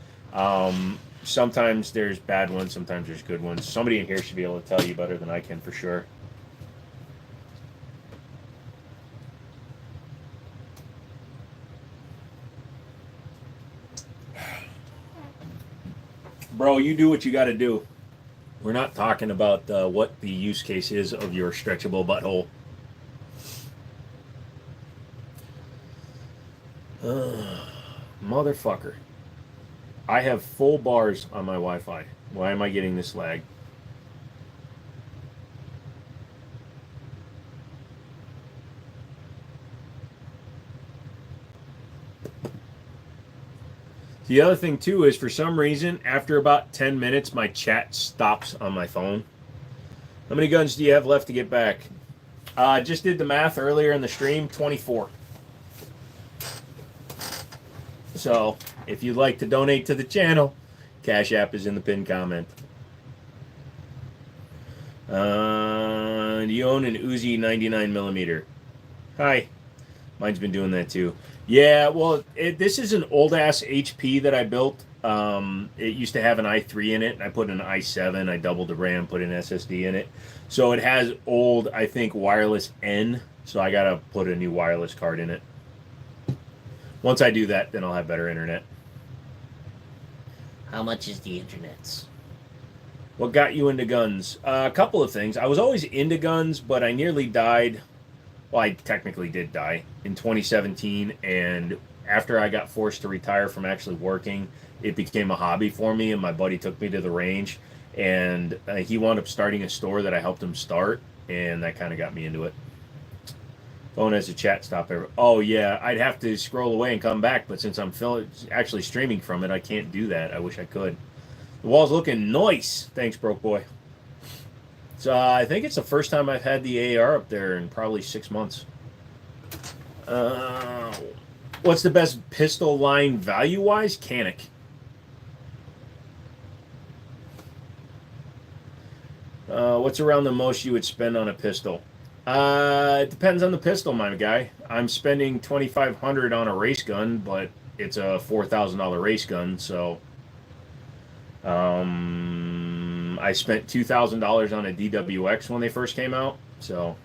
Sometimes there's bad ones. Sometimes there's good ones. Somebody in here should be able to tell you better than I can for sure. Bro, you do what you got to do. We're not talking about what the use case is of your stretchable butthole. Motherfucker. I have full bars on my Wi-Fi. Why am I getting this lag? The other thing too is for some reason after about 10 minutes my chat stops on my phone. How many guns do you have left to get back? I just did the math earlier in the stream, 24. So if you'd like to donate to the channel, Cash App is in the pinned comment. Do you own an Uzi 99mm? Hi. Mine's been doing that too. Yeah, well, this is an old-ass HP that I built. It used to have an i3 in it. I put an i7. I doubled the RAM, put an SSD in it. So it has old, I think, wireless N. So I got to put a new wireless card in it. Once I do that, then I'll have better internet. How much is the internet's? What got you into guns? A couple of things. I was always into guns, but I nearly died. Well, I technically did die in 2017, and after I got forced to retire from actually working, it became a hobby for me, and my buddy took me to the range, and he wound up starting a store that I helped him start, and that kind of got me into it. Phone has a chat stop ever. Oh, yeah, I'd have to scroll away and come back, but since I'm actually streaming from it, I can't do that. I wish I could. The wall's looking nice. Thanks, Broke Boy. So I think it's the first time I've had the AR up there in probably 6 months. What's the best pistol line value-wise? Canik. What's around the most you would spend on a pistol? It depends on the pistol, my guy. I'm spending $2,500 on a race gun, but it's a $4,000 race gun, so I spent $2,000 on a DWX when they first came out, so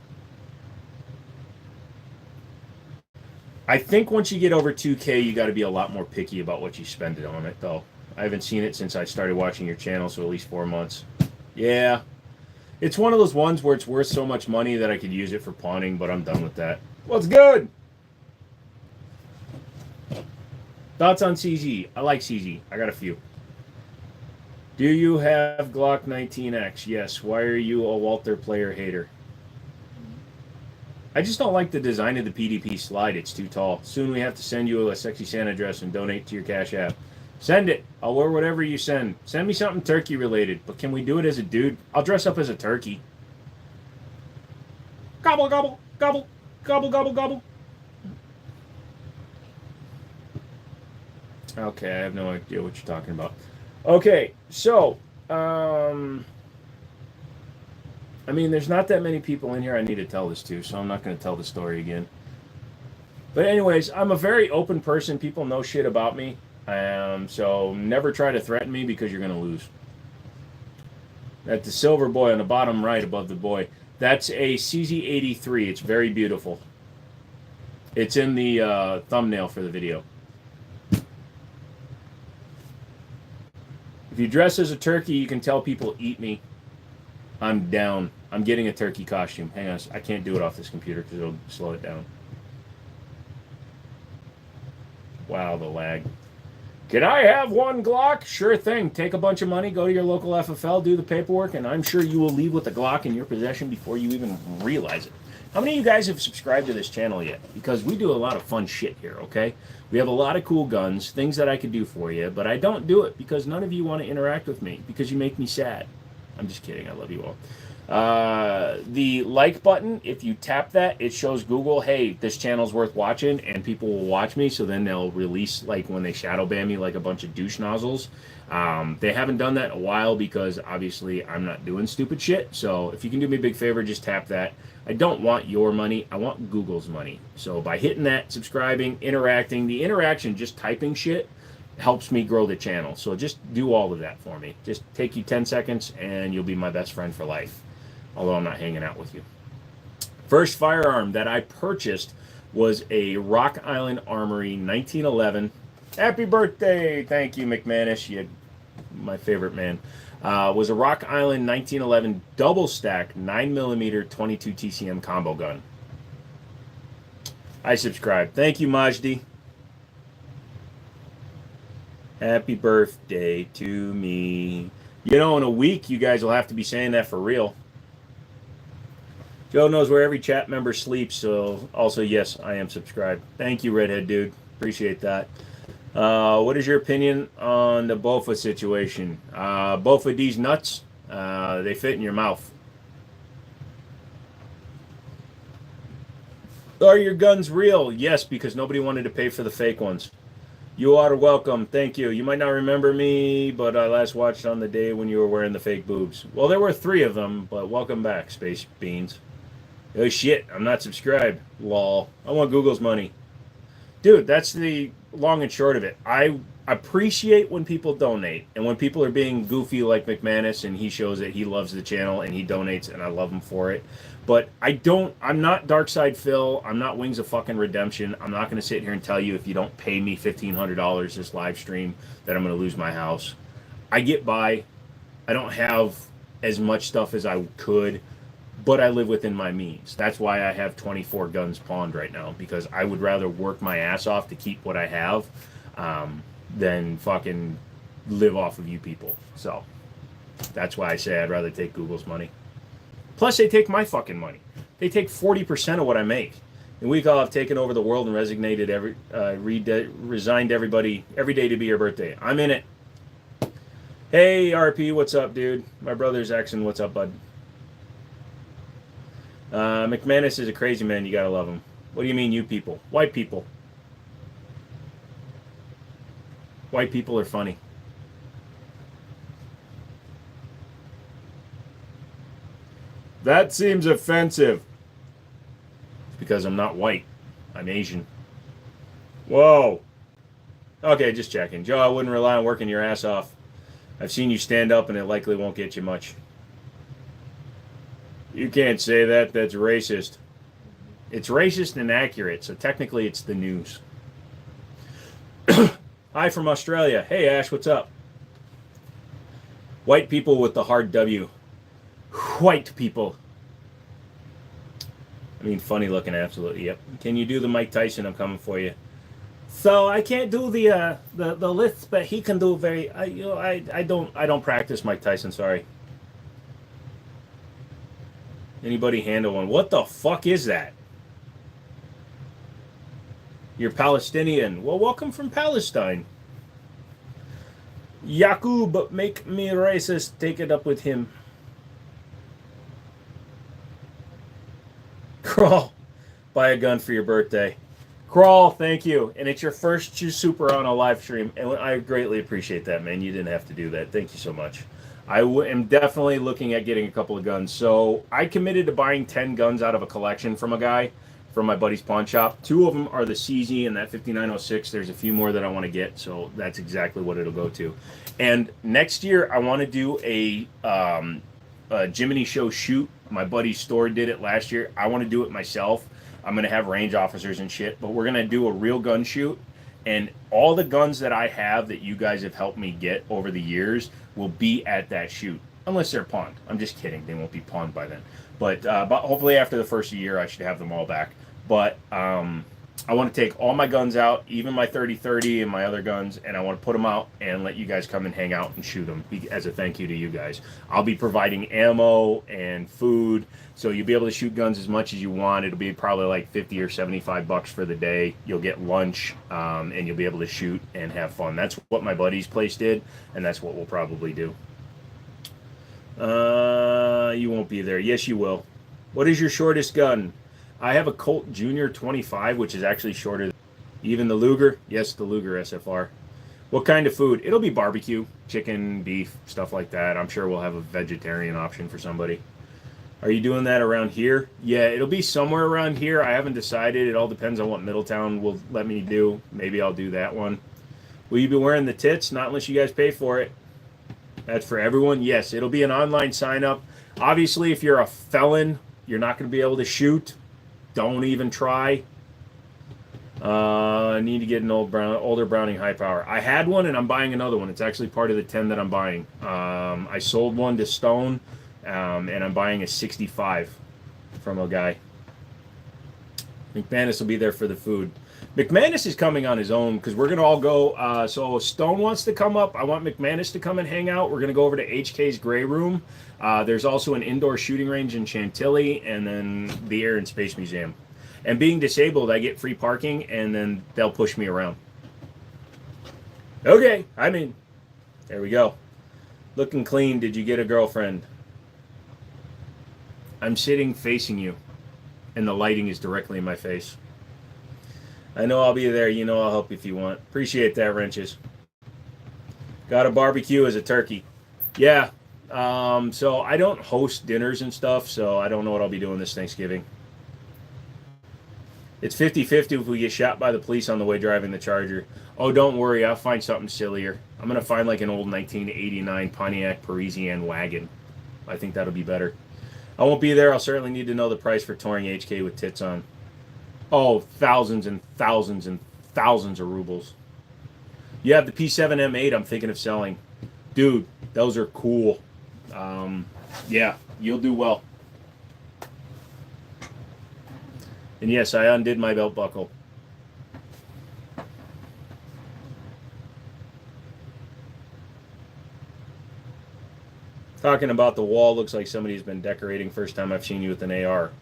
I think once you get over 2K, you got to be a lot more picky about what you spend it on it, though. I haven't seen it since I started watching your channel, so at least 4 months. Yeah. It's one of those ones where it's worth so much money that I could use it for pawning, but I'm done with that. What's good? Thoughts on CZ? I like CZ. I got a few. Do you have Glock 19X? Yes. Why are you a Walther player hater? I just don't like the design of the PDP slide. It's too tall. Soon we have to send you a sexy Santa dress and donate to your Cash App. Send it. I'll wear whatever you send. Send me something turkey related, but can we do it as a dude? I'll dress up as a turkey. Gobble, gobble, gobble, gobble, gobble, gobble. Okay, I have no idea what you're talking about. Okay, so, I mean, there's not that many people in here I need to tell this to, so I'm not going to tell the story again. But anyways, I'm a very open person. People know shit about me. So never try to threaten me because you're going to lose. That's the silver boy on the bottom right above the boy. That's a CZ83. It's very beautiful. It's in the thumbnail for the video. If you dress as a turkey, you can tell people eat me. I'm down. I'm getting a turkey costume. Hang on. I can't do it off this computer because it'll slow it down. Wow, the lag. Can I have one Glock? Sure thing. Take a bunch of money, go to your local FFL, do the paperwork, and I'm sure you will leave with a Glock in your possession before you even realize it. How many of you guys have subscribed to this channel yet? Because we do a lot of fun shit here, okay? We have a lot of cool guns, things that I could do for you, but I don't do it because none of you want to interact with me because you make me sad. I'm just kidding. I love you all. The like button, if you tap that, it shows Google, hey, this channel's worth watching, and people will watch me, so then they'll release, like, when they shadow ban me like a bunch of douche nozzles. They haven't done that in a while because, obviously, I'm not doing stupid shit, so if you can do me a big favor, just tap that. I don't want your money. I want Google's money. So by hitting that, subscribing, interacting, the interaction, just typing shit, helps me grow the channel. So just do all of that for me. Just take you 10 seconds, and you'll be my best friend for life. Although I'm not hanging out with you. First firearm that I purchased was a Rock Island Armory 1911. Happy birthday! Thank you, McManus. You, my favorite man. Was a Rock Island 1911 double stack 9mm 22 TCM combo gun. I subscribe. Thank you, Majdi. Happy birthday to me. You know, in a week, you guys will have to be saying that for real. Joe knows where every chat member sleeps, so also, yes, I am subscribed. Thank you, Redhead Dude. Appreciate that. What is your opinion on the Bofa situation? Bofa D's nuts, they fit in your mouth. Are your guns real? Yes, because nobody wanted to pay for the fake ones. You are welcome. Thank you. You might not remember me, but I last watched on the day when you were wearing the fake boobs. Well, there were 3 of them, but welcome back, Space Beans. Oh shit, I'm not subscribed. Lol. I want Google's money. Dude, that's the long and short of it. I appreciate when people donate, and when people are being goofy like McManus, and he shows that he loves the channel and he donates, and I love him for it. But I'm not Darkside Phil. I'm not Wings of fucking Redemption. I'm not going to sit here and tell you if you don't pay me $1,500 this live stream that I'm going to lose my house. I get by. I don't have as much stuff as I could, but I live within my means. That's why I have 24 guns pawned right now, because I would rather work my ass off to keep what I have than fucking live off of you people. So that's why I say I'd rather take Google's money. Plus, they take my fucking money. They take 40% of what I make. And we all have taken over the world and resigned everybody every day to be your birthday. I'm in it. Hey, RP, what's up, dude? My brother's Exon, what's up, bud? McManus is a crazy man. You gotta love him. What do you mean, you people? White people. White people are funny. That seems offensive. It's because I'm not white. I'm Asian. Whoa. Okay, just checking. Joe, I wouldn't rely on working your ass off. I've seen you stand up, and it likely won't get you much. You can't say that. That's racist. It's racist and accurate, so technically it's the news. Hi from Australia. Hey, Ash, what's up? White people with the hard W. White people. I mean, funny looking, absolutely. Yep. Can you do the Mike Tyson? I'm coming for you. So I can't do the lifts, but he can do very. I don't practice Mike Tyson. Sorry. Anybody handle one? What the fuck is that? You're Palestinian. Well, welcome from Palestine. Yakub, make me racist. Take it up with him. Crawl. Buy a gun for your birthday. Crawl, thank you. And it's your first super on a live stream. And I greatly appreciate that, man. You didn't have to do that. Thank you so much. Am definitely looking at getting a couple of guns. So I committed to buying 10 guns out of a collection from a guy from my buddy's pawn shop. 2 of them are the CZ and that 5906. There's a few more that I want to get. So that's exactly what it'll go to. And next year, I want to do a Jiminy Show shoot. My buddy's store did it last year. I want to do it myself. I'm going to have range officers and shit, but we're going to do a real gun shoot. And all the guns that I have that you guys have helped me get over the years will be at that shoot. Unless they're pawned. I'm just kidding. They won't be pawned by then. But hopefully after the first year, I should have them all back. But I want to take all my guns out, even my 30-30 and my other guns, and I want to put them out and let you guys come and hang out and shoot them as a thank you to you guys. I'll be providing ammo and food, so you'll be able to shoot guns as much as you want. It'll be probably like $50 or $75 for the day. You'll get lunch, and you'll be able to shoot and have fun. That's what my buddy's place did, and that's what we'll probably do. You won't be there. Yes, you will. What is your shortest gun? I have a Colt Junior 25, which is actually shorter than even the Luger. Yes, the Luger SFR. What kind of food? It'll be barbecue, chicken, beef, stuff like that. I'm sure we'll have a vegetarian option for somebody. Are you doing that around here? Yeah, it'll be somewhere around here. I haven't decided. It all depends on what Middletown will let me do. Maybe I'll do that one. Will you be wearing the tits? Not unless you guys pay for it. That's for everyone? Yes, it'll be an online sign up. Obviously, if you're a felon, you're not going to be able to shoot. Don't even try. I need to get an older Browning high power. I had one and I'm buying another one. It's actually part of the 10 that I'm buying. I sold one to Stone, and I'm buying a 65 from a guy. McManus will be there for the food. McManus is coming on his own because we're going to all go. So Stone wants to come up. I want McManus to come and hang out. We're going to go over to HK's Gray Room. There's also an indoor shooting range in Chantilly, and then the Air and Space Museum. And being disabled, I get free parking, and then they'll push me around. Okay, I mean, there we go. Looking clean. Did you get a girlfriend? I'm sitting facing you, and the lighting is directly in my face. I know I'll be there. You know I'll help if you want. Appreciate that, Wrenches. Got a barbecue as a turkey. Yeah. So I don't host dinners and stuff, so I don't know what I'll be doing this Thanksgiving. It's 50-50 if we get shot by the police on the way driving the Charger. Oh, don't worry. I'll find something sillier. I'm going to find like an old 1989 Pontiac Parisienne wagon. I think that'll be better. I won't be there. I'll certainly need to know the price for touring HK with tits on. Oh, thousands and thousands and thousands of rubles. You have the P7 M8 I'm thinking of selling. Dude, those are cool. Yeah, you'll do well. And yes, I undid my belt buckle. Talking about the wall, looks like somebody's been decorating. First time I've seen you with an AR.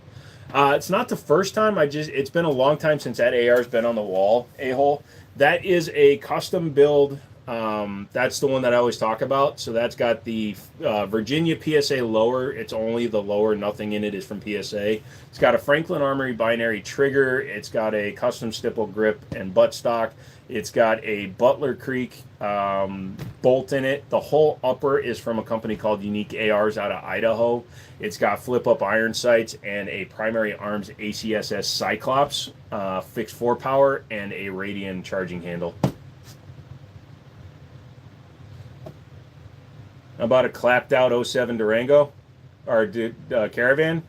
It's not the first time. It's been a long time since that AR's been on the wall, a-hole. That is a custom build. That's the one that I always talk about. So that's got the Virginia PSA lower. It's only the lower. Nothing in it is from PSA. It's got a Franklin Armory binary trigger. It's got a custom stipple grip and buttstock. It's got a Butler Creek bolt in it. The whole upper is from a company called Unique ARs out of Idaho. It's got flip-up iron sights and a Primary Arms ACSS Cyclops fixed 4-power and a Radian charging handle. How about a clapped out 07 Durango or Caravan?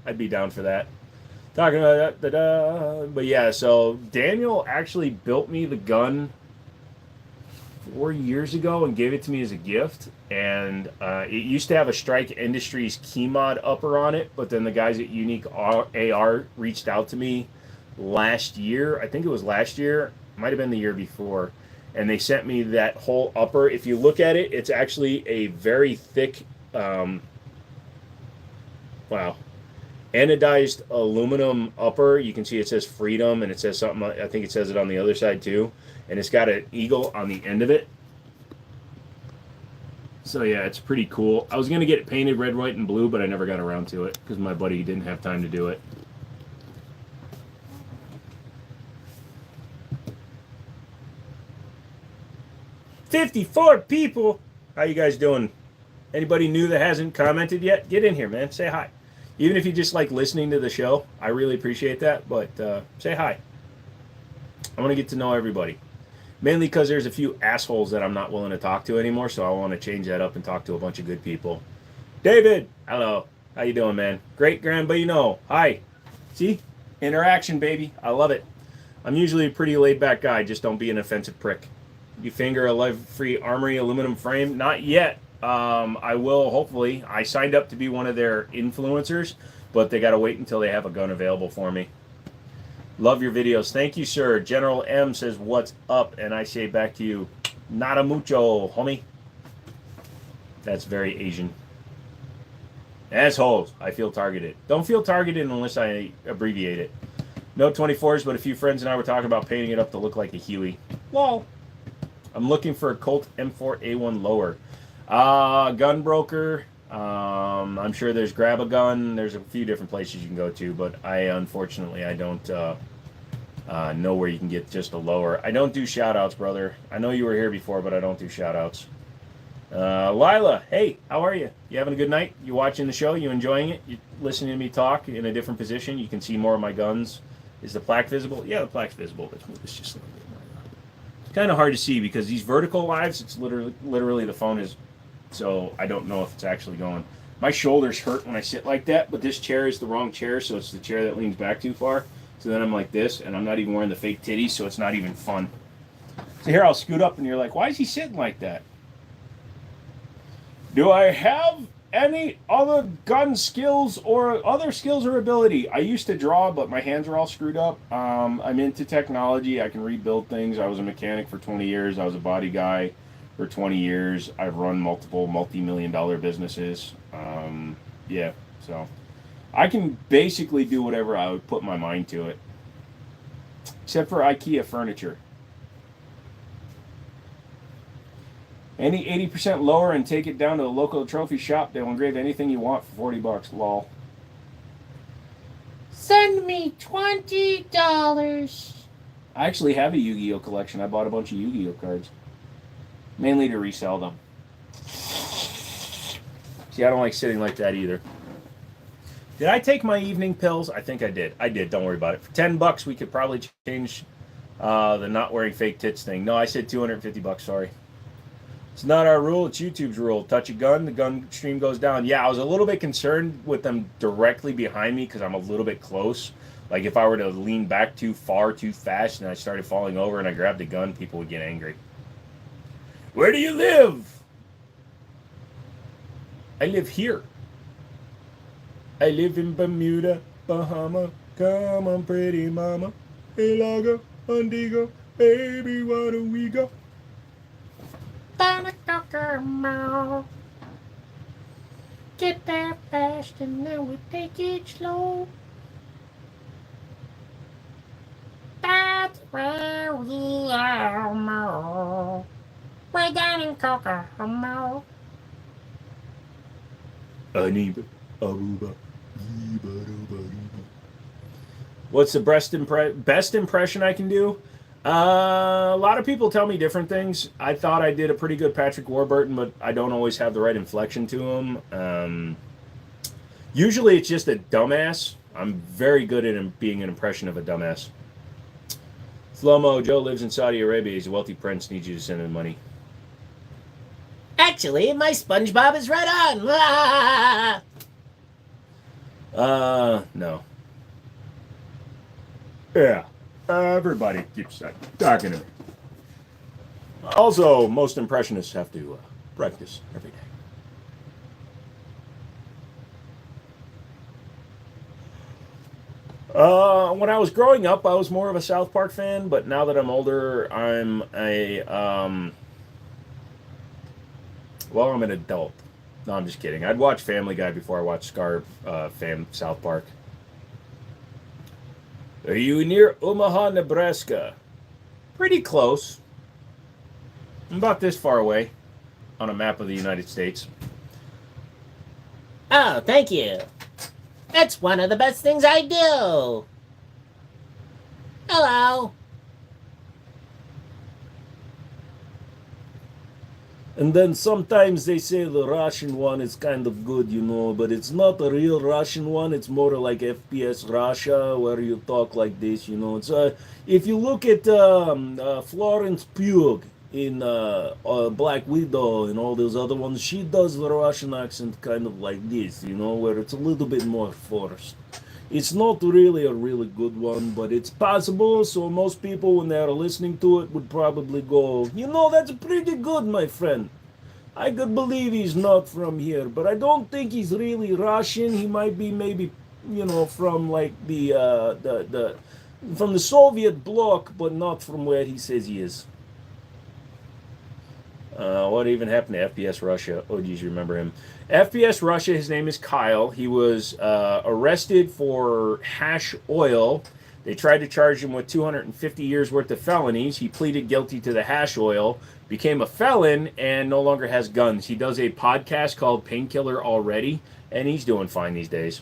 I'd be down for that. Talking about that, but yeah, so Daniel actually built me the gun 4 years ago and gave it to me as a gift. And it used to have a Strike Industries key mod upper on it, but then the guys at Unique AR reached out to me last year. I think it was last year. might have been the year before, and they sent me that whole upper. If you look at it, it's actually a very thick, wow, anodized aluminum upper. You can see it says Freedom, and it says something, I think it says it on the other side too, and it's got an eagle on the end of it. So yeah, it's pretty cool. I was going to get it painted red, white, and blue, but I never got around to it because my buddy didn't have time to do it. "54 people. How you guys doing? Anybody new that hasn't commented yet? Get in here, man. Say hi. Even if you just like listening to the show, I really appreciate that. But say hi. I want to get to know everybody. Mainly because there's a few assholes that I'm not willing to talk to anymore, so I want to change that up and talk to a bunch of good people. David, hello. How you doing, man? Great Grambino. Hi. See? Interaction, baby. I love it. I'm usually a pretty laid-back guy. Just don't be an offensive prick. You finger a Live-Free Armory aluminum frame? Not yet. I will, hopefully. I signed up to be one of their influencers, but they got to wait until they have a gun available for me. Love your videos. Thank you, sir. General M says, what's up? And I say back to you, nada mucho, homie. That's very Asian. Assholes. I feel targeted. Don't feel targeted unless I abbreviate it. No 24s, but a few friends and I were talking about painting it up to look like a Huey. Lol. I'm looking for a Colt M4A1 lower. Gunbroker. I'm sure there's Grab a Gun. There's a few different places you can go to, but unfortunately I don't know where you can get just a lower. I don't do shout-outs, brother. I know you were here before, but I don't do shout-outs. Lila, hey, how are you? You having a good night? You watching the show? You enjoying it? You listening to me talk in a different position? You can see more of my guns. Is the plaque visible? Yeah, the plaque's visible. Let's move this just a little bit more. It's kind of hard to see because these vertical lives, it's literally the phone is, so I don't know if it's actually going. My shoulders hurt when I sit like that, but this chair is the wrong chair, so it's the chair that leans back too far. So then I'm like this, and I'm not even wearing the fake titties, so it's not even fun. So here I'll scoot up, and you're like, why is he sitting like that? Do I have any other gun skills or other skills or ability? I used to draw, but my hands are all screwed up. I'm into technology. I can rebuild things. I was a mechanic for 20 years. I was a body guy for 20 years. I've run multiple multi-million-dollar businesses. Yeah, so I can basically do whatever I would put my mind to it. Except for IKEA furniture. Any 80% lower and take it down to the local trophy shop. They'll engrave anything you want for $40. Lol. Send me $20. I actually have a Yu-Gi-Oh collection. I bought a bunch of Yu-Gi-Oh cards. Mainly to resell them. See, I don't like sitting like that either. Did I take my evening pills? I think I did. I did. Don't worry about it. For $10, we could probably change the not wearing fake tits thing. No, I said $250. Sorry. It's not our rule. It's YouTube's rule. Touch a gun, the gun stream goes down. Yeah, I was a little bit concerned with them directly behind me because I'm a little bit close. Like if I were to lean back too far, too fast, and I started falling over and I grabbed a gun, people would get angry. Where do you live? I live here. I live in Bermuda, Bahama. Come on, pretty mama. Hey, Lago, Mondigo. Baby, why do we go? Get there fast and then we take it slow. That's where we are more. We're down in Kokomo. Aniba, Aruba, what's the best impression I can do? A lot of people tell me different things. I thought I did a pretty good Patrick Warburton, but I don't always have the right inflection to him. Usually it's just a dumbass. I'm very good at being an impression of a dumbass. Slow-mo, Joe lives in Saudi Arabia. He's a wealthy prince, needs you to send him money. Actually, my SpongeBob is right on. No. Yeah. Everybody keeps talking to me. Also, most impressionists have to practice every day. When I was growing up, I was more of a South Park fan, but now that I'm older, I'm an adult. No, I'm just kidding. I'd watch Family Guy before I watched South Park. Are you near Omaha, Nebraska? Pretty close. I'm about this far away on a map of the United States. Oh, thank you. That's one of the best things I do. Hello. And then sometimes they say the Russian one is kind of good, but it's not a real Russian one. It's more like FPS Russia, where you talk like this, It's if you look at Florence Pugh in Black Widow and all those other ones, she does the Russian accent kind of like this, where it's a little bit more forced. It's not really a really good one, but it's possible. So most people, when they're listening to it, would probably go, that's pretty good, my friend. I could believe he's not from here, but I don't think he's really Russian. He might be maybe, from like from the Soviet bloc, but not from where he says he is. What even happened to FPS Russia? Oh, geez, you remember him. FPS Russia, his name is Kyle. He was arrested for hash oil. They tried to charge him with 250 years worth of felonies. He pleaded guilty to the hash oil, became a felon, and no longer has guns. He does a podcast called Painkiller Already, and he's doing fine these days.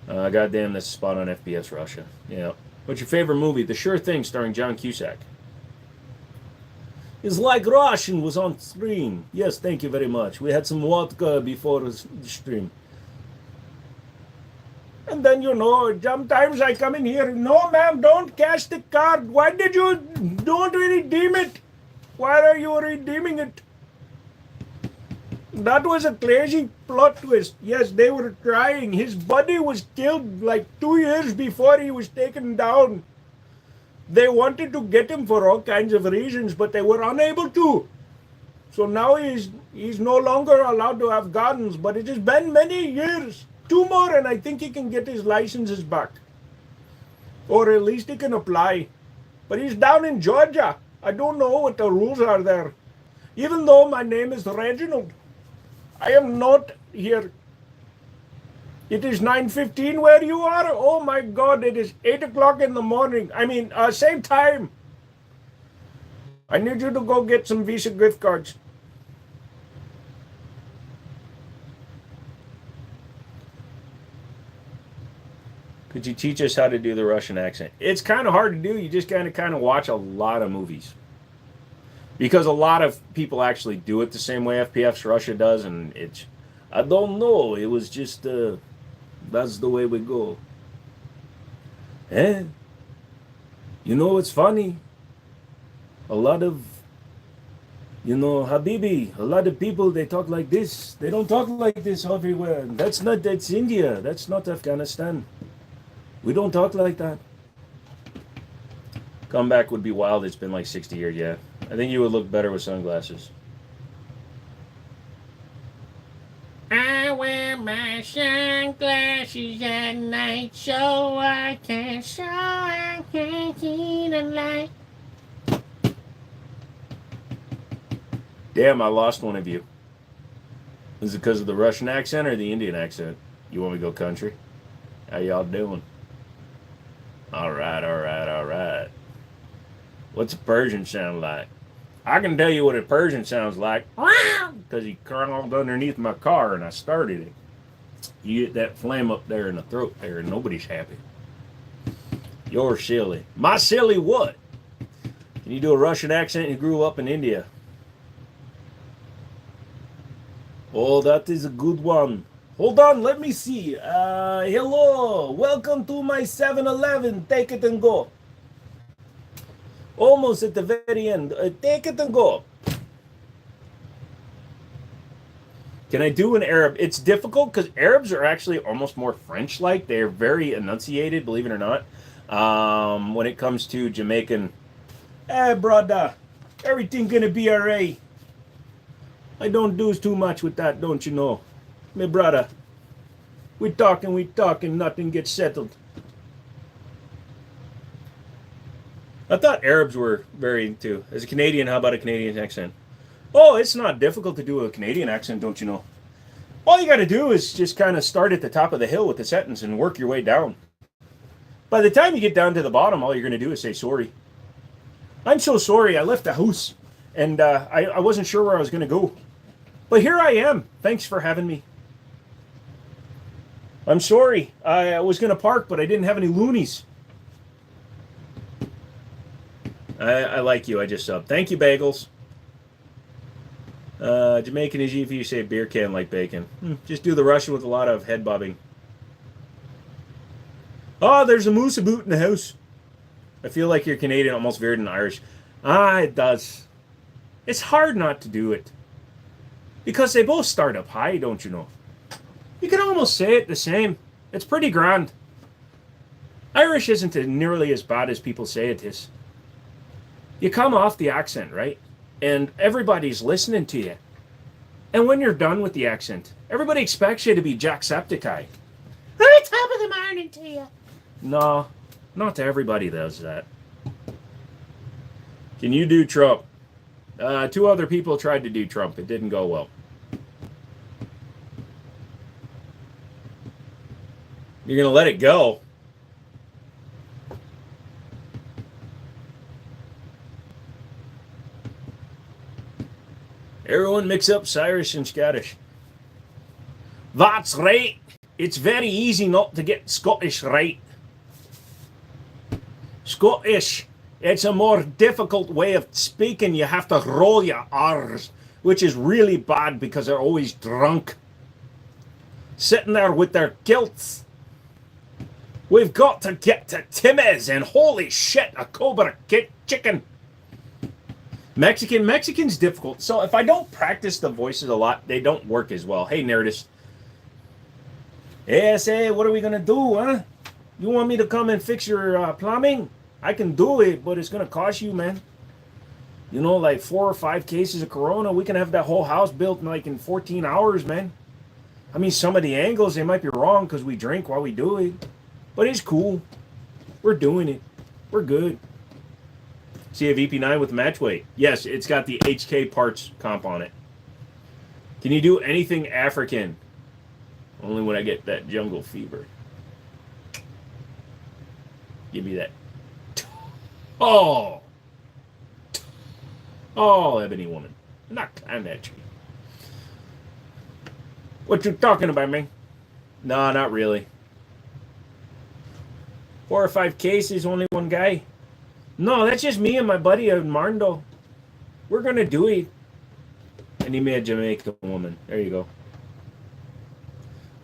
Goddamn, that's a spot on FPS Russia. Yeah. What's your favorite movie? The Sure Thing, starring John Cusack. It's like Russian was on stream. Yes, thank you very much. We had some vodka before the stream. And then, sometimes I come in here, no, ma'am, don't cash the card. Why did you don't redeem it? Why are you redeeming it? That was a crazy plot twist. Yes, they were trying. His buddy was killed like 2 years before he was taken down. They wanted to get him for all kinds of reasons, but they were unable to. So now he's no longer allowed to have guns, but it has been many years. 2 more, and I think he can get his licenses back. Or at least he can apply. But he's down in Georgia. I don't know what the rules are there. Even though my name is Reginald, I am not here. It is 9:15 where you are? Oh my God, it is 8 o'clock in the morning. Same time. I need you to go get some Visa gift cards. Could you teach us how to do the Russian accent? It's kind of hard to do. You just kind of watch a lot of movies. Because a lot of people actually do it the same way FPS Russia does, and I don't know. It was just... that's the way we go. It's funny. A lot of, Habibi, a lot of people, they talk like this. They don't talk like this everywhere. That's India. That's not Afghanistan. We don't talk like that. Comeback would be wild. It's been like 60 years, yeah. I think you would look better with sunglasses. I wear my sunglasses at night so I can see the light. Damn, I lost one of you. Is it because of the Russian accent or the Indian accent? You want me to go country? How y'all doing? All right. What's a Persian sound like? I can tell you what a Persian sounds like. Because he crawled underneath my car and I started it. You get that phlegm up there in the throat there and nobody's happy. You're silly. My silly what? Can you do a Russian accent? You grew up in India. Oh, that is a good one. Hold on, let me see. Hello, welcome to my 7-Eleven. Take it and go. Almost at the very end. Take it and go. Can I do an Arab? It's difficult because Arabs are actually almost more French-like. They're very enunciated, believe it or not. When it comes to Jamaican, brother, everything gonna be alright. I don't do too much with that, don't you know? My brother, we talking, nothing gets settled. I thought Arabs were very into. As a Canadian, how about a Canadian accent? Oh, it's not difficult to do a Canadian accent, don't you know? All you got to do is just kind of start at the top of the hill with the sentence and work your way down. By the time you get down to the bottom, all you're going to do is say sorry. I'm so sorry. I left the house and I wasn't sure where I was going to go. But here I am. Thanks for having me. I'm sorry. I was going to park, but I didn't have any loonies. I like you. I just subbed. Thank you, Bagels. Jamaican is if you say beer can like bacon. Just do the Russian with a lot of head bobbing. Oh, there's a moose boot in the house. I feel like you're Canadian, almost veered in Irish. It does. It's hard not to do it. Because they both start up high, don't you know? You can almost say it the same. It's pretty grand. Irish isn't nearly as bad as people say it is. You come off the accent, right? And everybody's listening to you. And when you're done with the accent, everybody expects you to be Jacksepticeye. Right top of the morning to you. No, not everybody does that. Can you do Trump? 2 other people tried to do Trump. It didn't go well. You're going to let it go. Everyone mix up Irish and Scottish. That's right. It's very easy not to get Scottish right. Scottish, it's a more difficult way of speaking. You have to roll your R's, which is really bad because they're always drunk. Sitting there with their kilts. We've got to get to Timmy's and holy shit, a Cobra chicken. Mexican's difficult. So if I don't practice the voices a lot, they don't work as well. Hey, Nerdist. Hey, say, what are we going to do, huh? You want me to come and fix your plumbing? I can do it, but it's going to cost you, man. You know, like 4 or 5 cases of Corona. We can have that whole house built in 14 hours, man. I mean, some of the angles, they might be wrong because we drink while we do it. But it's cool. We're doing it. We're good. See a VP9 with match weight. Yes, it's got the HK parts comp on it. Can you do anything African? Only when I get that jungle fever. Give me that. Oh! Oh, ebony woman. Not kind at you. What you talking about, man? No, not really. 4 or 5 cases, only one guy. No, that's just me and my buddy in Marndell. We're going to do it. And he made a Jamaican woman. There you go.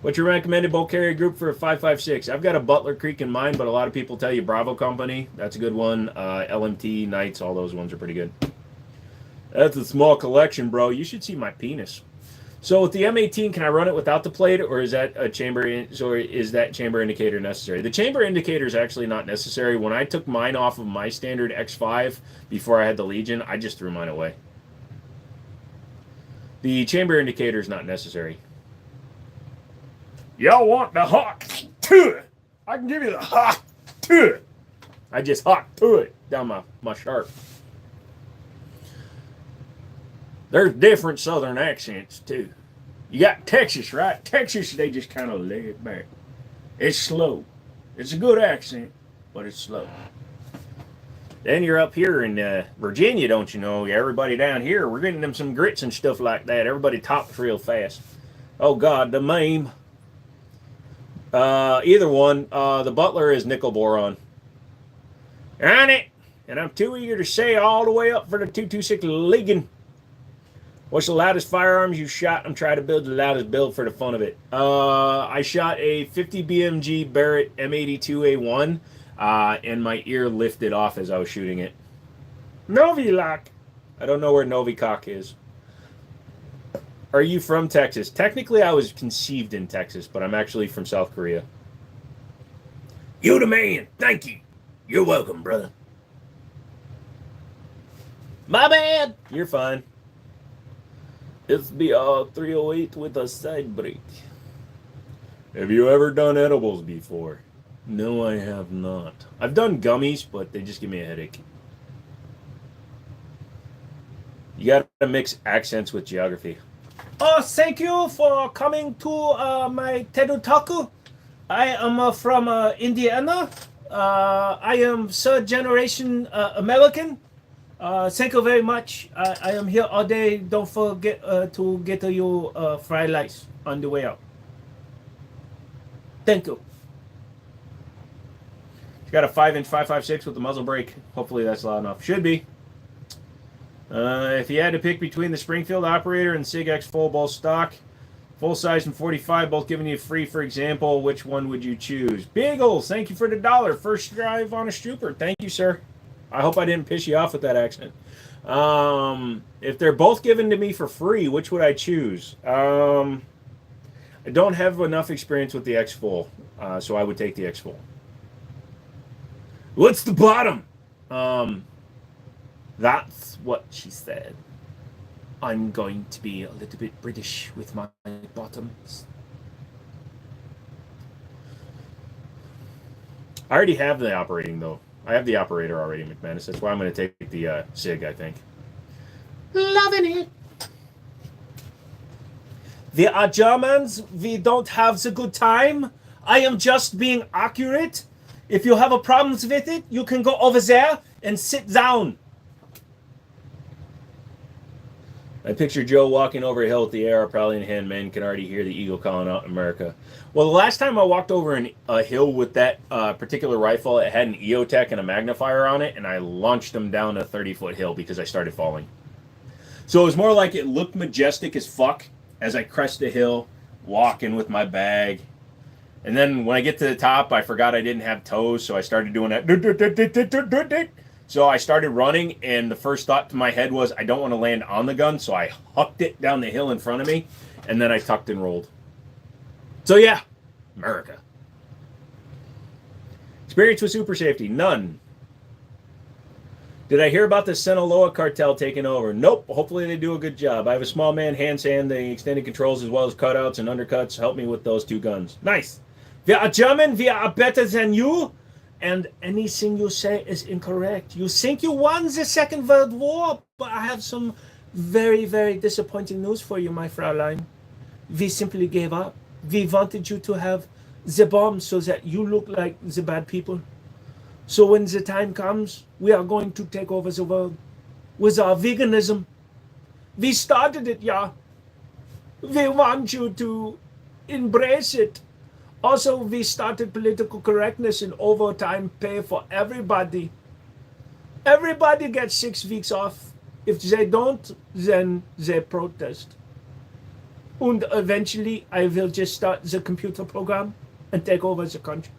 What's your recommended boat carrier group for a 5.56? I've got a Butler Creek in mind, but a lot of people tell you Bravo Company. That's a good one. LMT, Knights, all those ones are pretty good. That's a small collection, bro. You should see my penis. So with the M18, can I run it without the plate, or is that a chamber? Is that chamber indicator necessary? The chamber indicator is actually not necessary. When I took mine off of my standard X5 before I had the Legion, I just threw mine away. The chamber indicator is not necessary. Y'all want the hot to it? I can give you the hot to it. I just hot to it down my shirt. There's different southern accents, too. You got Texas, right? Texas, they just kind of lay it back. It's slow. It's a good accent, but it's slow. Then you're up here in Virginia, don't you know? Everybody down here, we're getting them some grits and stuff like that. Everybody talks real fast. Oh, God, the meme. Either one. The Butler is nickel boron. On it. And I'm too eager to say all the way up for the 226 Legion. What's the loudest firearms you shot? I'm trying to build the loudest build for the fun of it. I shot a 50 BMG Barrett M82A1, and my ear lifted off as I was shooting it. Novilock. I don't know where Novicock is. Are you from Texas? Technically, I was conceived in Texas, but I'm actually from South Korea. You the man. Thank you. You're welcome, brother. My bad. You're fine. It's BR 308 with a side brake. Have you ever done edibles before? No, I have not. I've done gummies, but they just give me a headache. You got to mix accents with geography. Oh, thank you for coming to my Tedu Taku. I am from Indiana. I am third generation American. Thank you very much. I am here all day. Don't forget to get you fried rice on the way out. Thank you. She's got a 5-inch 5.56 with the muzzle brake. Hopefully that's loud enough. Should be. If you had to pick between the Springfield Operator and Sig X Full, both stock, full size and 45, both giving you free, for example, which one would you choose? Beagles, thank you for the $1. First drive on a Strooper. Thank you, sir. I hope I didn't piss you off with that accent. If they're both given to me for free, which would I choose? I don't have enough experience with the X Full, so I would take the X Full. What's the bottom? That's what she said. I'm going to be a little bit British with my bottoms. I already have the operating, though. I have the operator already, McManus. That's why I'm going to take the SIG, I think. Loving it. We are Germans. We don't have the good time. I am just being accurate. If you have a problem with it, you can go over there and sit down. I picture Joe walking over a hill with the AR probably in hand. Man can already hear the eagle calling out in America. Well, the last time I walked over a hill with that particular rifle, it had an EOTech and a magnifier on it, and I launched them down a 30-foot hill because I started falling. So it was more like it looked majestic as fuck as I crested the hill, walking with my bag. And then when I get to the top, I forgot I didn't have toes, so I started doing that. So I started running, and the first thought to my head was, I don't want to land on the gun, so I hucked it down the hill in front of me, and then I tucked and rolled. So yeah, America. Experience with super safety? None. Did I hear about the Sinaloa cartel taking over? Nope. Hopefully they do a good job. I have a small man handstand, the extended controls as well as cutouts and undercuts. Help me with those two guns. Nice. We are German. We are better than you. And anything you say is incorrect. You think you won the Second World War, but I have some very, very disappointing news for you, my Fraulein. We simply gave up. We wanted you to have the bomb so that you look like the bad people. So when the time comes, we are going to take over the world with our veganism. We started it, yeah. We want you to embrace it. Also, we started political correctness and overtime pay for everybody. Everybody gets 6 weeks off. If they don't, then they protest. And eventually, I will just start the computer program and take over the country.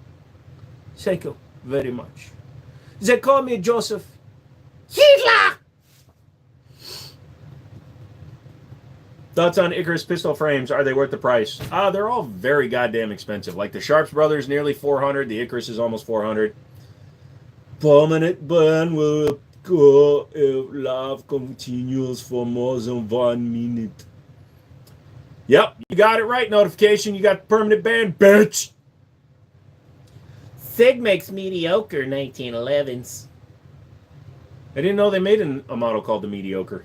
Thank you very much. They call me Joseph Hitler! Thoughts on Icarus pistol frames? Are they worth the price? They're all very goddamn expensive. Like the Sharps Brothers, nearly 400. The Icarus is almost 400. Permanent burn will go if love continues for more than 1 minute. Yep, you got it right. Notification, you got permanent ban, bitch. Sig makes mediocre 1911s. I didn't know they made a model called the Mediocre.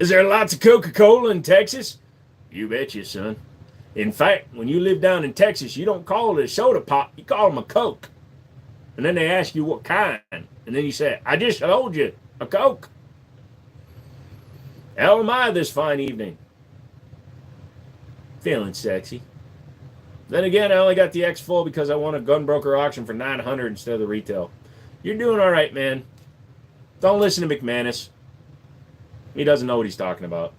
Is there lots of Coca-Cola in Texas? You betcha, son. In fact, when you live down in Texas, you don't call it a soda pop, you call them a Coke. And then they ask you what kind. And then you say, I just told you, a Coke. How am I this fine evening? Feeling sexy. Then again, I only got the X Full because I won a gunbroker auction for $900 instead of the retail. You're doing all right, man. Don't listen to McManus. He doesn't know what he's talking about.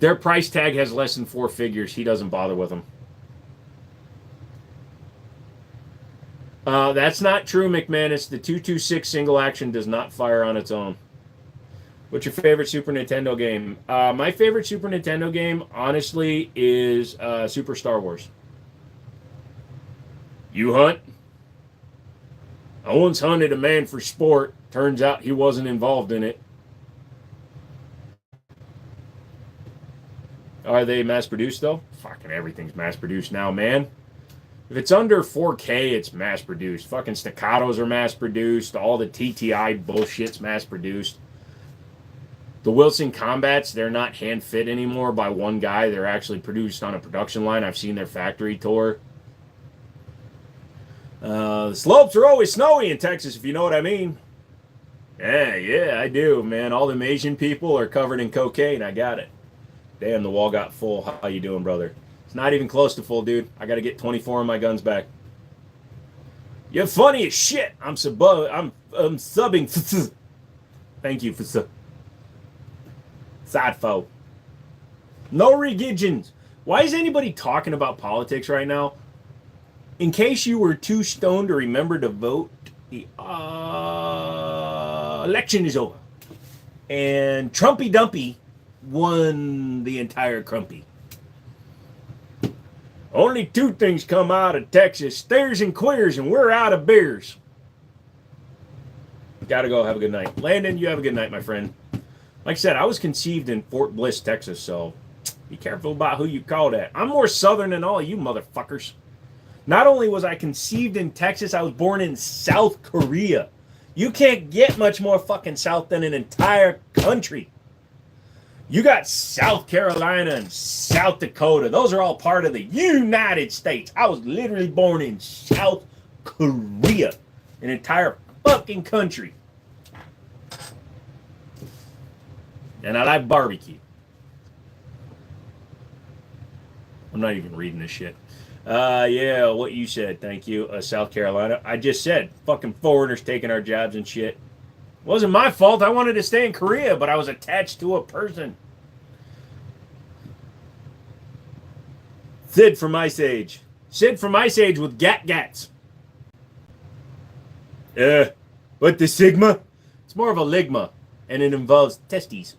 Their price tag has less than 4 figures. He doesn't bother with them. That's not true, McManus. The 226 single action does not fire on its own. What's your favorite Super Nintendo game? My favorite Super Nintendo game, honestly, is Super Star Wars. You hunt? I once hunted a man for sport. Turns out he wasn't involved in it. Are they mass produced though? Fucking everything's mass produced now, man. If it's under 4K, it's mass produced. Fucking staccatos are mass produced. All the TTI bullshit's mass produced. The Wilson Combats, they're not hand fit anymore by one guy. They're actually produced on a production line. I've seen their factory tour. The slopes are always snowy in Texas, if you know what I mean. Yeah, I do, man. All them Asian people are covered in cocaine. I got it. Damn, the wall got full. How you doing, brother? It's not even close to full, dude. I got to get 24 of my guns back. You're funny as shit. I'm subbing. Thank you for Sadfo. No religions. Why is anybody talking about politics right now? In case you were too stoned to remember to vote, the election is over. And Trumpy Dumpy won the entire Crumpy. Only two things come out of Texas, stairs and queers, and we're out of beers. Gotta go. Have a good night. Landon, you have a good night, my friend. Like I said, I was conceived in Fort Bliss, Texas, so be careful about who you call that. I'm more southern than all of you motherfuckers. Not only was I conceived in Texas, I was born in South Korea. You can't get much more fucking south than an entire country. You got South Carolina and South Dakota. Those are all part of the United States. I was literally born in South Korea, an entire fucking country. And I like barbecue. I'm not even reading this shit. Yeah, what you said. Thank you. South Carolina. I just said, fucking foreigners taking our jobs and shit. Wasn't my fault. I wanted to stay in Korea, but I was attached to a person. Sid from Ice Age. Sid from Ice Age with Gats. What, the Sigma? It's more of a ligma, and it involves testes.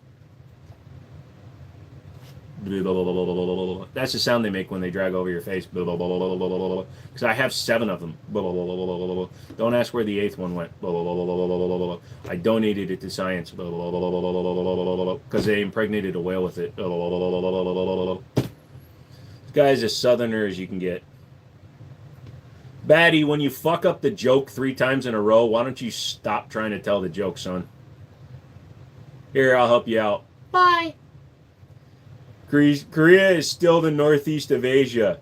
That's the sound they make when they drag over your face. Because I have 7 of them. Don't ask where the 8th one went. I donated it to science. Because they impregnated a whale with it. This guy's as southerner as you can get. Batty, when you fuck up the joke 3 times in a row, why don't you stop trying to tell the joke, son? Here, I'll help you out. Bye. Korea is still the northeast of Asia.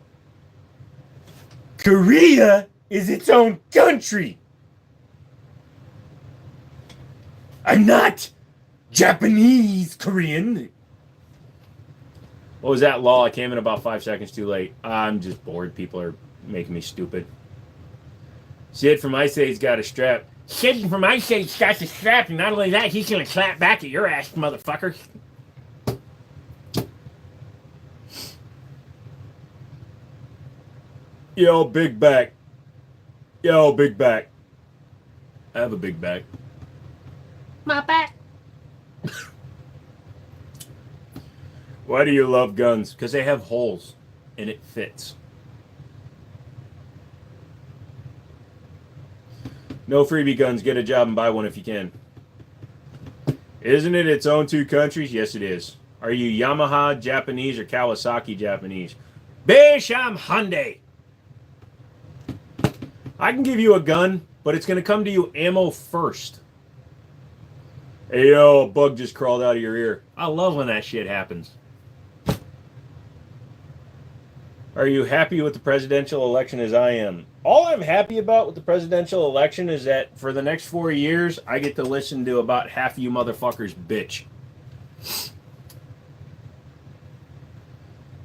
Korea is its own country. I'm not Japanese Korean. What was that, law? I came in about 5 seconds too late. I'm just bored. People are making me stupid. Sid from Ice Age's got a strap. Sid from Ice Age's got the strap, and not only that, he's gonna clap back at your ass, motherfucker. Yo, big back. Yo, big back. I have a big back. My back. Why do you love guns? Because they have holes, and it fits. No freebie guns. Get a job and buy one if you can. Isn't it its own 2 countries? Yes, it is. Are you Yamaha Japanese or Kawasaki Japanese? Bish, I'm Hyundai. I can give you a gun, but it's going to come to you ammo first. Hey, yo, a bug just crawled out of your ear. I love when that shit happens. Are you happy with the presidential election as I am? All I'm happy about with the presidential election is that for the next 4 years, I get to listen to about half of you motherfuckers bitch.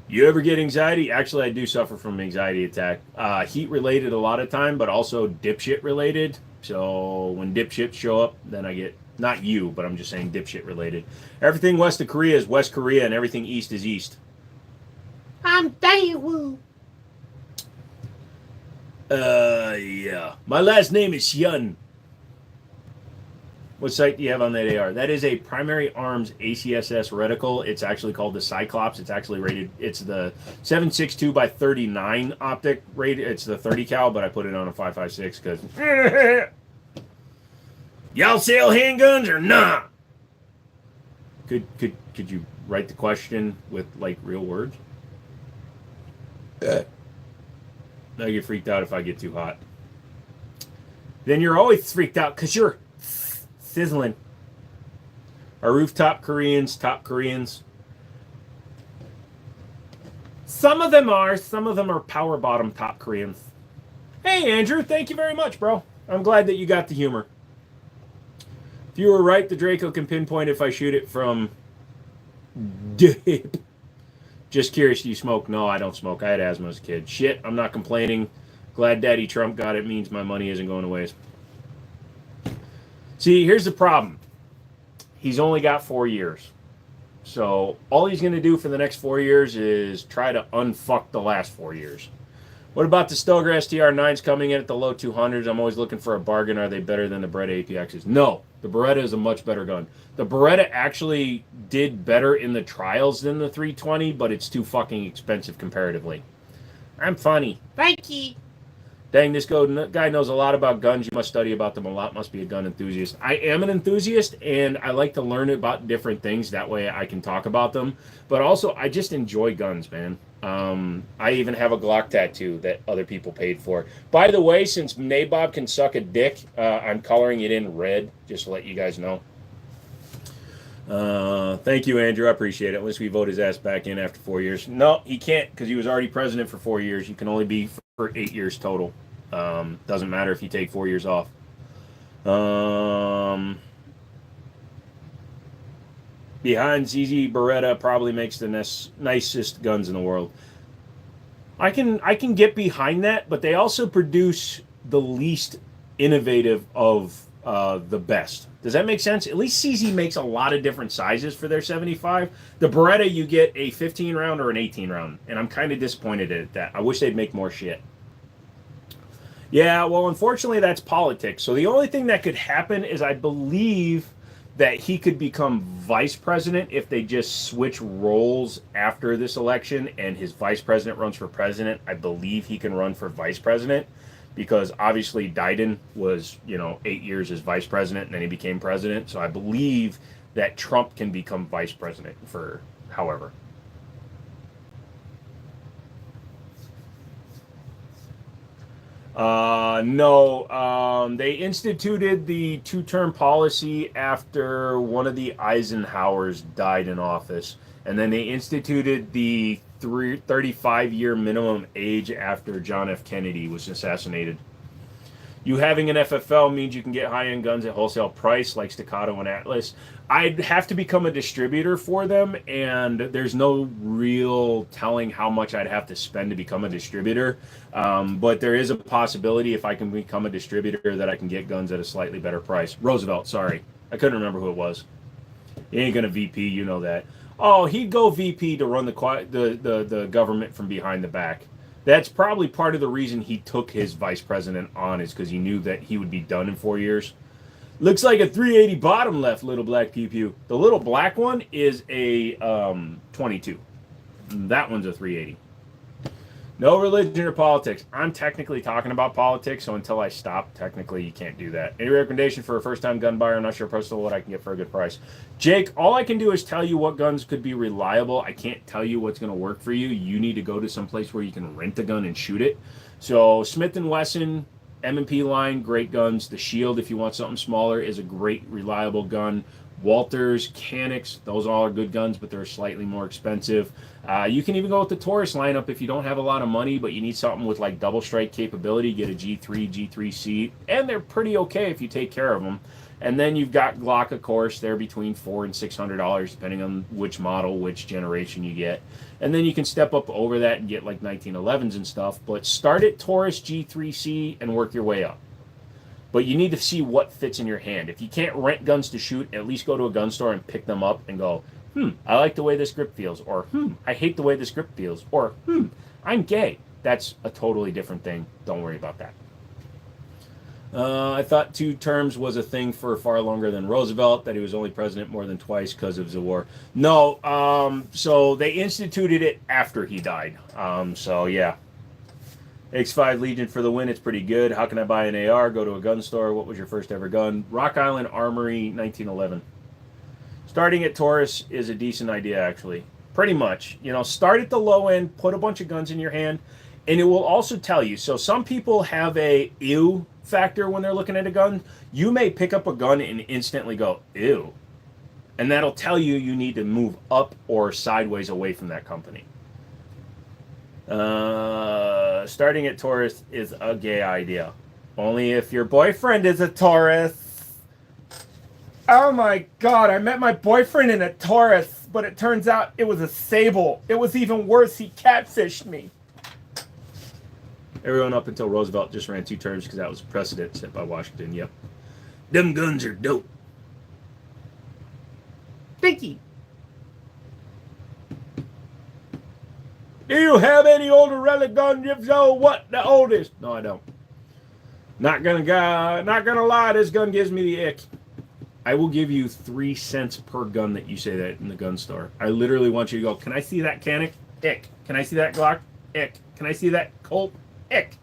You ever get anxiety? Actually, I do suffer from anxiety attack. Heat related a lot of time, but also dipshit related. So when dipshits show up, then I get, not you, but I'm just saying dipshit related. Everything west of Korea is West Korea, and everything east is east. I'm Daewoo. Yeah. My last name is Hyun. What sight do you have on that AR? That is a Primary Arms ACSS reticle. It's actually called the Cyclops. It's actually rated, it's the 7.62 by 39 optic rated. It's the 30 cal, but I put it on a 5.56 because y'all sell handguns or not? Could you write the question with like real words. I get freaked out if I get too hot. Then you're always freaked out because you're sizzling. Our rooftop Koreans, top Koreans. Some of them are power bottom top Koreans. Hey, Andrew, thank you very much, bro. I'm glad that you got the humor. If you were right, the Draco can pinpoint if I shoot it from deep. Just curious, do you smoke? No, I don't smoke. I had asthma as a kid. Shit, I'm not complaining. Glad Daddy Trump got it. Means my money isn't going to waste. See, here's the problem. He's only got 4 years. So all he's going to do for the next 4 years is try to unfuck the last 4 years. What about the Stoker STR9s coming in at the low 200s? I'm always looking for a bargain. Are they better than the Beretta APXs? No, the Beretta is a much better gun. The Beretta actually did better in the trials than the 320, but it's too fucking expensive comparatively. I'm funny. Thank you. Dang, this guy knows a lot about guns. You must study about them a lot. Must be a gun enthusiast. I am an enthusiast, and I like to learn about different things. That way I can talk about them. But also, I just enjoy guns, man. I even have a Glock tattoo that other people paid for. By the way, since Nabob can suck a dick, I'm coloring it in red, just to let you guys know. Thank you, Andrew. I appreciate it. Unless we vote his ass back in after 4 years. No, he can't, because he was already president for 4 years. You can only be for 8 years total. Doesn't matter if you take 4 years off. Behind ZZ, Beretta probably makes the nicest guns in the world. I can get behind that, but they also produce the least innovative of the best. Does that make sense? At least CZ makes a lot of different sizes for their 75. The Beretta, you get a 15 round or an 18 round, and I'm kind of disappointed at that. I wish they'd make more shit. Yeah, well, unfortunately, that's politics. So the only thing that could happen is I believe that he could become vice president if they just switch roles after this election and his vice president runs for president. I believe he can run for vice president because obviously Biden was, 8 years as vice president and then he became president. So I believe that Trump can become vice president for however. No, they instituted the two-term policy after one of the Eisenhowers died in office, and then they instituted the 35-year minimum age after John F. Kennedy was assassinated. You having an FFL means you can get high-end guns at wholesale price, like Staccato and Atlas. I'd have to become a distributor for them, and there's no real telling how much I'd have to spend to become a distributor. But there is a possibility if I can become a distributor that I can get guns at a slightly better price. Roosevelt, sorry. I couldn't remember who it was. He ain't going to VP, you know that. Oh, he'd go VP to run the government from behind the back. That's probably part of the reason he took his vice president on is because he knew that he would be done in 4 years. Looks like a 380 bottom left, little black pew pew. The little black one is a 22. That one's a 380. No religion or politics. I'm technically talking about politics, so until I stop, technically you can't do that. Any recommendation for a first-time gun buyer? I'm not sure personally what I can get for a good price. Jake, all I can do is tell you what guns could be reliable. I can't tell you what's going to work for you. You need to go to some place where you can rent a gun and shoot it. So Smith & Wesson, M&P line, great guns. The Shield, if you want something smaller, is a great, reliable gun. Walters, Canics, those all are good guns, but they're slightly more expensive. You can even go with the Taurus lineup if you don't have a lot of money, but you need something with like double strike capability. Get a G3, G3C, and they're pretty okay if you take care of them. And then you've got Glock, of course. They're between $400 and $600, depending on which model, which generation you get. And then you can step up over that and get like 1911s and stuff. But start at Taurus, G3C, and work your way up. But you need to see what fits in your hand. If you can't rent guns to shoot, at least go to a gun store and pick them up and go, I like the way this grip feels. Or, I hate the way this grip feels. Or, I'm gay. That's a totally different thing. Don't worry about that. I thought 2 terms was a thing for far longer than Roosevelt, that he was only president more than twice because of the war. No, so they instituted it after he died. So, yeah. X5 Legion for the win. It's pretty good. How can I buy an AR? Go to a gun store. What was your first ever gun? Rock Island Armory, 1911. Starting at Taurus is a decent idea, actually. Pretty much. You know, start at the low end, put a bunch of guns in your hand, and it will also tell you. So some people have a ew factor when they're looking at a gun. You may pick up a gun and instantly go, ew. And that'll tell you you need to move up or sideways away from that company. Starting at Taurus is a gay idea. Only if your boyfriend is a Taurus. Oh my god, I met my boyfriend in a Taurus, but it turns out it was a Sable. It was even worse, he catfished me. Everyone up until Roosevelt just ran 2 terms because that was a precedent set by Washington. Yep. Them guns are dope. Sticky. Do you have any older relic guns? If so, what the oldest? No, I don't. Not gonna lie, this gun gives me the ick. I will give you 3 cents per gun that you say that in the gun store. I literally want you to go, can I see that Canik? Ick. Can I see that Glock? Ick. Can I see that Colt? Ick.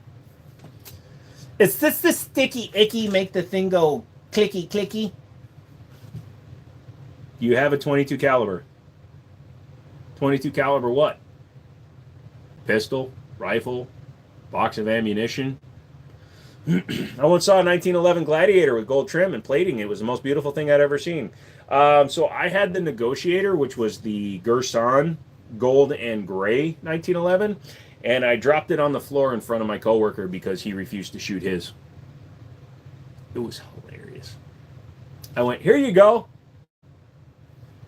Is this the sticky icky make the thing go clicky clicky? You have a 22 caliber. 22 caliber what? Pistol, rifle, box of ammunition. I once saw a 1911 Gladiator with gold trim and plating. It was the most beautiful thing I'd ever seen. So I had the Negotiator, which was the Gerson gold and gray 1911, and I dropped it on the floor in front of my coworker because he refused to shoot his. It was hilarious. I went, here you go,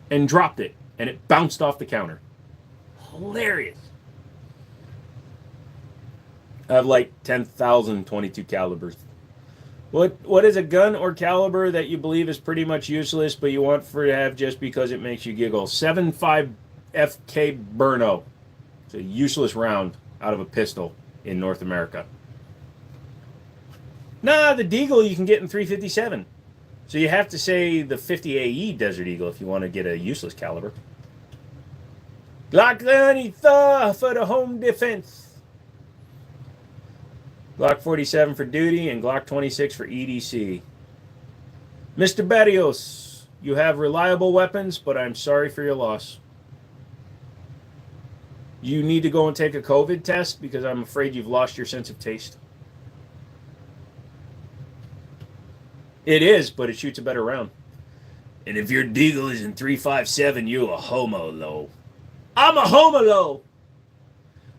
and dropped it, and it bounced off the counter. Hilarious. I have like 10,000 22 calibers. What is a gun or caliber that you believe is pretty much useless, but you want for to have just because it makes you giggle? 7.5 FK Burno. It's a useless round out of a pistol in North America. Nah, the Deagle you can get in 357. So you have to say the 50 AE Desert Eagle if you want to get a useless caliber. Glock 93 for the home defense. Glock 47 for duty and Glock 26 for EDC. Mr. Barrios, you have reliable weapons, but I'm sorry for your loss. You need to go and take a COVID test because I'm afraid you've lost your sense of taste. It is, but it shoots a better round. And if your Deagle is in 357, you a homo low. I'm a homo low.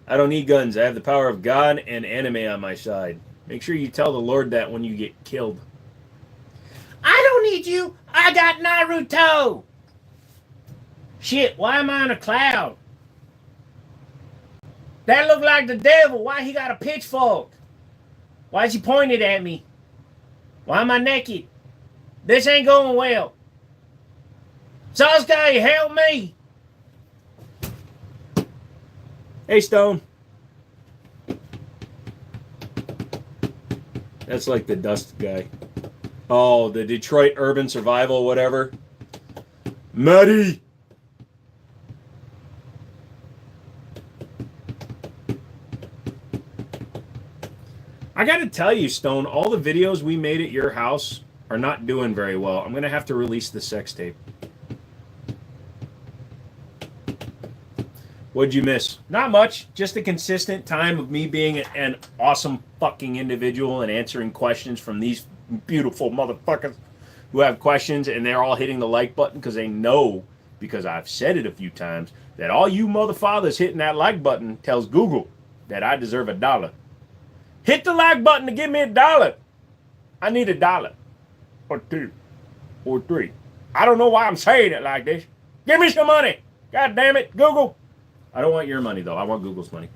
I don't need guns. I have the power of God and anime on my side. Make sure you tell the Lord that when you get killed. I don't need you. I got Naruto. Shit, why am I on a cloud? That looked like the devil. Why he got a pitchfork? Why is he pointed at me? Why am I naked? This ain't going well. Sasuke, help me. Hey, Stone. That's like the Dust guy. Oh, the Detroit Urban Survival, whatever. Maddie! I gotta tell you, Stone, all the videos we made at your house are not doing very well. I'm gonna have to release the sex tape. What'd you miss? Not much. Just a consistent time of me being an awesome fucking individual and answering questions from these beautiful motherfuckers who have questions, and they're all hitting the like button because they know, because I've said it a few times, that all you motherfathers hitting that like button tells Google that I deserve $1. Hit the like button to give me $1. I need $1 or 2 or 3. I don't know why I'm saying it like this. Give me some money. God damn it, Google. I don't want your money, though. I want Google's money.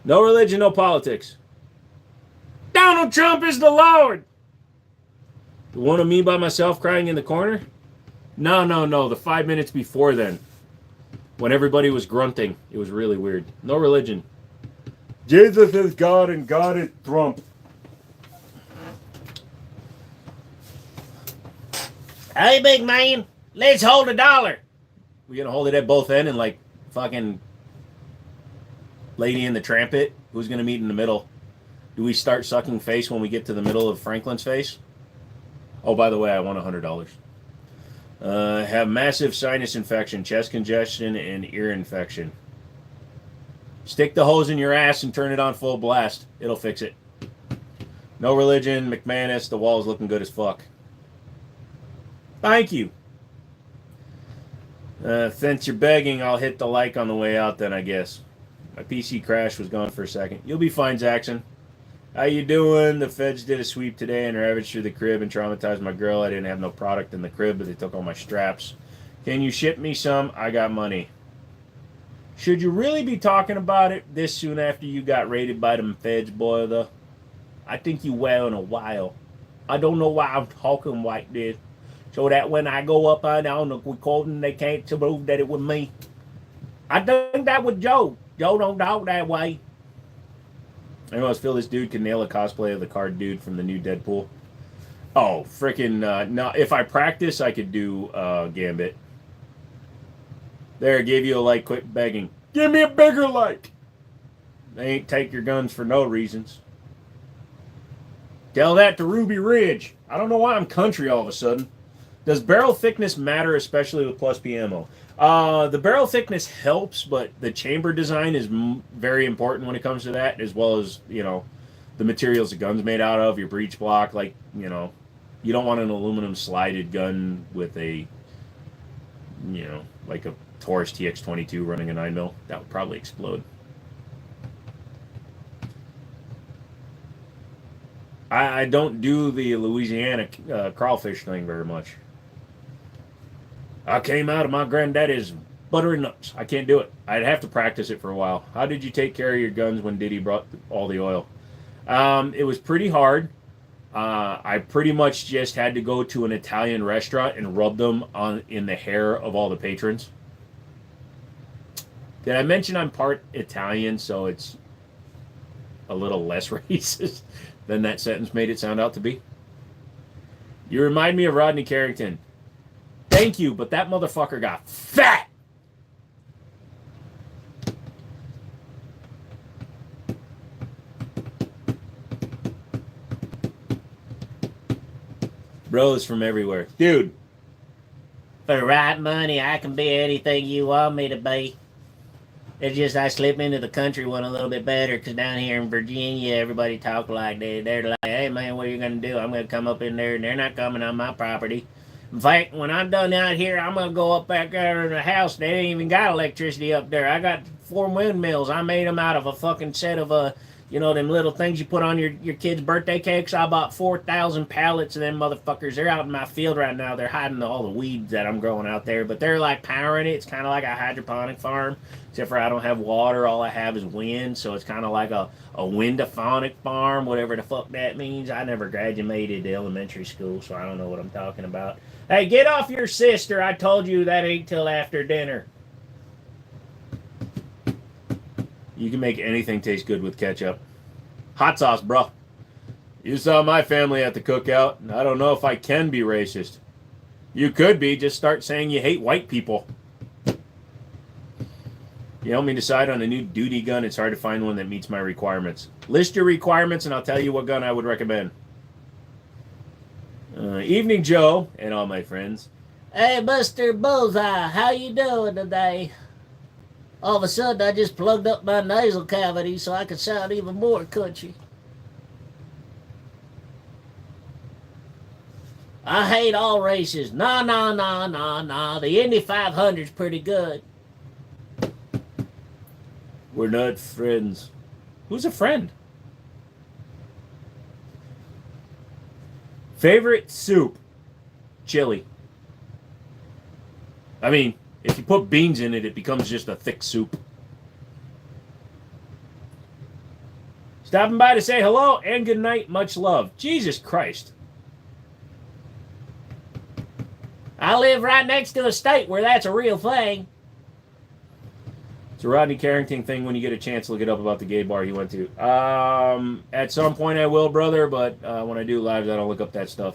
No religion, no politics. Donald Trump is the Lord. The one of me by myself crying in the corner? No. The 5 minutes before then. When everybody was grunting. It was really weird. No religion. Jesus is God and God is Trump. Hey, big man, let's hold $1. We gonna hold it at both ends and like fucking Lady in the Trampet? Who's gonna meet in the middle? Do we start sucking face when we get to the middle of Franklin's face? Oh, by the way, I want $100. Have massive sinus infection, chest congestion, and ear infection. Stick the hose in your ass and turn it on full blast. It'll fix it. No religion, McManus. The wall's looking good as fuck. Thank you. Since you're begging, I'll hit the like on the way out then, I guess. My PC crash was gone for a second. You'll be fine, Jackson. How you doing? The feds did a sweep today and ravaged through the crib and traumatized my girl. I didn't have no product in the crib, but they took all my straps. Can you ship me some? I got money. Should you really be talking about it this soon after you got raided by them feds, boy, though? I think you well in a while. I don't know why I'm talking like this. So that when I go up on the recording, they can't prove that it was me. I think that was Joe. Joe don't talk that way. I almost feel this dude can nail a cosplay of the card dude from the new Deadpool. Oh, freaking, no. If I practice, I could do Gambit. There, gave you a like, quit begging. Give me a bigger like. They ain't take your guns for no reasons. Tell that to Ruby Ridge. I don't know why I'm country all of a sudden. Does barrel thickness matter, especially with plus P ammo? The barrel thickness helps, but the chamber design is very important when it comes to that, as well as, you know, the materials the gun's made out of, your breech block. Like, you know, you don't want an aluminum slided gun with a, you know, like a Taurus TX22 running a 9mm. That would probably explode. I don't do the Louisiana crawfish thing very much. I came out of my granddaddy's butter and nuts. I can't do it. I'd have to practice it for a while. How did you take care of your guns when Diddy brought all the oil? It was pretty hard. I pretty much just had to go to an Italian restaurant and rub them in the hair of all the patrons. Did I mention I'm part Italian, so it's a little less racist than that sentence made it sound out to be? You remind me of Rodney Carrington. Thank you, but that motherfucker got fat. Bros from everywhere. Dude. For the right money, I can be anything you want me to be. It's just I slip into the country one a little bit better, because down here in Virginia, everybody talk like that. They're like, hey, man, what are you going to do? I'm going to come up in there, and they're not coming on my property. In fact, when I'm done out here, I'm going to go up back there in the house. They ain't even got electricity up there. I got 4 windmills. I made them out of a fucking set of, you know, them little things you put on your kids' birthday cakes. I bought 4,000 pallets of them motherfuckers. They're out in my field right now. They're hiding all the weeds that I'm growing out there. But they're like powering it. It's kind of like a hydroponic farm. Except for I don't have water. All I have is wind. So it's kind of like a windophonic farm, whatever the fuck that means. I never graduated elementary school, so I don't know what I'm talking about. Hey, get off your sister. I told you that ain't till after dinner. You can make anything taste good with ketchup. Hot sauce, bro. You saw my family at the cookout, and I don't know if I can be racist. You could be. Just start saying you hate white people. You help me decide on a new duty gun. It's hard to find one that meets my requirements. List your requirements, and I'll tell you what gun I would recommend. Evening, Joe, and all my friends. Hey, Buster Bullseye, how you doing today? All of a sudden, I just plugged up my nasal cavity so I could sound even more country. I hate all races. Nah. The Indy 500's pretty good. We're not friends. Who's a friend? Favorite soup? Chili. I mean, if you put beans in it, it becomes just a thick soup. Stopping by to say hello and good night. Much love. Jesus Christ. I live right next to a state where that's a real thing. It's a Rodney Carrington thing. When you get a chance, look it up about the gay bar he went to. At some point I will, brother, but when I do lives, I don't look up that stuff.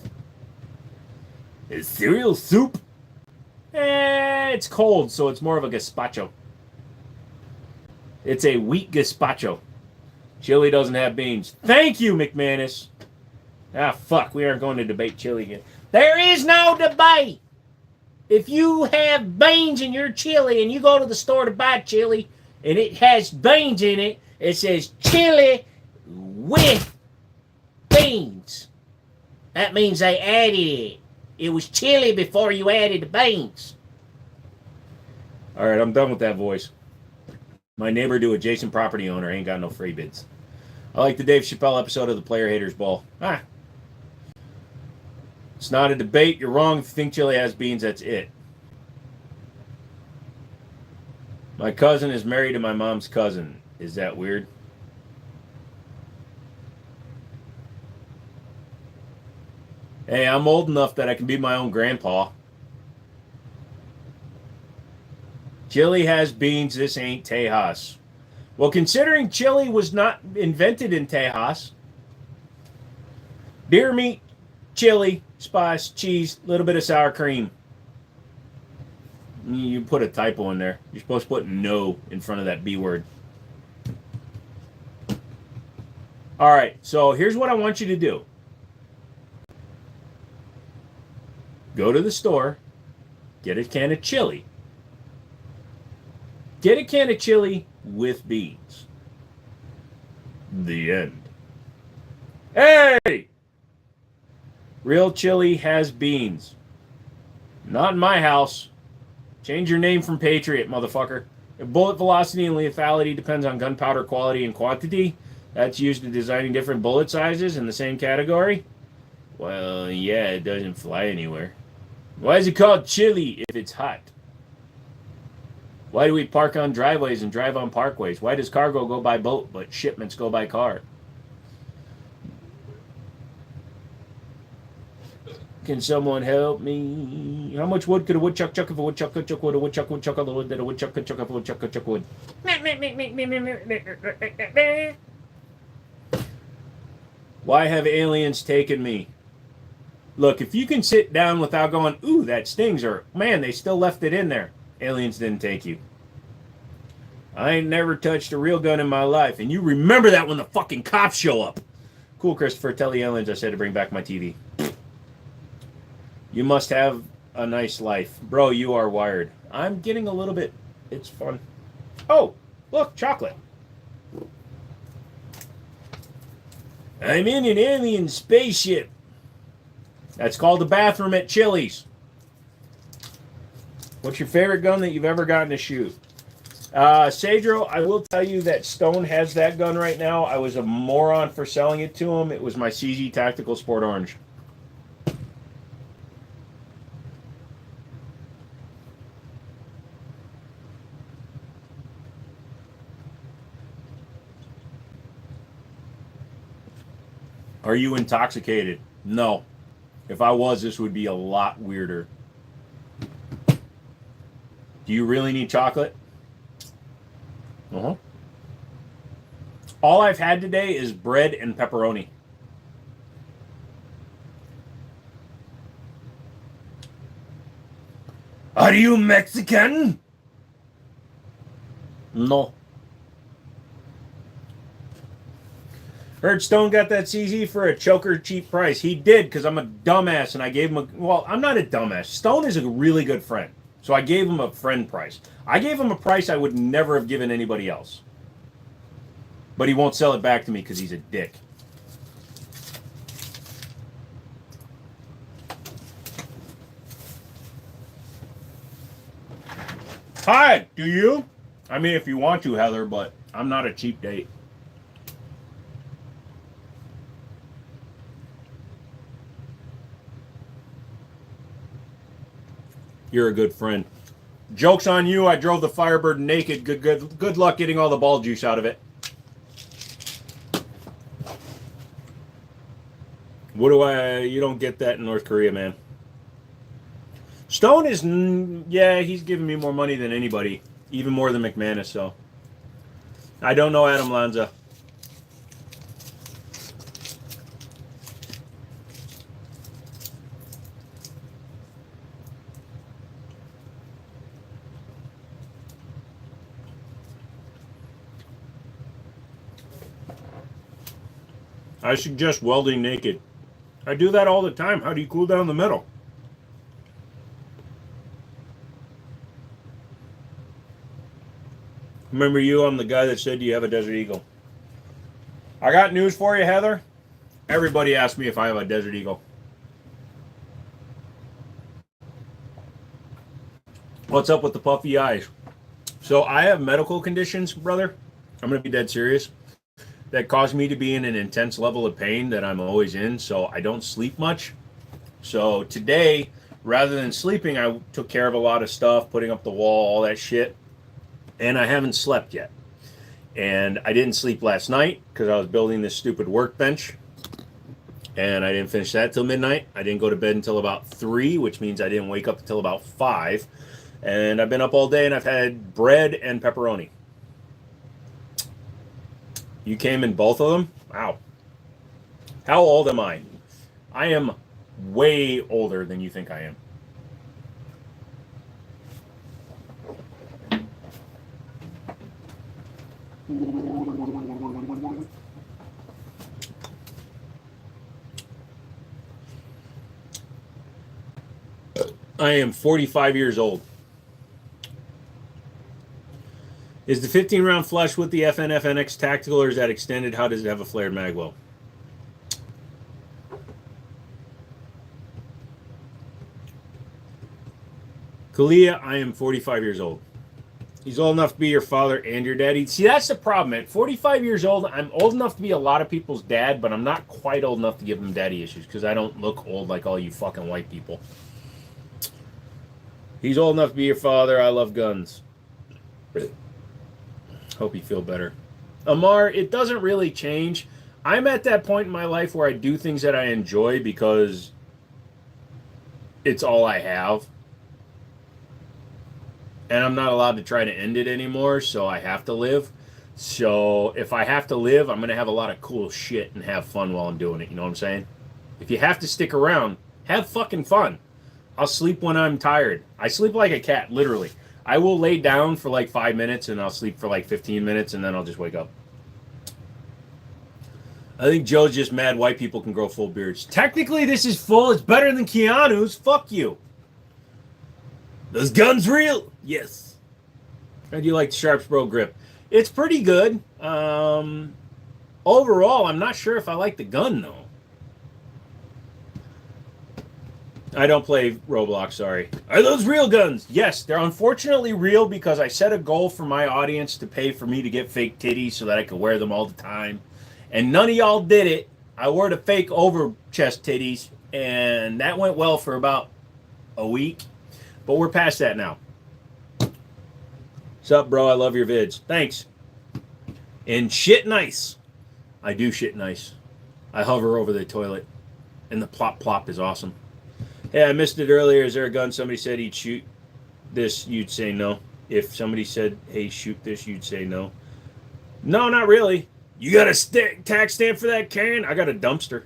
Is cereal soup? It's cold, so it's more of a gazpacho. It's a wheat gazpacho. Chili doesn't have beans. Thank you, McManus. Ah, fuck. We aren't going to debate chili again. There is no debate. If you have beans in your chili and you go to the store to buy chili and it has beans in it, it says chili with beans. That means they added it. It was chili before you added the beans. All right, I'm done with that voice. My neighbor to adjacent property owner ain't got no free bids. I like the Dave Chappelle episode of the Player Haters Ball. It's not a debate. You're wrong if you think chili has beans. That's it. My cousin is married to my mom's cousin. Is that weird? Hey, I'm old enough that I can be my own grandpa. Chili has beans. This ain't Tejas. Well, considering chili was not invented in Tejas, deer meat, chili, spice, cheese, a little bit of sour cream. You put a typo in there. You're supposed to put no in front of that B word. All right, so here's what I want you to do. Go to the store, get a can of chili. Get a can of chili with beans. The end. Hey! Real chili has beans. Not in my house. Change your name from Patriot, motherfucker. If bullet velocity and lethality depends on gunpowder quality and quantity, that's used in designing different bullet sizes in the same category. Well, yeah, it doesn't fly anywhere. Why is it called chili if it's hot? Why do we park on driveways and drive on parkways? Why does cargo go by boat but shipments go by car? Can someone help me? How much wood could a woodchuck chuck if a woodchuck could chuck wood? A woodchuck would chuck all the wood that a woodchuck could chuck if a woodchuck could chuck wood. Why have aliens taken me? Look, if you can sit down without going, ooh, that stings, or man, they still left it in there. Aliens didn't take you. I ain't never touched a real gun in my life, and you remember that when the fucking cops show up. Cool, Christopher. Tell the aliens I said to bring back my TV. You must have a nice life. Bro, you are wired. I'm getting a little bit... It's fun. Oh, look, chocolate. I'm in an alien spaceship. That's called the bathroom at Chili's. What's your favorite gun that you've ever gotten to shoot? Cedro, I will tell you that Stone has that gun right now. I was a moron for selling it to him. It was my CZ Tactical Sport Orange. Are you intoxicated? No. If I was, this would be a lot weirder. Do you really need chocolate? Uh-huh. All I've had today is bread and pepperoni. Are you Mexican? No. Heard Stone got that CZ for a choker cheap price. He did, because I'm a dumbass, and I gave him a... Well, I'm not a dumbass. Stone is a really good friend, so I gave him a friend price. I gave him a price I would never have given anybody else. But he won't sell it back to me because he's a dick. Hi, do you? I mean, if you want to, Heather, but I'm not a cheap date. You're a good friend. Joke's on you. I drove the Firebird naked. Good luck getting all the ball juice out of it. You don't get that in North Korea, man. Stone is, yeah, he's giving me more money than anybody. Even more than McManus, so. I don't know Adam Lanza. I suggest welding naked. I do that all the time. How do you cool down the metal? Remember you? I'm the guy that said, do you have a Desert Eagle? I got news for you, Heather. Everybody asks me if I have a Desert Eagle. What's up with the puffy eyes? So I have medical conditions, brother. I'm going to be dead serious. That cause me to be in an intense level of pain that I'm always in, so I don't sleep much. So today, rather than sleeping, I took care of a lot of stuff, putting up the wall, all that shit, and I haven't slept yet. And I didn't sleep last night because I was building this stupid workbench, and I didn't finish that till midnight. I didn't go to bed until about 3, which means I didn't wake up until about 5. And I've been up all day, and I've had bread and pepperoni. You came in both of them? Wow. How old am I? I am way older than you think I am. I am 45 years old. Is the 15-round flush with the FNX tactical, or is that extended? How does it have a flared magwell? Kalia, I am 45 years old. He's old enough to be your father and your daddy. See, that's the problem. At 45 years old, I'm old enough to be a lot of people's dad, but I'm not quite old enough to give them daddy issues because I don't look old like all you fucking white people. He's old enough to be your father. I love guns. Hope you feel better. Amar, it doesn't really change. I'm at that point in my life where I do things that I enjoy because it's all I have. And I'm not allowed to try to end it anymore, so I have to live. So if I have to live, I'm going to have a lot of cool shit and have fun while I'm doing it. You know what I'm saying? If you have to stick around, have fucking fun. I'll sleep when I'm tired. I sleep like a cat, literally. I will lay down for like 5 minutes and I'll sleep for like 15 minutes and then I'll just wake up. I think Joe's just mad white people can grow full beards. Technically, this is full. It's better than Keanu's. Fuck you. Those guns real? Yes. How do you like the Sharps Bro grip? It's pretty good. Overall, I'm not sure if I like the gun, though. I don't play Roblox, sorry. Are those real guns? Yes, they're unfortunately real because I set a goal for my audience to pay for me to get fake titties so that I could wear them all the time. And none of y'all did it. I wore the fake over chest titties, and that went well for about a week. But we're past that now. What's up, bro? I love your vids. Thanks. And shit nice. I do shit nice. I hover over the toilet, and the plop plop is awesome. Hey, I missed it earlier. Is there a gun? Somebody said he'd shoot this. You'd say no. If somebody said, hey, shoot this, you'd say no. No, not really. You got a tax stamp for that, Karen? I got a dumpster.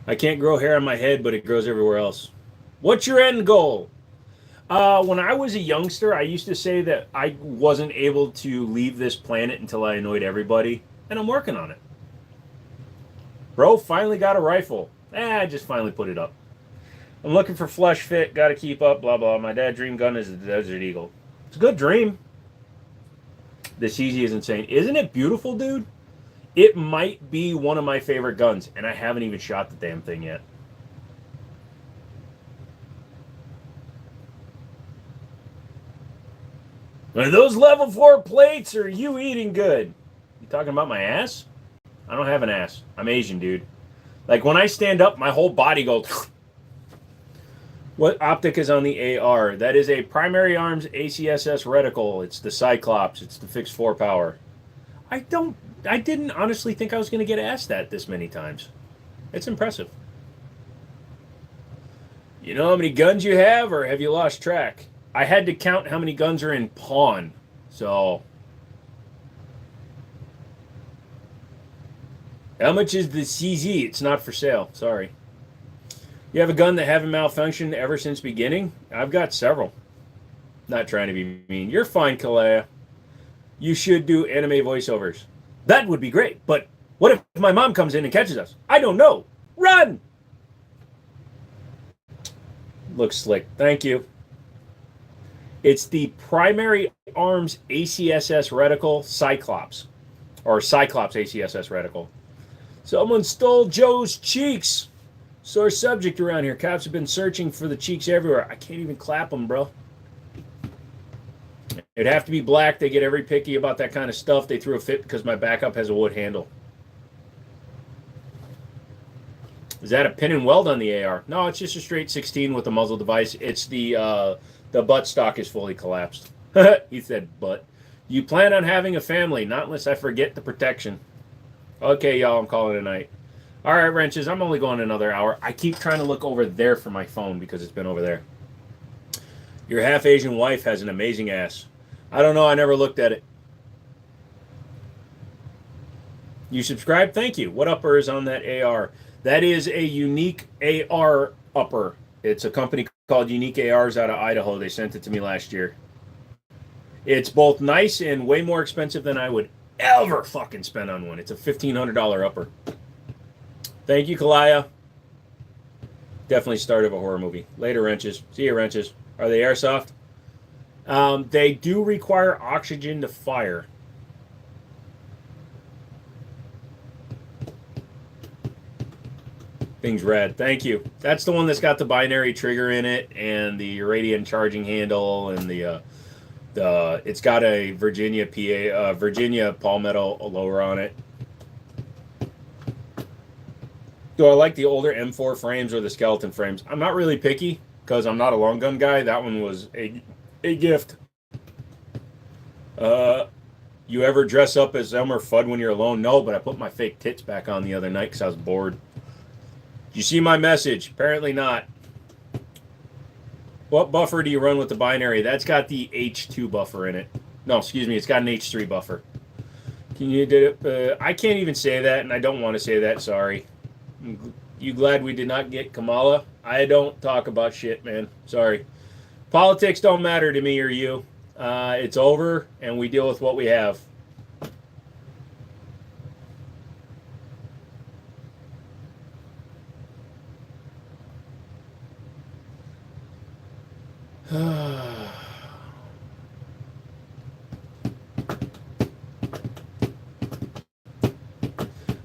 I can't grow hair on my head, but it grows everywhere else. What's your end goal? When I was a youngster, I used to say that I wasn't able to leave this planet until I annoyed everybody, and I'm working on it. Bro finally got a rifle. I just finally put it up. I'm looking for flush fit, gotta keep up, blah, blah. My dad's dream gun is the Desert Eagle. It's a good dream. The CZ is insane. Isn't it beautiful, dude? It might be one of my favorite guns, and I haven't even shot the damn thing yet. Are those level 4 plates, or are you eating good? You talking about my ass? I don't have an ass. I'm Asian, dude. Like, when I stand up, my whole body goes... What optic is on the AR? That is a primary arms ACSS reticle. It's the Cyclops. It's the fixed 4 power. I didn't honestly think I was going to get asked that this many times. It's impressive. You know how many guns you have, or have you lost track? I had to count how many guns are in pawn. So... How much is the CZ? It's not for sale. Sorry. You have a gun that haven't malfunctioned ever since beginning? I've got several. Not trying to be mean. You're fine, Kalea. You should do anime voiceovers. That would be great, but what if my mom comes in and catches us? I don't know. Run! Looks slick. Thank you. It's the Primary Arms ACSS Reticle Cyclops. Or Cyclops ACSS Reticle. Someone stole Joe's cheeks. Sore subject around here. Cops have been searching for the cheeks everywhere. I can't even clap them, bro. It'd have to be black. They get every picky about that kind of stuff. They threw a fit because my backup has a wood handle. Is that a pin and weld on the AR? No, it's just a straight 16 with a muzzle device. It's the buttstock is fully collapsed. He said, but. You plan on having a family, not unless I forget the protection. Okay, y'all, I'm calling it a night. All right, wrenches, I'm only going another hour. I keep trying to look over there for my phone because it's been over there. Your half-Asian wife has an amazing ass. I don't know, I never looked at it. You subscribe? Thank you. What upper is on that AR? That is a Unique AR upper. It's a company called Unique ARs out of Idaho. They sent it to me last year. It's both nice and way more expensive than I would ever fucking spend on one. It's a $1,500 upper. Thank you, Kalaya. Definitely start of a horror movie. Later, wrenches. See you, wrenches. Are they airsoft? They do require oxygen to fire. Thing's rad. Thank you. That's the one that's got the binary trigger in it and the Radian charging handle and the it's got a Virginia Palmetto lower on it. Do I like the older M4 frames or the skeleton frames? I'm not really picky because I'm not a long gun guy. That one was a gift. You ever dress up as Elmer Fudd when you're alone? No, but I put my fake tits back on the other night because I was bored. You see my message? Apparently not. What buffer do you run with the binary? That's got the H2 buffer in it. No, excuse me. It's got an H3 buffer. Can you do it? I can't even say that, and I don't want to say that. Sorry. You glad we did not get Kamala? I don't talk about shit, man. Sorry. Politics don't matter to me or you. It's over, and we deal with what we have.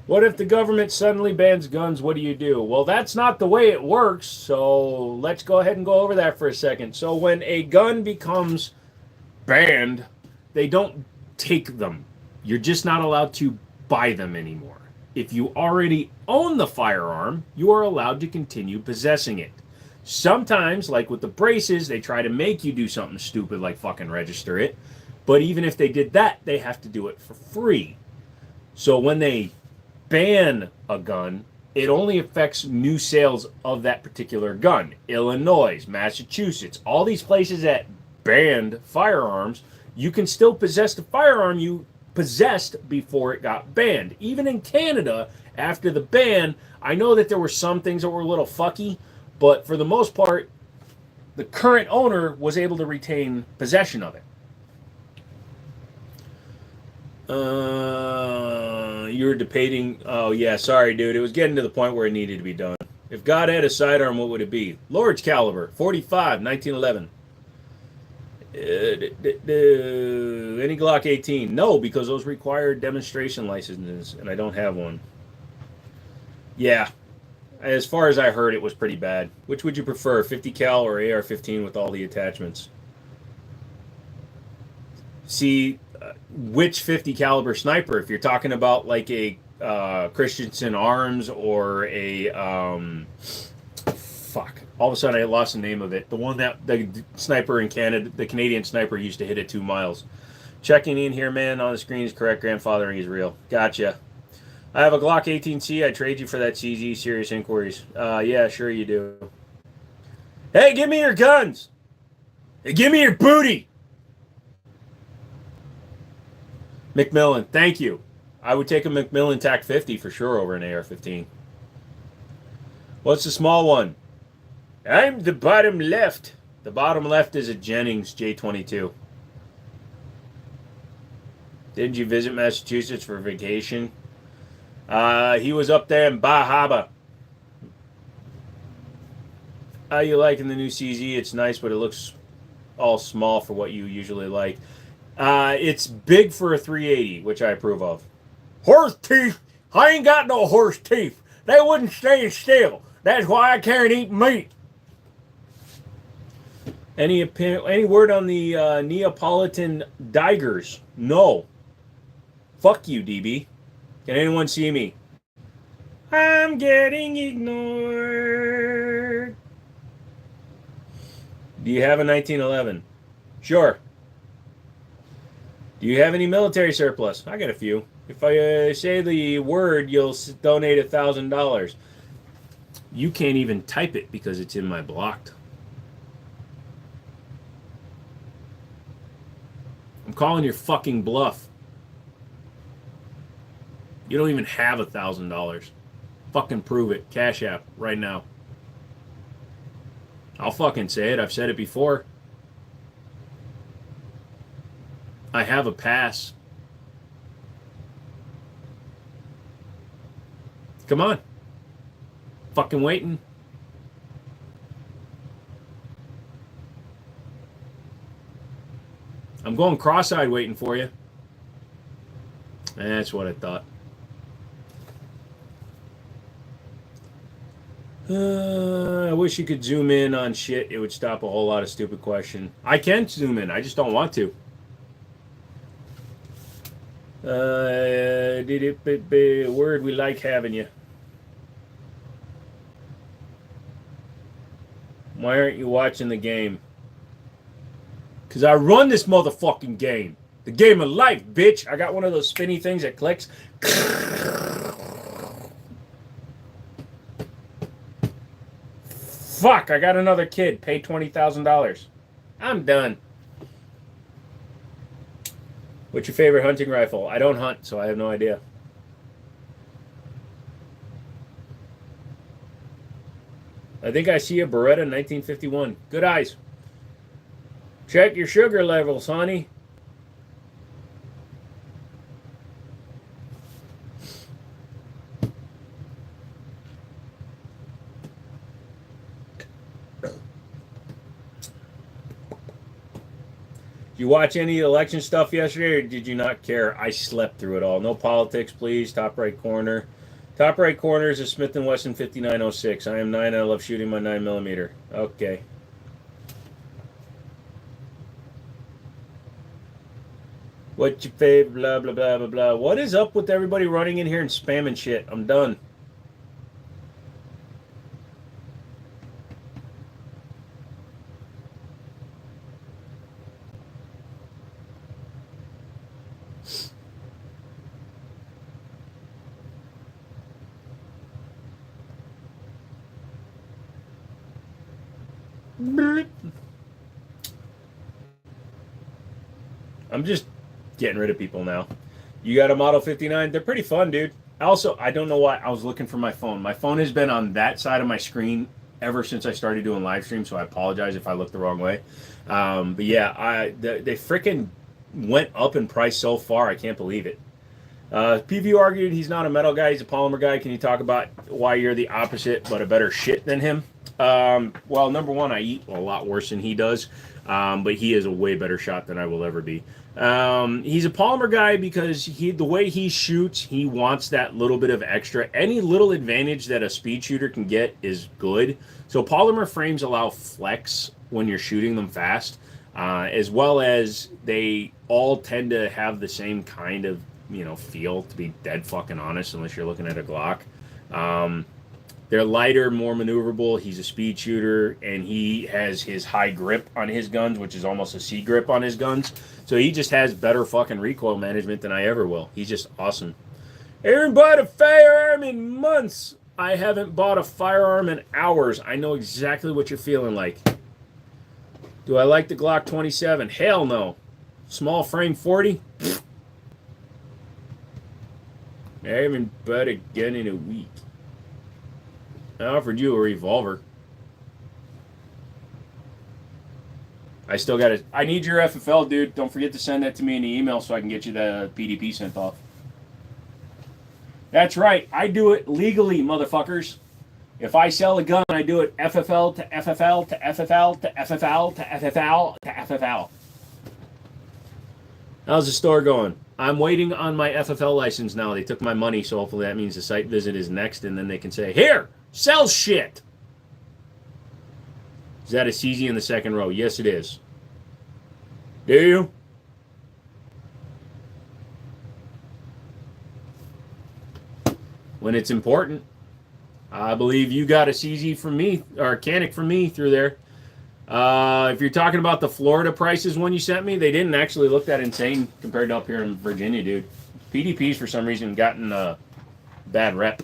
What if the government suddenly bans guns? What do you do? Well, that's not the way it works, so let's go ahead and go over that for a second. So when a gun becomes banned, they don't take them. You're just not allowed to buy them anymore. If you already own the firearm, you are allowed to continue possessing it. Sometimes, like with the braces, they try to make you do something stupid like fucking register it. But even if they did that, they have to do it for free. So when they ban a gun, it only affects new sales of that particular gun. Illinois, Massachusetts, all these places that banned firearms, you can still possess the firearm you possessed before it got banned. Even in Canada, after the ban, I know that there were some things that were a little fucky, but for the most part, the current owner was able to retain possession of it. You were debating. Oh, yeah, sorry, dude. It was getting to the point where it needed to be done. If God had a sidearm, what would it be? Lord's caliber, 45, 1911. Any Glock 18? No, because those require demonstration licenses, and I don't have one. Yeah. As far as I heard, it was pretty bad. Which would you prefer, 50 cal or AR-15 with all the attachments? See, which 50 caliber sniper? If you're talking about like a Christensen Arms or a fuck. All of a sudden, I lost the name of it. The one that the sniper in Canada, the Canadian sniper, used to hit at 2 miles. Checking in here, man. On the screen is correct. Grandfathering is real. Gotcha. I have a Glock 18C. I trade you for that CZ. Serious inquiries. Yeah, sure you do. Hey, give me your guns. Hey, give me your booty. McMillan, thank you. I would take a McMillan TAC 50 for sure over an AR-15. What's the small one? I'm the bottom left. The bottom left is a Jennings J22. Didn't you visit Massachusetts for vacation? He was up there in Bar Harbor. How you liking the new CZ? It's nice, but it looks all small for what you usually like. It's big for a 380, which I approve of. Horse teeth? I ain't got no horse teeth. They wouldn't stay still. That's why I can't eat meat. Any word on the Neapolitan Digers? No. Fuck you, DB. Can anyone see me? I'm getting ignored. Do you have a 1911? Sure. Do you have any military surplus? I got a few. If I say the word, you'll donate $1,000. You can't even type it because it's in my blocked. I'm calling your fucking bluff. You don't even have $1,000. Fucking prove it. Cash App right now. I'll fucking say it. I've said it before. I have a pass. Come on. Fucking waiting. I'm going cross-eyed waiting for you. That's what I thought. I wish you could zoom in on shit. It would stop a whole lot of stupid question. I can zoom in. I just don't want to. Word, we like having you. Why aren't you watching the game? Because I run this motherfucking game. The game of life, bitch. I got one of those spinny things that clicks. Fuck, I got another kid. Pay $20,000. I'm done. What's your favorite hunting rifle? I don't hunt, so I have no idea. I think I see a Beretta 1951. Good eyes. Check your sugar levels, honey. You watch any election stuff yesterday, or did you not care? I slept through it all. No politics, please. Top right corner. Top right corner is a Smith & Wesson 5906. I am 9 and I love shooting my 9mm. Okay. What's your favorite? Blah, blah, blah, blah, blah. What is up with everybody running in here and spamming shit? I'm done. I'm just getting rid of people now. You got a Model 59? They're pretty fun, dude. Also, I don't know why I was looking for my phone. My phone has been on that side of my screen ever since I started doing live streams, so I apologize if I look the wrong way. But yeah, they freaking went up in price so far. I can't believe it. PVU argued he's not a metal guy, he's a polymer guy. Can you talk about why you're the opposite but a better shit than him? Well, number one, I eat a lot worse than he does, but he is a way better shot than I will ever be. He's a polymer guy because the way he shoots, he wants that little bit of extra. Any little advantage that a speed shooter can get is good. So polymer frames allow flex when you're shooting them fast, as well as they all tend to have the same kind of, feel, to be dead fucking honest, unless you're looking at a Glock. They're lighter, more maneuverable. He's a speed shooter, and he has his high grip on his guns, which is almost a C grip on his guns. So he just has better fucking recoil management than I ever will. He's just awesome. I haven't bought a firearm in months. I haven't bought a firearm in hours. I know exactly what you're feeling like. Do I like the Glock 27? Hell no. Small frame 40? I haven't bought a gun in a week. I offered you a revolver. I still got it. I need your FFL, dude. Don't forget to send that to me in the email so I can get you the PDP sent off. That's right. I do it legally, motherfuckers. If I sell a gun, I do it FFL to FFL to FFL to FFL to FFL to FFL. How's the store going? I'm waiting on my FFL license now. They took my money, so hopefully that means the site visit is next, and then they can say, here, sell shit. Is that a CZ in the second row? Yes, it is. Do you? When it's important. I believe you got a CZ from me, or a Canic from me through there. If you're talking about the Florida prices one you sent me, they didn't actually look that insane compared to up here in Virginia, dude. PDP's for some reason gotten a bad rep.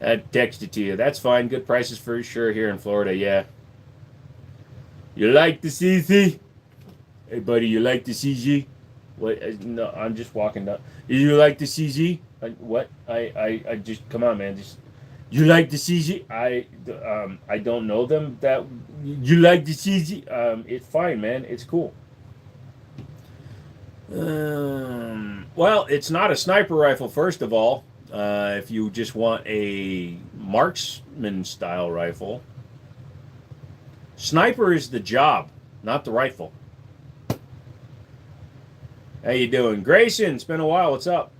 I texted to you. That's fine. Good prices for sure here in Florida, yeah. You like the CZ? Hey, buddy, you like the CZ? What? No, I'm just walking down. You like the CZ? What? I just, come on, man. Just, you like the CZ? I don't know them. That you like the CZ? It's fine, man. It's cool. Well, it's not a sniper rifle, first of all. If you just want a marksman style rifle, sniper is the job, not the rifle. How you doing, Grayson? It's been a while. What's up?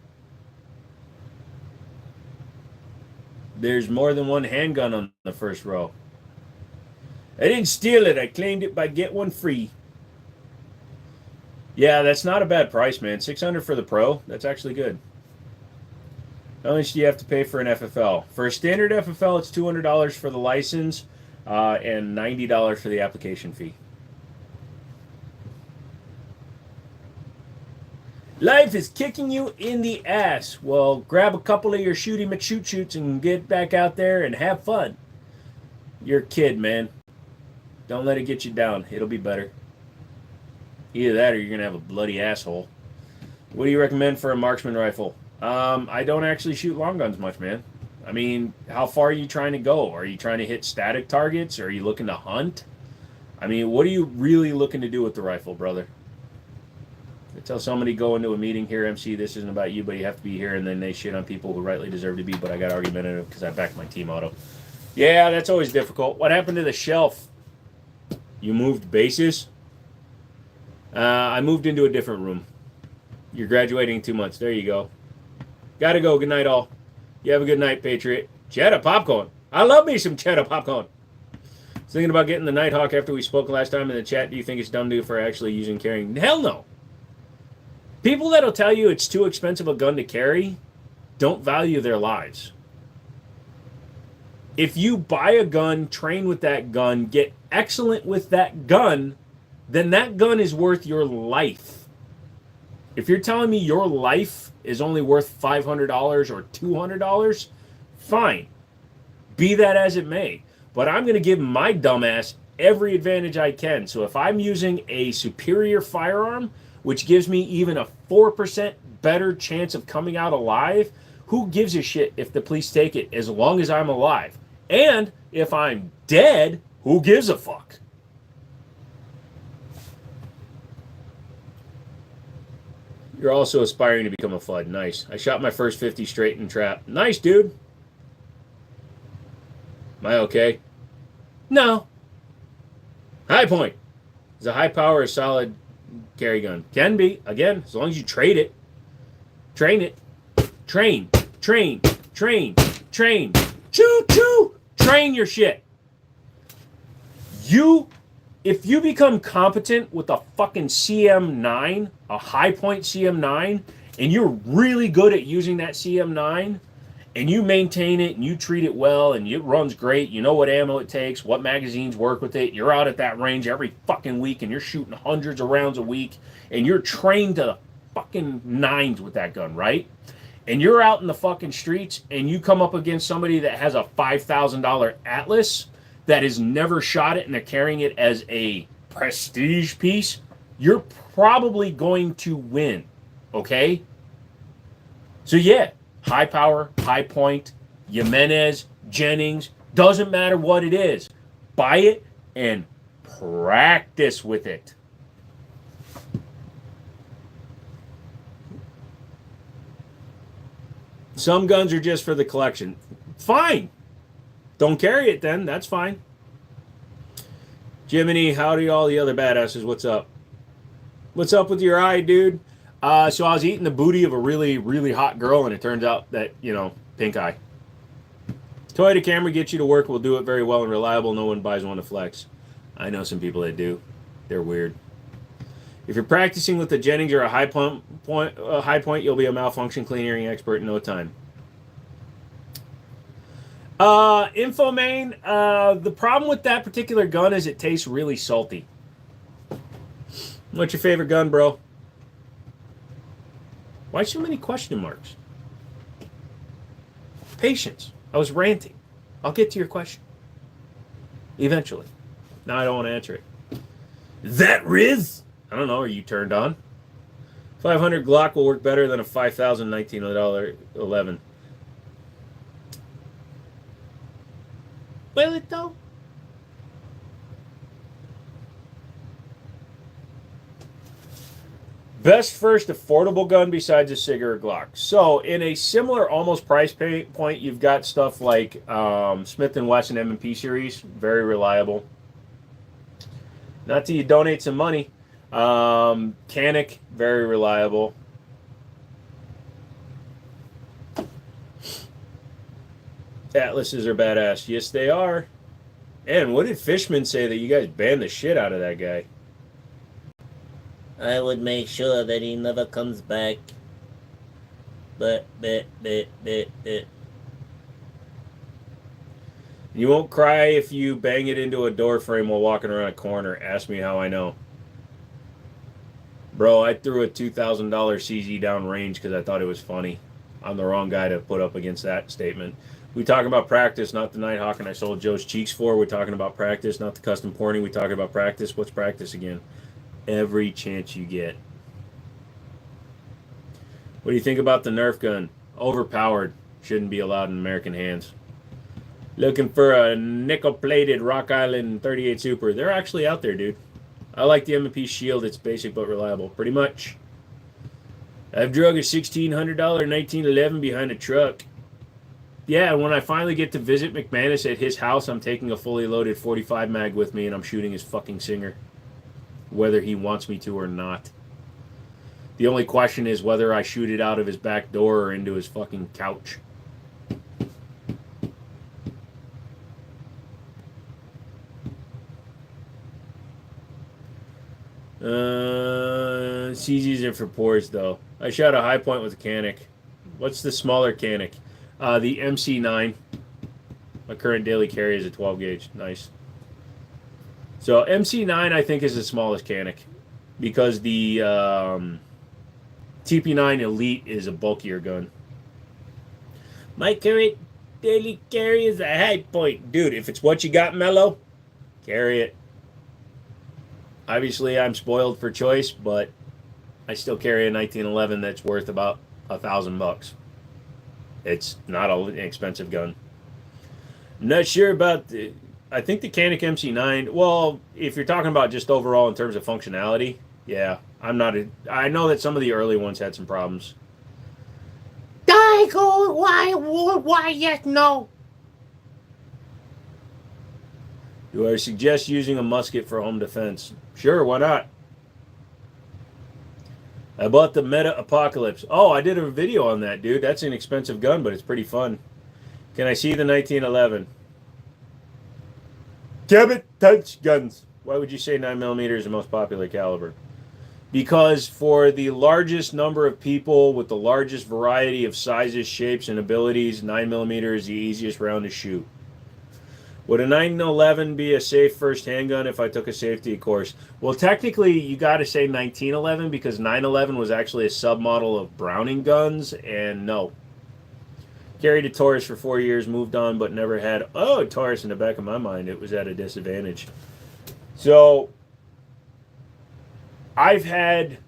There's more than one handgun on the first row. I didn't steal it. I claimed it by get one free. Yeah, that's not a bad price, man. $600 for the Pro. That's actually good. How much do you have to pay for an FFL? For a standard FFL, it's $200 for the license and $90 for the application fee. Life is kicking you in the ass. Well, grab a couple of your shooty McShoot-shoots and get back out there and have fun. You're a kid, man. Don't let it get you down. It'll be better. Either that or you're going to have a bloody asshole. What do you recommend for a marksman rifle? I don't actually shoot long guns much, man. I mean, how far are you trying to go? Are you trying to hit static targets? Or are you looking to hunt? I mean, what are you really looking to do with the rifle, brother? I tell somebody go into a meeting here, MC, this isn't about you, but you have to be here, and then they shit on people who rightly deserve to be, but I got argumentative because I backed my team auto. Yeah, that's always difficult. What happened to the shelf? You moved bases? I moved into a different room. You're graduating in 2 months. There you go. Gotta go. Good night, all. You have a good night, Patriot. Cheddar popcorn. I love me some cheddar popcorn. I was thinking about getting the Nighthawk after we spoke last time in the chat. Do you think it's dumb to for actually using carrying? Hell no. People that'll tell you it's too expensive a gun to carry don't value their lives. If you buy a gun, train with that gun, get excellent with that gun, then that gun is worth your life. If you're telling me your life is only worth $500 or $200, fine. Be that as it may. But I'm going to give my dumbass every advantage I can. So if I'm using a superior firearm, which gives me even a 4% better chance of coming out alive, who gives a shit if the police take it as long as I'm alive? And if I'm dead, who gives a fuck? You're also aspiring to become a FUD. Nice. I shot my first 50 straight in trap. Nice, dude. Am I okay? No. High point. Is a high power a solid carry gun? Can be. Again, as long as you trade it. Train it. Train. Train. Train. Train. Choo choo. Train your shit. If you become competent with a fucking CM9, a high point CM9, and you're really good at using that CM9, and you maintain it and you treat it well and it runs great, you know what ammo it takes, what magazines work with it, you're out at that range every fucking week and you're shooting hundreds of rounds a week and you're trained to the fucking nines with that gun, right? And you're out in the fucking streets and you come up against somebody that has a $5,000 Atlas that has never shot it and they're carrying it as a prestige piece, you're probably going to win, okay? So yeah, high power, high point, Jimenez, Jennings, doesn't matter what it is. Buy it and practice with it. Some guns are just for the collection. Fine. Don't carry it then. That's fine. Jiminy, howdy, all the other badasses. What's up? What's up with your eye, dude? So I was eating the booty of a really, really hot girl, and it turns out that, pink eye. Toyota Camry gets you to work, will do it very well and reliable. No one buys one to flex. I know some people that do. They're weird. If you're practicing with the Jennings or a high point, you'll be a malfunction clean hearing expert in no time. Infomane, the problem with that particular gun is it tastes really salty. What's your favorite gun, bro? Why so many question marks? Patience. I was ranting. I'll get to your question. Eventually. Now I don't want to answer it. Is that Riz? I don't know. Are you turned on? 500 Glock will work better than a $5,000 1911. Will it though? Best first affordable gun besides a Sig or a Glock. So in a similar almost price point, you've got stuff like Smith & Wesson M&P series, very reliable. Not till you donate some money. Canic, very reliable. Atlases are badass. Yes, they are. And what did Fishman say that you guys banned the shit out of that guy? I would make sure that he never comes back. But. You won't cry if you bang it into a door frame while walking around a corner. Ask me how I know. Bro, I threw a $2,000 CZ down range because I thought it was funny. I'm the wrong guy to put up against that statement. We talking about practice, not the Nighthawk and I sold Joe's cheeks for. We're talking about practice, not the custom porting. We talking about practice. What's practice again? Every chance you get. What do you think about the Nerf gun? Overpowered. Shouldn't be allowed in American hands. Looking for a nickel-plated Rock Island 38 Super. They're actually out there, dude. I like the M&P Shield. It's basic but reliable. Pretty much. I've drug a $1,600 1911 behind a truck. Yeah, when I finally get to visit McManus at his house, I'm taking a fully loaded 45 mag with me and I'm shooting his fucking Singer. Whether he wants me to or not. The only question is whether I shoot it out of his back door or into his fucking couch. CZs are for poors, though. I shot a high point with a Canic. What's the smaller Canic? The MC9. My current daily carry is a 12 gauge. Nice. So MC9 I think is the smallest Canic because the TP9 Elite is a bulkier gun. My current daily carry is a high point. Dude, if it's what you got, Mello, carry it. Obviously, I'm spoiled for choice, but I still carry a 1911 that's worth about $1,000. It's not an expensive gun. I'm not sure about the... I think the Canic MC9... Well, if you're talking about just overall in terms of functionality, yeah. I'm not... I know that some of the early ones had some problems. Daigo, why, yes, no. Do I suggest using a musket for home defense? Sure, why not? I bought the Meta Apocalypse. Oh, I did a video on that, dude. That's an expensive gun, but it's pretty fun. Can I see the 1911? Cabot touch guns. Why would you say 9mm is the most popular caliber? Because for the largest number of people with the largest variety of sizes, shapes, and abilities, 9mm is the easiest round to shoot. Would a 911 be a safe first handgun if I took a safety course? Well, technically, you got to say 1911 because 911 was actually a submodel of Browning guns, and no. Carried a Taurus for 4 years, moved on, but never had... Oh, Taurus in the back of my mind. It was at a disadvantage. So, I've had...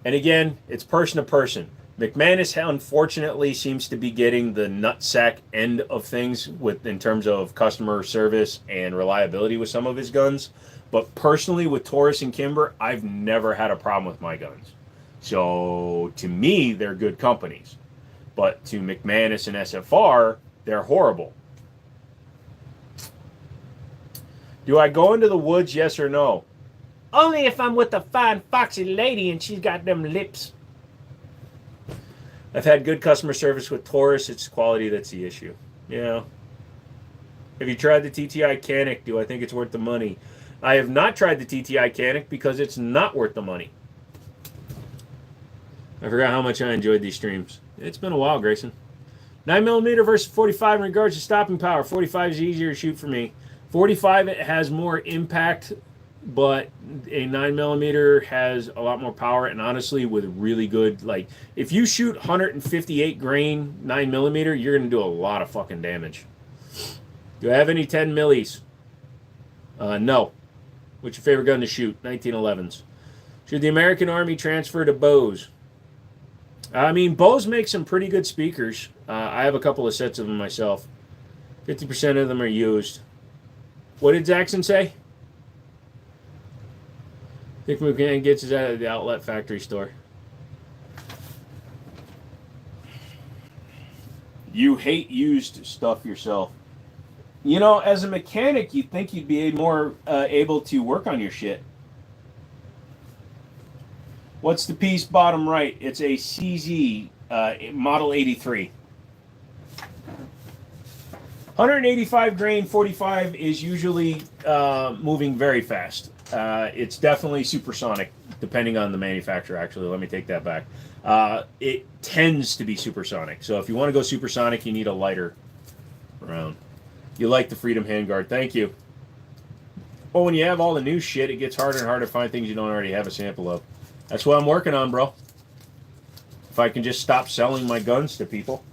And again, it's person to person. McManus, unfortunately, seems to be getting the nutsack end of things in terms of customer service and reliability with some of his guns. But personally, with Taurus and Kimber, I've never had a problem with my guns. So, to me, they're good companies. But to McManus and SFR, they're horrible. Do I go into the woods, yes or no? Only if I'm with a fine, foxy lady and she's got them lips. I've had good customer service with Taurus. It's quality that's the issue. Yeah. Have you tried the TTI Canic? Do I think it's worth the money? I have not tried the TTI Canic because it's not worth the money. I forgot how much I enjoyed these streams. It's been a while, Grayson. 9mm versus 45 in regards to stopping power. 45 is easier to shoot for me. 45, it has more impact, but a 9mm has a lot more power, and honestly, with really good, like, if you shoot 158 grain 9mm, you're going to do a lot of fucking damage. Do I have any 10 millis? No. What's your favorite gun to shoot? 1911s. Should the American Army transfer to Bose? I mean, Bose makes some pretty good speakers. I have a couple of sets of them myself. 50% of them are used. What did Jackson say? I think McCann gets it out of the outlet factory store. You hate used stuff yourself. You know, as a mechanic, you'd think you'd be more able to work on your shit. What's the piece bottom right? It's a CZ Model 83. 185 grain 45 is usually moving very fast. It's definitely supersonic, depending on the manufacturer, actually. Let me take that back. It tends to be supersonic. So if you want to go supersonic, you need a lighter round. You like the Freedom handguard. Thank you. Well, when you have all the new shit, it gets harder and harder to find things you don't already have a sample of. That's what I'm working on, bro. If I can just stop selling my guns to people.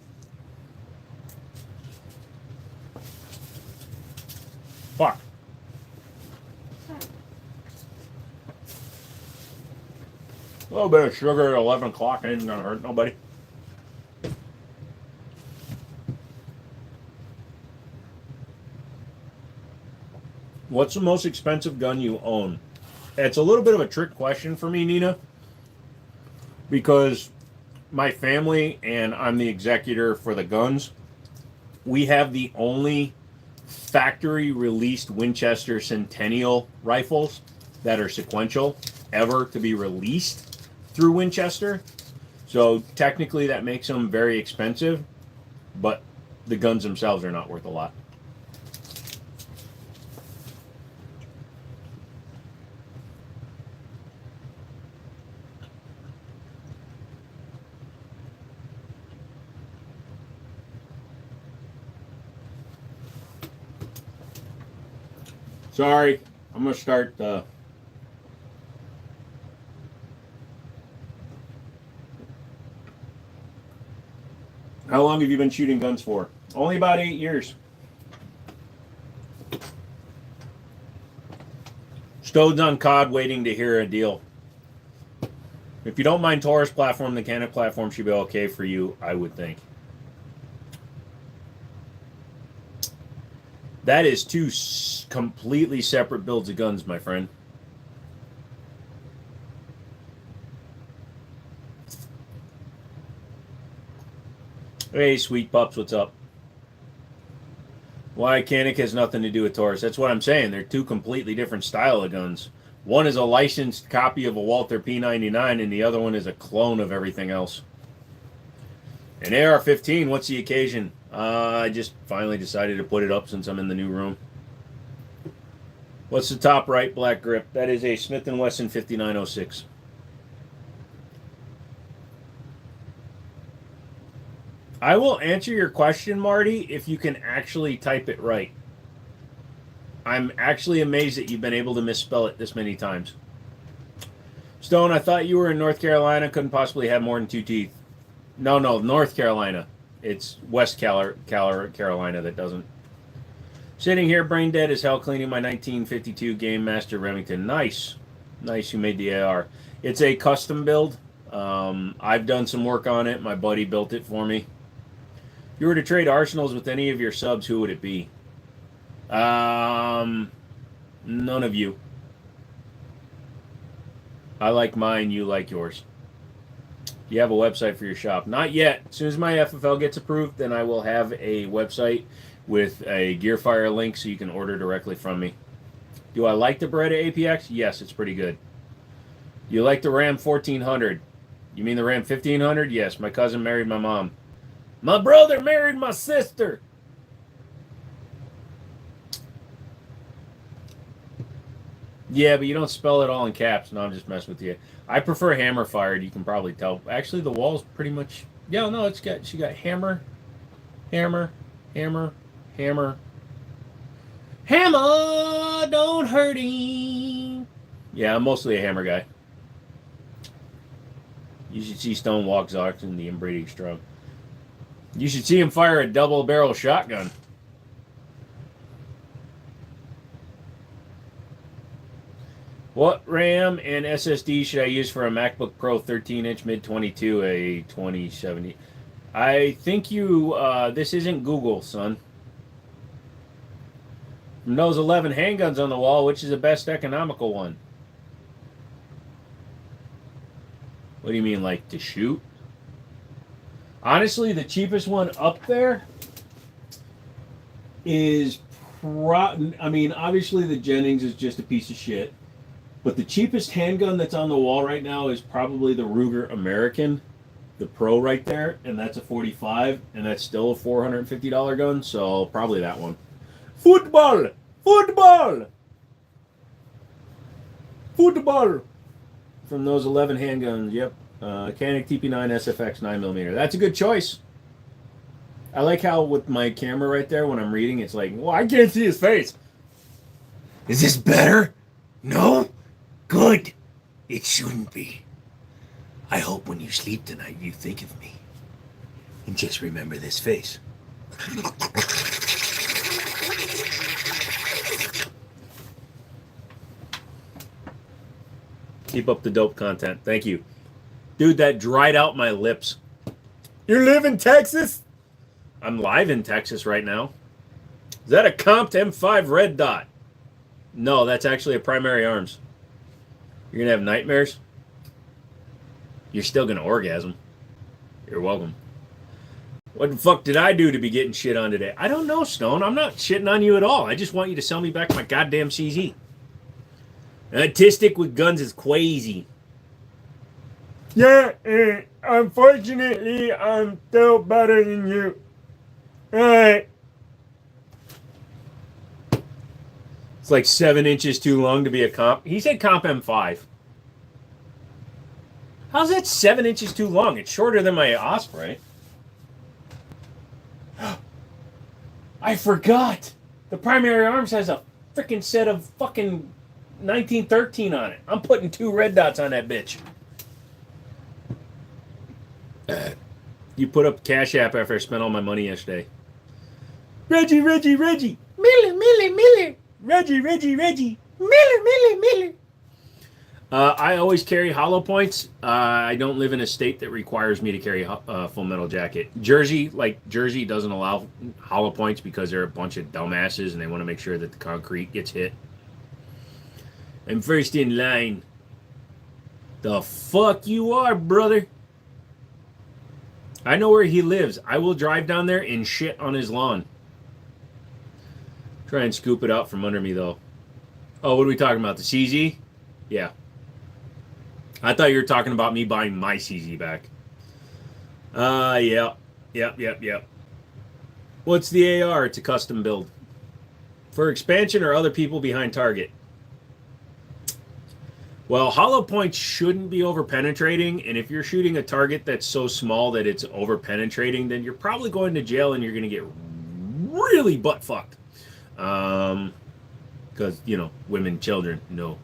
Fuck. A little bit of sugar at 11 o'clock ain't gonna hurt nobody. What's the most expensive gun you own? It's a little bit of a trick question for me, Nina, because my family and I'm the executor for the guns. We have the only factory released Winchester Centennial rifles that are sequential ever to be released through Winchester. So technically that makes them very expensive, but the guns themselves are not worth a lot. Sorry, I'm going to start How long have you been shooting guns for? Only about 8 years. Stodes on COD waiting to hear a deal. If you don't mind Taurus platform, the Canik platform should be okay for you, I would think. That is two completely separate builds of guns, my friend. Hey, sweet pups, what's up? Why Canik has nothing to do with Taurus. That's what I'm saying. They're two completely different style of guns. One is a licensed copy of a Walther P99, and the other one is a clone of everything else. An AR-15, what's the occasion? I just finally decided to put it up since I'm in the new room. What's the top right black grip? That is a Smith & Wesson 5906. I will answer your question, Marty, if you can actually type it right. I'm actually amazed that you've been able to misspell it this many times. Stone, I thought you were in North Carolina. Couldn't possibly have more than 2 teeth. No, North Carolina. It's West Carolina that doesn't. Sitting here brain dead as hell cleaning my 1952 Game Master Remington. Nice. Nice, you made the AR. It's a custom build. I've done some work on it. My buddy built it for me. If you were to trade arsenals with any of your subs, who would it be? None of you. I like mine, you like yours. Do you have a website for your shop? Not yet. As soon as my FFL gets approved, then I will have a website with a Gearfire link so you can order directly from me. Do I like the Beretta APX? Yes, it's pretty good. You like the Ram 1400? You mean the Ram 1500? Yes, my cousin married my mom. My brother married my sister. Yeah, but you don't spell it all in caps. No, I'm just messing with you. I prefer hammer fired. You can probably tell. Actually, the wall's pretty much. Yeah, no, she got hammer, hammer, hammer, hammer, hammer. Don't hurt him. Yeah, I'm mostly a hammer guy. You should see Stone walk Zox in the inbreeding strong. You should see him fire a double barrel shotgun. What RAM and SSD should I use for a MacBook Pro 13-inch mid-22, a 2070? I think this isn't Google, son. From those 11 handguns on the wall, which is the best economical one? What do you mean, like to shoot? Honestly, the cheapest one up there is I mean, obviously the Jennings is just a piece of shit. But the cheapest handgun that's on the wall right now is probably the Ruger American, the Pro right there, and that's a 45, and that's still a $450 gun, so probably that one. Football! Football! Football! From those 11 handguns, yep. Canik TP9 SFX 9mm. That's a good choice. I like how with my camera right there, when I'm reading, it's like, well, I can't see his face. Is this better? No? Good. It shouldn't be. I hope when you sleep tonight you think of me. And just remember this face. Keep up the dope content. Thank you. Dude, that dried out my lips. You live in Texas? I'm live in Texas right now. Is that a Compt M5 red dot? No, that's actually a primary arms. You're going to have nightmares? You're still going to orgasm. You're welcome. What the fuck did I do to be getting shit on today? I don't know, Stone. I'm not shitting on you at all. I just want you to sell me back my goddamn CZ. Autistic with guns is crazy. Yeah, unfortunately, I'm still better than you. Alright. It's like 7 inches too long to be a comp. He said comp M5. How's that 7 inches too long? It's shorter than my Osprey. I forgot. The primary arms has a freaking set of fucking 1913 on it. I'm putting 2 red dots on that bitch. You put up Cash App after I spent all my money yesterday. Reggie. Miller. Reggie. Miller. I always carry hollow points. I don't live in a state that requires me to carry a Full Metal Jacket. Jersey doesn't allow hollow points because they're a bunch of dumbasses and they want to make sure that the concrete gets hit. I'm first in line. The fuck you are, brother? I know where he lives. I will drive down there and shit on his lawn. Try and scoop it out from under me, though. Oh, what are we talking about? The CZ? Yeah. I thought you were talking about me buying my CZ back. Yep. What's the AR? It's a custom build. For expansion or other people behind target? Well, hollow points shouldn't be over-penetrating, and if you're shooting a target that's so small that it's over-penetrating, then you're probably going to jail and you're going to get really butt-fucked. Because, women, children, no.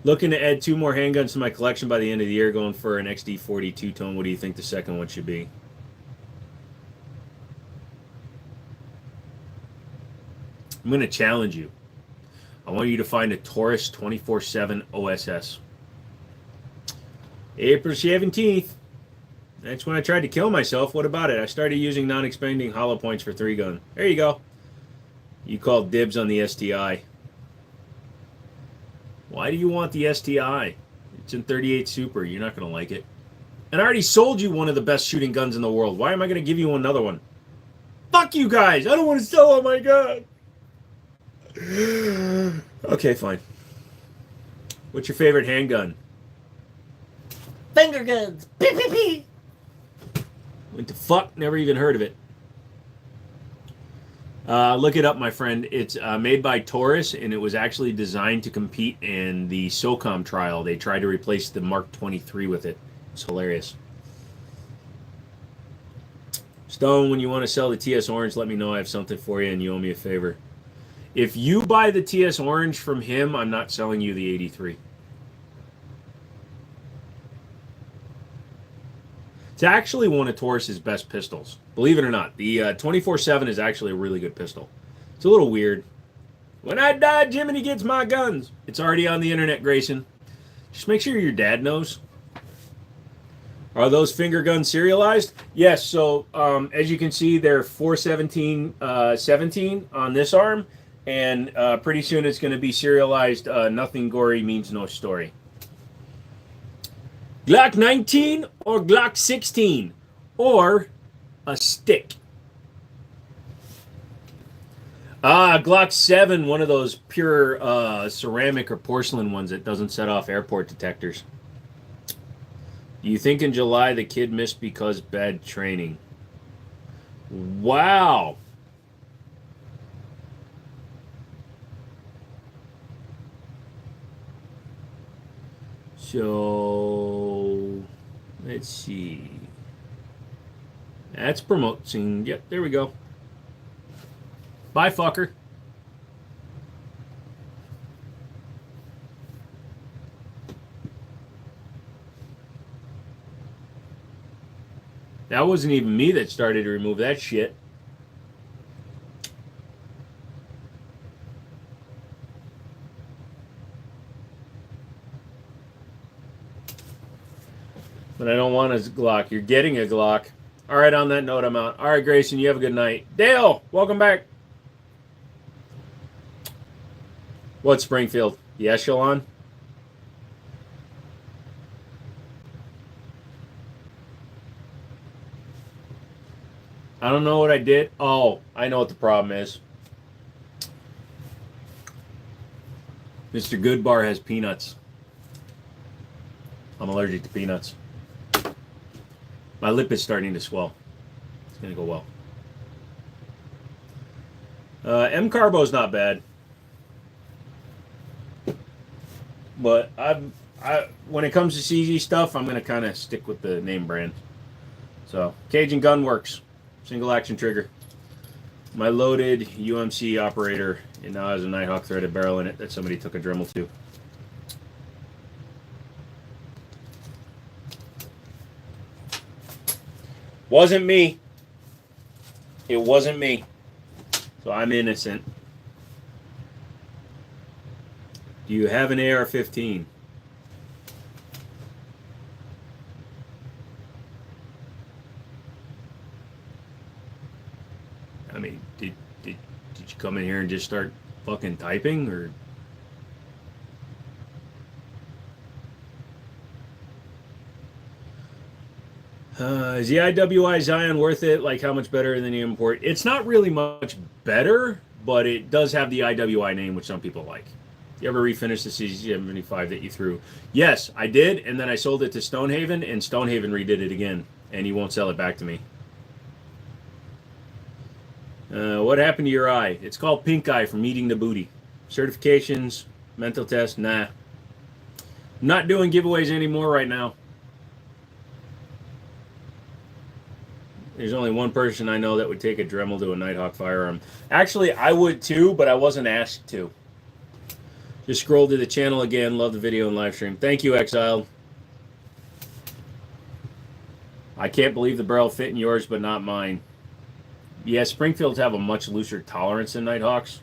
Looking to add 2 more handguns to my collection by the end of the year, going for an XD40 two-tone. What do you think the second one should be? I'm going to challenge you. I want you to find a Taurus 24/7 OSS. April 17th. That's when I tried to kill myself. What about it? I started using non-expanding hollow points for 3-gun. There you go. You called dibs on the STI. Why do you want the STI? It's in 38 Super. You're not going to like it. And I already sold you one of the best shooting guns in the world. Why am I going to give you another one? Fuck you guys. I don't want to sell all my guns. Okay, fine. What's your favorite handgun? Finger guns. Pee, pee, pee. What the fuck? Never even heard of it. Look it up, my friend. It's made by Taurus, and it was actually designed to compete in the SOCOM trial. They tried to replace the Mark 23 with it. It's hilarious. Stone, when you want to sell the TS Orange, let me know. I have something for you, and you owe me a favor. If you buy the TS Orange from him, I'm not selling you the 83. It's actually one of Taurus's best pistols. Believe it or not, the 24/7 is actually a really good pistol. It's a little weird. When I die, Jiminy gets my guns. It's already on the internet, Grayson. Just make sure your dad knows. Are those finger guns serialized? Yes, so as you can see, they're 417 on this arm, and pretty soon it's going to be serialized. Nothing gory means no story. Glock 19 or Glock 16 or a stick. Glock 7, one of those pure ceramic or porcelain ones that doesn't set off airport detectors. Do you think in July the kid missed because bad training? Wow. So, let's see. That's promoting. Yep, there we go. Bye, fucker. That wasn't even me that started to remove that shit. But I don't want a Glock. You're getting a Glock. All right, on that note, I'm out. All right, Grayson, you have a good night. Dale, welcome back. What, Springfield? The Echelon? I don't know what I did. Oh, I know what the problem is. Mr. Goodbar has peanuts. I'm allergic to peanuts. My lip is starting to swell. It's going to go well. M-Carbo's not bad. But when it comes to CZ stuff, I'm going to kind of stick with the name brand. So, Cajun Gun Works. Single action trigger. My loaded UMC operator, it now has a Nighthawk threaded barrel in it that somebody took a Dremel to. Wasn't me. It wasn't me. So I'm innocent. Do you have an AR-15? I mean, did you come in here and just start fucking typing, or? Is the IWI Zion worth it? Like, how much better than the import? It's not really much better, but it does have the IWI name, which some people like. You ever refinish the CZ75 that you threw? Yes, I did, and then I sold it to Stonehaven, and Stonehaven redid it again, and he won't sell it back to me. What happened to your eye? It's called pink eye from eating the booty. Certifications, mental test, nah. I'm not doing giveaways anymore right now. There's only one person I know that would take a Dremel to a Nighthawk firearm. Actually, I would too, but I wasn't asked to. Just scroll to the channel again. Love the video and live stream. Thank you, Exiled. I can't believe the barrel fit in yours, but not mine. Yeah, Springfields have a much looser tolerance than Nighthawks.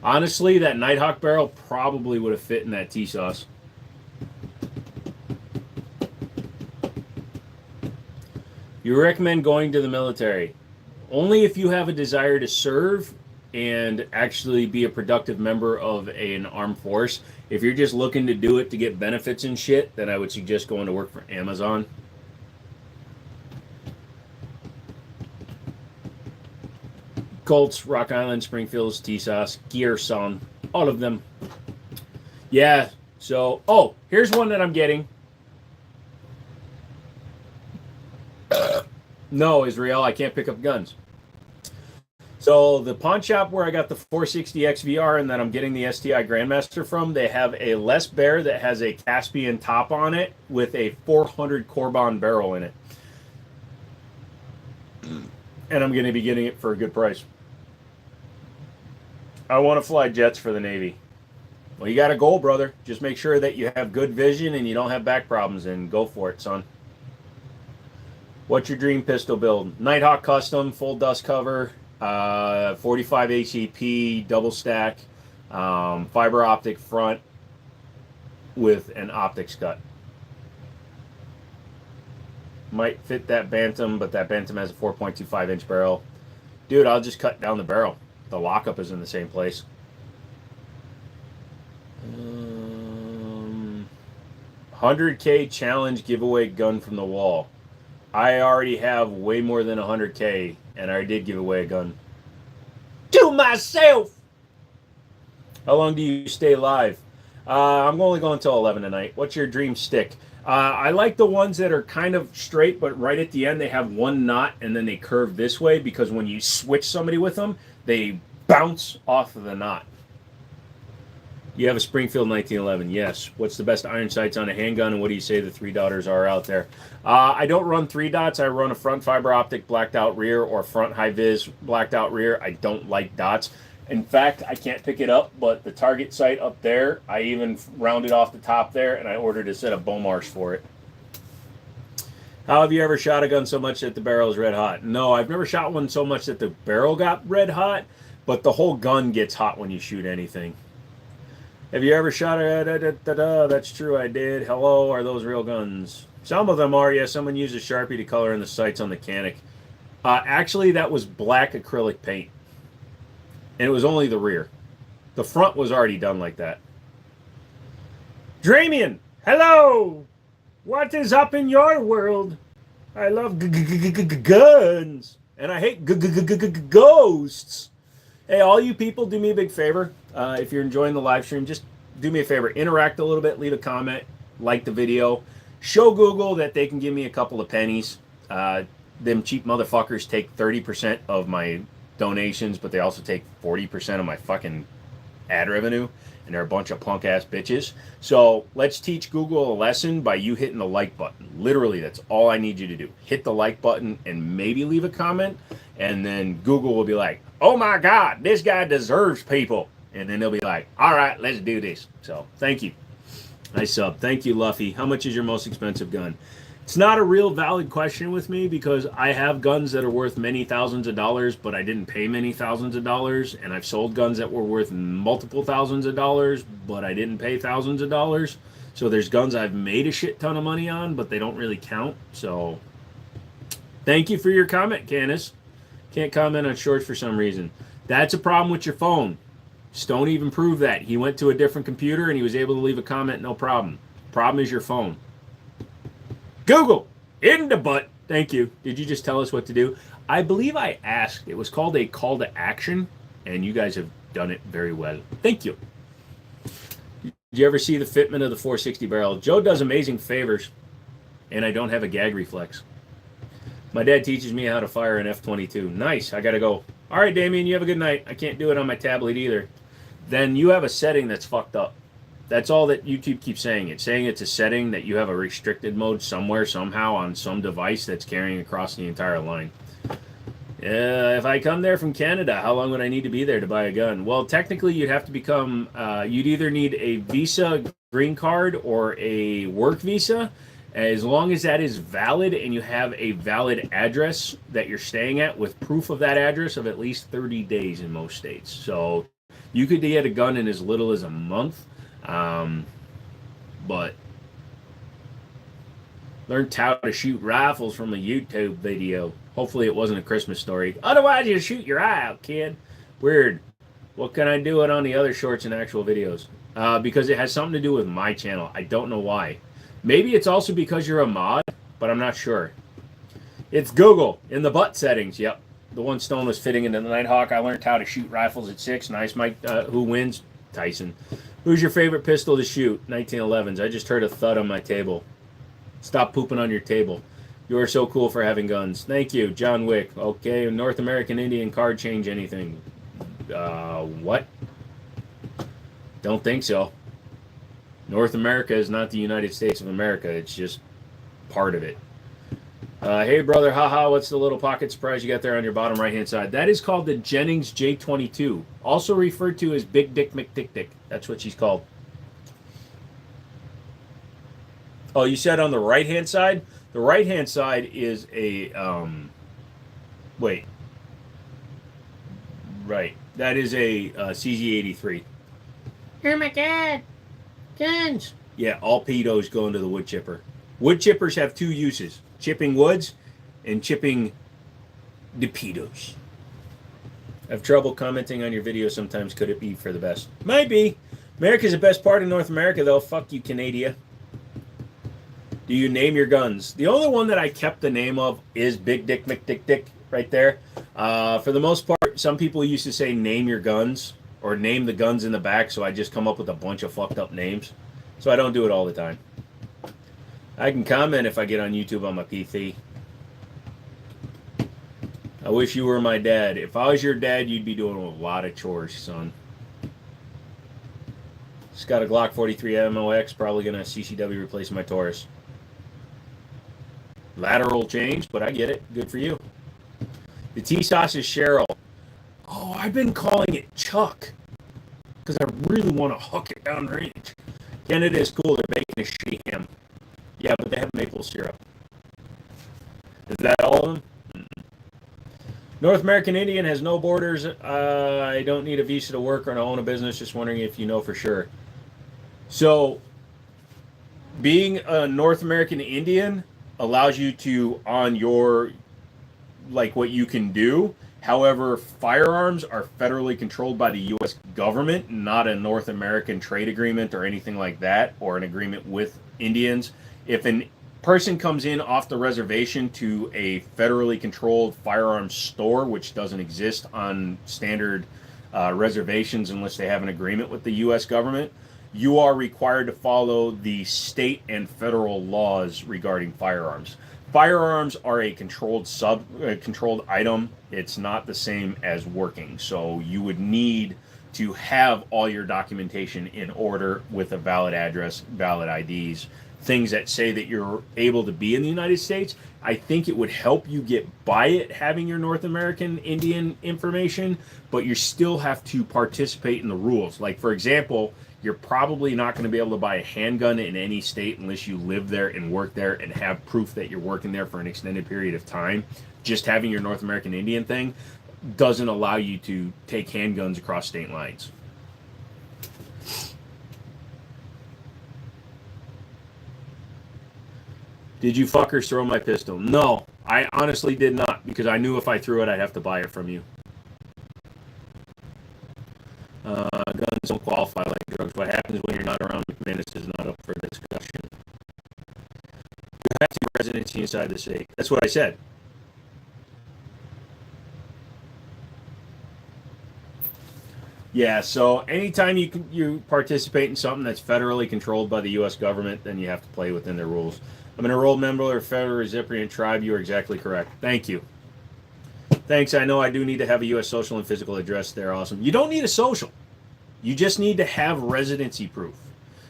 Honestly, that Nighthawk barrel probably would have fit in that T-sauce. You recommend going to the military? Only if you have a desire to serve and actually be a productive member of an armed force. If you're just looking to do it to get benefits and shit, then I would suggest going to work for Amazon. Colts, Rock Island, Springfields, TSOS, Gearson, all of them. Yeah, so, oh, here's one that I'm getting. No, Israel, I can't pick up guns. So the pawn shop where I got the 460 XVR and that I'm getting the STI Grandmaster from, they have a Les Bear that has a Caspian top on it with a 400 Corbon barrel in it. And I'm going to be getting it for a good price. I want to fly jets for the Navy. Well, you got a goal, brother. Just make sure that you have good vision and you don't have back problems, and go for it, son. What's your dream pistol build? Nighthawk Custom, full dust cover, 45 HEP, double stack, fiber optic front with an optics cut. Might fit that Bantam, but that Bantam has a 4.25 inch barrel. Dude, I'll just cut down the barrel. The lockup is in the same place. 100K challenge giveaway gun from the wall. I already have way more than 100K, and I did give away a gun. To myself! How long do you stay live? I'm only going until 11 tonight. What's your dream stick? I like the ones that are kind of straight, but right at the end they have one knot, and then they curve this way, because when you switch somebody with them, they bounce off of the knot. You have a Springfield 1911, yes. What's the best iron sights on a handgun, and what do you say the 3-dotters are out there? I don't run 3-dots. I run a front fiber optic blacked out rear or front high vis blacked out rear. I don't like dots. In fact, I can't pick it up, but the target sight up there, I even rounded off the top there, and I ordered a set of Bomars for it. How have you ever shot a gun so much that the barrel is red hot? No, I've never shot one so much that the barrel got red hot, but the whole gun gets hot when you shoot anything. Have you ever shot a That's true, I did. Hello, are those real guns? Some of them are, yeah. Someone used a Sharpie to color in the sights on the Canik. Actually, that was black acrylic paint. And it was only the rear. The front was already done like that. Dramian, hello! What is up in your world? I love guns. And I hate ghosts. Hey, all you people, do me a big favor. If you're enjoying the live stream, just do me a favor. Interact a little bit, leave a comment, like the video. Show Google that they can give me a couple of pennies. Them cheap motherfuckers take 30% of my donations, but they also take 40% of my fucking ad revenue. And they're a bunch of punk-ass bitches. So let's teach Google a lesson by you hitting the like button. Literally, that's all I need you to do. Hit the like button and maybe leave a comment. And then Google will be like, oh my God, this guy deserves people. And then they'll be like, all right, let's do this. So thank you. Nice sub. Thank you, Luffy. How much is your most expensive gun? It's not a real valid question with me because I have guns that are worth many thousands of dollars, but I didn't pay many thousands of dollars. And I've sold guns that were worth multiple thousands of dollars, but I didn't pay thousands of dollars. So there's guns I've made a shit ton of money on, but they don't really count. So thank you for your comment, Candace. Can't comment on shorts for some reason. That's a problem with your phone. Stone even proved that. He went to a different computer and he was able to leave a comment, no problem. Problem is your phone. Google, in the butt. Thank you. Did you just tell us what to do? I believe I asked. It was called a call to action, and you guys have done it very well. Thank you. Did you ever see the fitment of the 460 barrel? Joe does amazing favors, and I don't have a gag reflex. My dad teaches me how to fire an F-22. Nice. I got to go. All right, Damien, you have a good night. I can't do it on my tablet either. Then you have a setting that's fucked up. That's all that YouTube keeps saying. It's saying it's a setting that you have a restricted mode somewhere, somehow, on some device that's carrying across the entire line. If I come there from Canada, how long would I need to be there to buy a gun? Well, technically, you'd have to become... you'd either need a visa green card or a work visa. As long as that is valid and you have a valid address that you're staying at with proof of that address of at least 30 days in most states. So you could get a gun in as little as a month. But learned how to shoot rifles from a YouTube video. Hopefully it wasn't a Christmas story. Otherwise you shoot your eye out, kid. Weird. What can I do it on the other shorts and actual videos? Because it has something to do with my channel. I don't know why. Maybe it's also because you're a mod, but I'm not sure. It's Google in the butt settings. Yep. The one stone was fitting into the Nighthawk. I learned how to shoot rifles at 6. Nice, Mike. Who wins? Tyson. Who's your favorite pistol to shoot? 1911s. I just heard a thud on my table. Stop pooping on your table. You are so cool for having guns. Thank you, John Wick. Okay, North American Indian card change anything? What? Don't think so. North America is not the United States of America. It's just part of it. Hey, brother, haha, what's the little pocket surprise you got there on your bottom right-hand side? That is called the Jennings J22, also referred to as Big Dick McDick. That's what she's called. Oh, you said on the right-hand side? The right-hand side is a, wait. Right. That is a CG83. Oh my God. Guns. Yeah, all pedos go into the wood chipper. Wood chippers have 2 uses. Chipping woods and chipping the pedos. I have trouble commenting on your video sometimes. Could it be for the best? Might be. America's the best part of North America, though. Fuck you, Canada. Do you name your guns? The only one that I kept the name of is Big Dick McDick right there. For the most part, some people used to say name your guns or name the guns in the back, so I just come up with a bunch of fucked up names. So I don't do it all the time. I can comment if I get on YouTube on my PC. I wish you were my dad. If I was your dad, you'd be doing a lot of chores, son. Just got a Glock 43 MOX, probably going to CCW replace my Taurus. Lateral change, but I get it. Good for you. The T-Sauce is Cheryl. Oh, I've been calling it Chuck because I really want to hook it down range. Canada is cool. They're making a shitty ham. Yeah, but they have maple syrup. Is that all of them? Mm-mm. North American Indian has no borders. I don't need a visa to work or to own a business. Just wondering if you know for sure. So, being a North American Indian allows you to, on your, like what you can do. However, firearms are federally controlled by the U.S. government, not a North American trade agreement or anything like that, or an agreement with Indians. If a person comes in off the reservation to a federally controlled firearms store, which doesn't exist on standard reservations unless they have an agreement with the U.S. government, you are required to follow the state and federal laws regarding firearms. Firearms are a controlled item. It's not the same as working. So you would need to have all your documentation in order with a valid address, valid IDs, things that say that you're able to be in the United States. I think it would help you get by it having your North American Indian information, but you still have to participate in the rules. Like, for example, you're probably not going to be able to buy a handgun in any state unless you live there and work there and have proof that you're working there for an extended period of time. Just having your North American Indian thing doesn't allow you to take handguns across state lines. Did you fuckers throw my pistol? No, I honestly did not, because I knew if I threw it, I'd have to buy it from you. Guns don't qualify like drugs. What happens when you're not around? McManus is not up for discussion. You have to have residency inside the state. That's what I said. Yeah, so anytime you participate in something that's federally controlled by the U.S. government, then you have to play within their rules. I'm an enrolled member of Federal Cyprian Tribe. You are exactly correct. Thank you. Thanks. I know I do need to have a U.S. social and physical address. They're awesome. You don't need a social. You just need to have residency proof.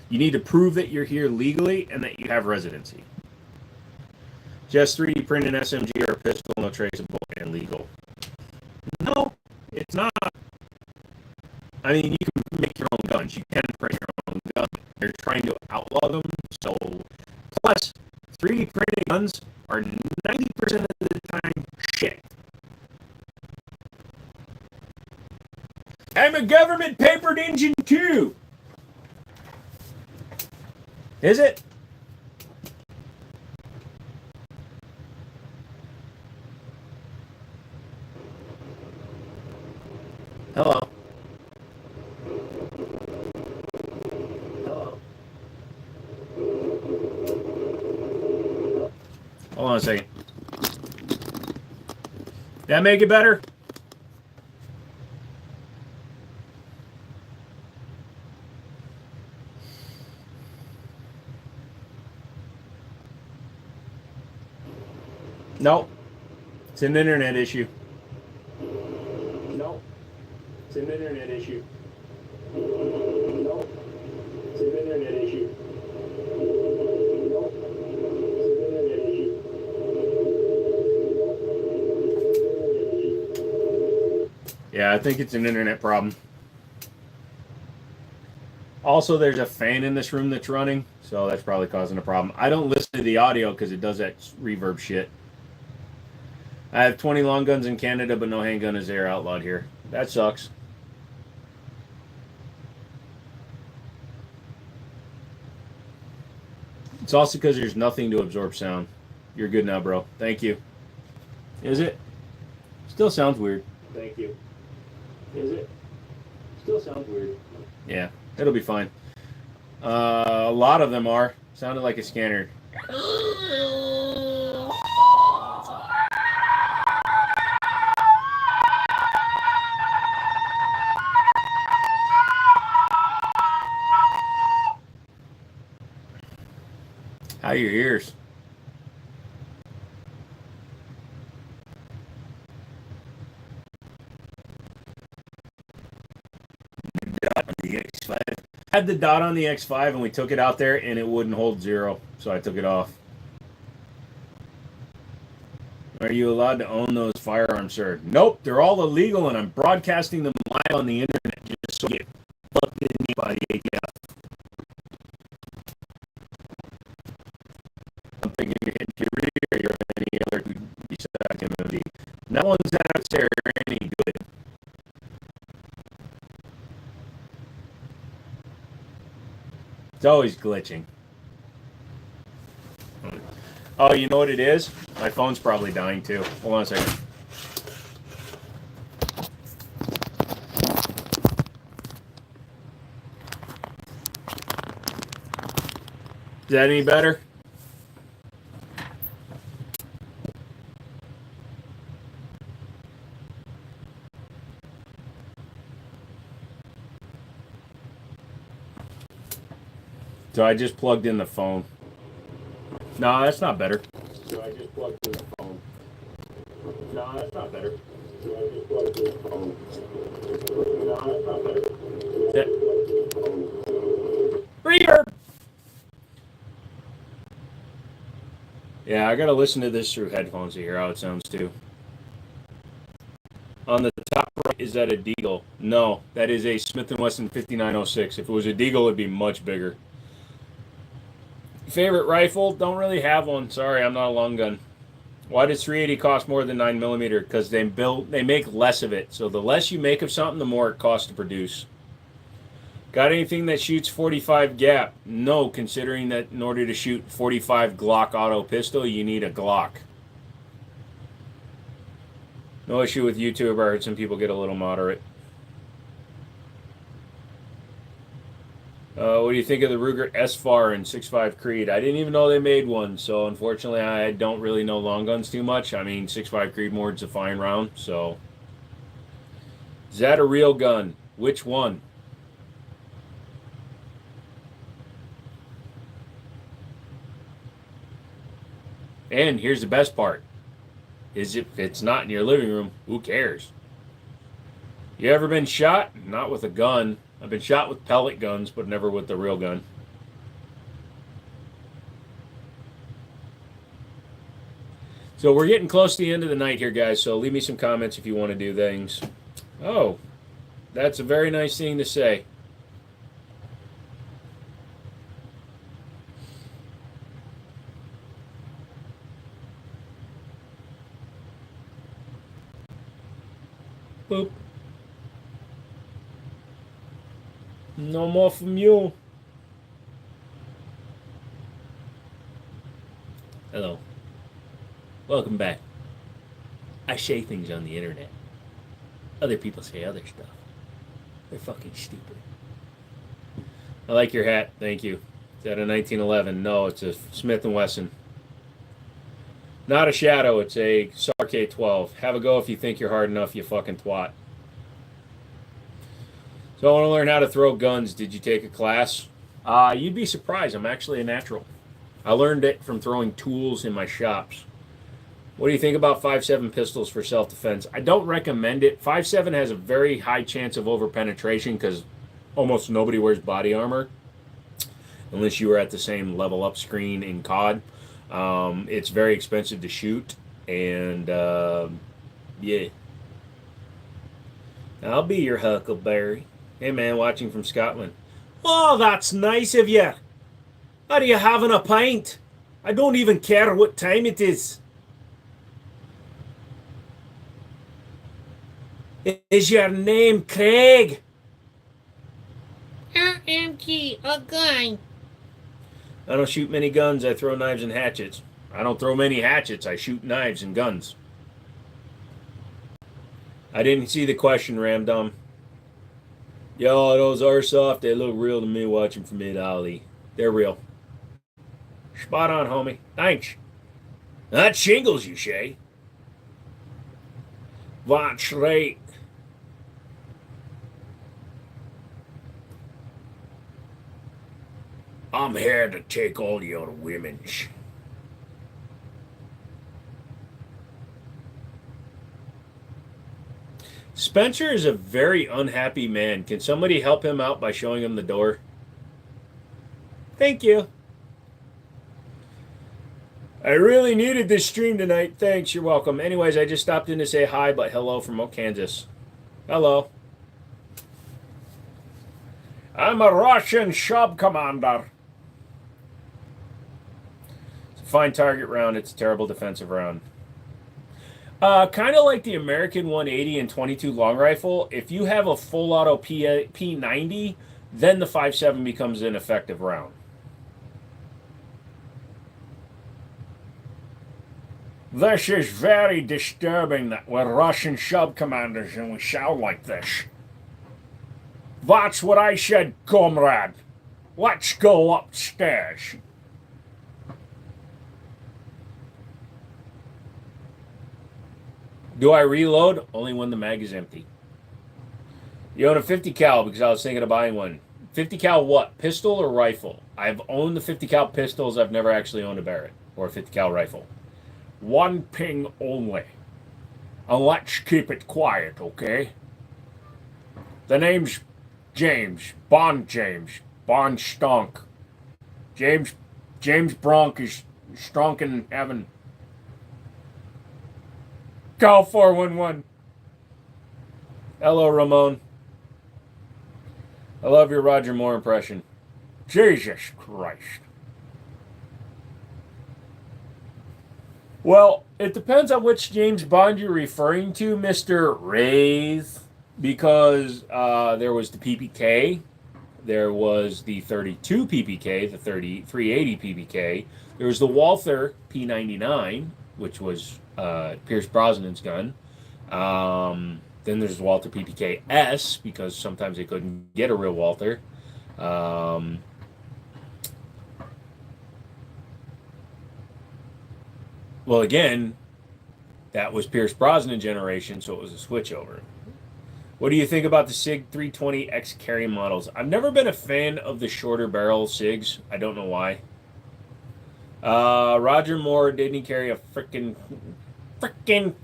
You need to prove that you're here legally and that you have residency. Just 3D print an SMG or a pistol, no traceable and legal. No, it's not. I mean, you can make your own guns. You can print your own gun. They're trying to outlaw them. So, plus, 3D printing guns are 90% of the time shit. I'm a government papered engine too. Is it? Hello. Hello. Hold on a second. That make it better? No. It's an internet issue. No. It's an internet issue. No. It's an internet issue. No. It's an internet issue. Yeah, I think it's an internet problem. Also, there's a fan in this room that's running, so that's probably causing a problem. I don't listen to the audio because it does that reverb shit. I have 20 long guns in Canada, but no handgun is there outlawed here. That sucks. It's also because there's nothing to absorb sound. You're good now, bro. Thank you. Is it? Still sounds weird. Thank you. Is it? Still sounds weird. Yeah, it'll be fine. A lot of them are. Sounded like a scanner. How are your ears? The X5. I had the dot on the X5 and we took it out there and it wouldn't hold 0, so I took it off. Are you allowed to own those firearms, sir? Nope, they're all illegal and I'm broadcasting them live on the internet just so you get fucked in by the ATF. I'm thinking you're hitting your rear or you're any other besides MMD. That one's out there any good. It's always glitching. Oh, you know what it is? My phone's probably dying too. Hold on a second. Is that any better? So I just plugged in the phone. No, that's not better. So I just plugged in the phone. No, that's not better. So I just plugged in the phone. No, that's not better. Reverb! Yeah, I gotta listen to this through headphones to hear how it sounds too. On the top right, is that a Deagle? No, that is a Smith & Wesson 5906. If it was a Deagle, it'd be much bigger. Favorite rifle? Don't really have one. Sorry, I'm not a long gun. Why does 380 cost more than 9mm? Because they make less of it. So the less you make of something, the more it costs to produce. Got anything that shoots 45 gap? No, considering that in order to shoot 45 Glock auto pistol, you need a Glock. No issue with YouTube. I heard some people get a little moderate. What do you think of the Ruger S-FAR and 6.5 Creed? I didn't even know they made one, so unfortunately I don't really know long guns too much. I mean, 6.5 Creedmoor's a fine round, so. Is that a real gun? Which one? And here's the best part. Is if it's not in your living room, who cares? You ever been shot? Not with a gun. I've been shot with pellet guns, but never with the real gun. So we're getting close to the end of the night here, guys, so leave me some comments if you want to do things. Oh, that's a very nice thing to say. Boop. No more from you. Hello. Welcome back. I say things on the internet. Other people say other stuff. They're fucking stupid. I like your hat. Thank you. Is that a 1911? No, it's a Smith & Wesson. Not a Shadow. It's a SAR K12. Have a go if you think you're hard enough, you fucking twat. So I want to learn how to throw guns. Did you take a class? You'd be surprised. I'm actually a natural. I learned it from throwing tools in my shops. What do you think about 5.7 pistols for self-defense? I don't recommend it. 5.7 has a very high chance of over-penetration because almost nobody wears body armor unless you were at the same level up screen in COD. It's very expensive to shoot, and yeah. I'll be your Huckleberry. Hey man, watching from Scotland. Oh, that's nice of you. Are you having a pint? I don't even care what time it is. Is your name Craig? OMG, a gun. I don't shoot many guns, I throw knives and hatchets. I don't throw many hatchets, I shoot knives and guns. I didn't see the question, Ramdom. Yo, those Airsoft, they look real to me watching from mid-alley. They're real. Spot on, homie. Thanks. That shingles you, Shay. That's right. I'm here to take all your women's. Spencer is a very unhappy man. Can somebody help him out by showing him the door? Thank you. I really needed this stream tonight. Thanks, you're welcome. Anyways, I just stopped in to say hi, but hello from Kansas. Hello. I'm a Russian sub commander. It's a fine target round. It's a terrible defensive round. Kind of like the American 180 and 22 long rifle. If you have a full auto P90, then the 5.7 becomes an effective round. This is very disturbing that we're Russian sub commanders and we sound like this. That's what I said, comrade. Let's go upstairs. Do I reload? Only when the mag is empty. You own a 50 cal because I was thinking of buying one. 50 cal what? Pistol or rifle? I've owned the 50 cal pistols. I've never actually owned a Barrett or a 50 cal rifle. One ping only. And let's keep it quiet, okay? The name's James. Bond James. Bond Stonk. James Bronk is Stronk in heaven. Call 411. Hello, Ramon. I love your Roger Moore impression. Jesus Christ. Well, it depends on which James Bond you're referring to, Mr. Wraith, because there was the PPK, there was the 32 PPK, the 380 PPK, there was the Walther P99, which was Pierce Brosnan's gun. Then there's Walther PPK S, because sometimes they couldn't get a real Walther. Well, again, that was Pierce Brosnan generation, so it was a switchover. What do you think about the SIG 320X carry models? I've never been a fan of the shorter barrel SIGs. I don't know why. Roger Moore didn't carry a frickin'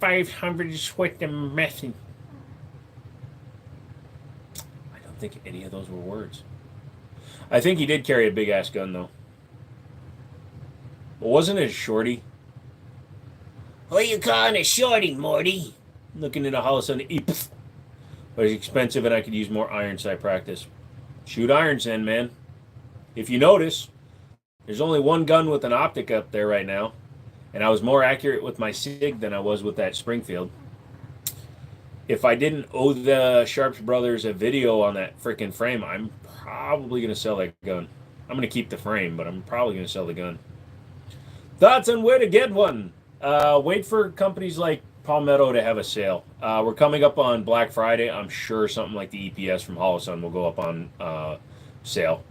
500 with the messing. I don't think any of those were words. I think he did carry a big ass gun though. But wasn't it a shorty? What are you calling a shorty, Morty? Looking at a Holosun E. But it's expensive and I could use more iron sight practice. Shoot irons then, man. If you notice, there's only one gun with an optic up there right now. And I was more accurate with my SIG than I was with that Springfield. If I didn't owe the Sharps brothers a video on that freaking frame, I'm probably going to sell that gun. I'm going to keep the frame, but I'm probably going to sell the gun. Thoughts on where to get one? Wait for companies like Palmetto to have a sale. We're coming up on Black Friday. I'm sure something like the EPS from Holosun will go up on sale.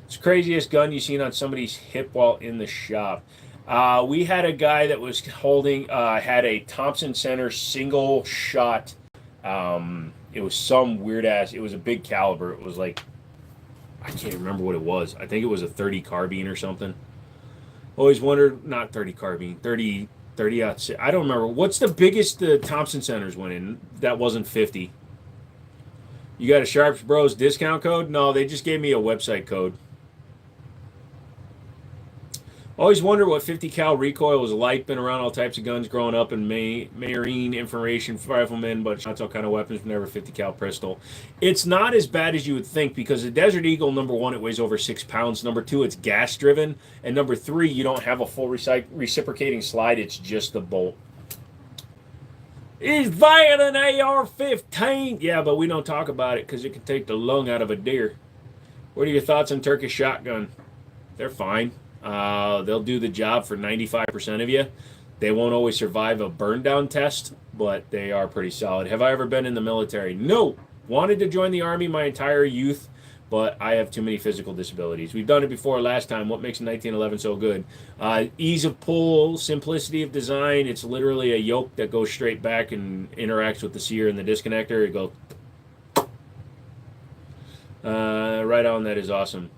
It's the craziest gun you've seen on somebody's hip while in the shop. We had a guy that was holding, had a Thompson Center single shot. It was some weird ass, it was a big caliber. It was like, I can't remember what it was. I think it was a 30 carbine or something. Always wondered, not 30 carbine, 30 out. I don't remember. What's the biggest the Thompson Centers went in? That wasn't 50. You got a Sharps Bros discount code? No, they just gave me a website code. Always wondered what 50 cal recoil was like. Been around all types of guns growing up in Marine information riflemen, but shots all kind of weapons. Never 50 cal pistol. It's not as bad as you would think because the Desert Eagle, number one, it weighs over 6 pounds. Number two, it's gas driven, and number three, you don't have a full reciprocating slide. It's just the bolt. Is that an AR-15? Yeah, but we don't talk about it because it can take the lung out of a deer. What are your thoughts on Turkish shotgun? They're fine. They'll do the job for 95% of you. They won't always survive a burn down test, but they are pretty solid. Have I ever been in the military? No. Wanted to join the Army my entire youth, but I have too many physical disabilities. We've done it before last time. What makes a 1911 so good? Ease of pull, simplicity of design. It's literally a yoke that goes straight back and interacts with the sear and the disconnector. It goes right on. That is awesome.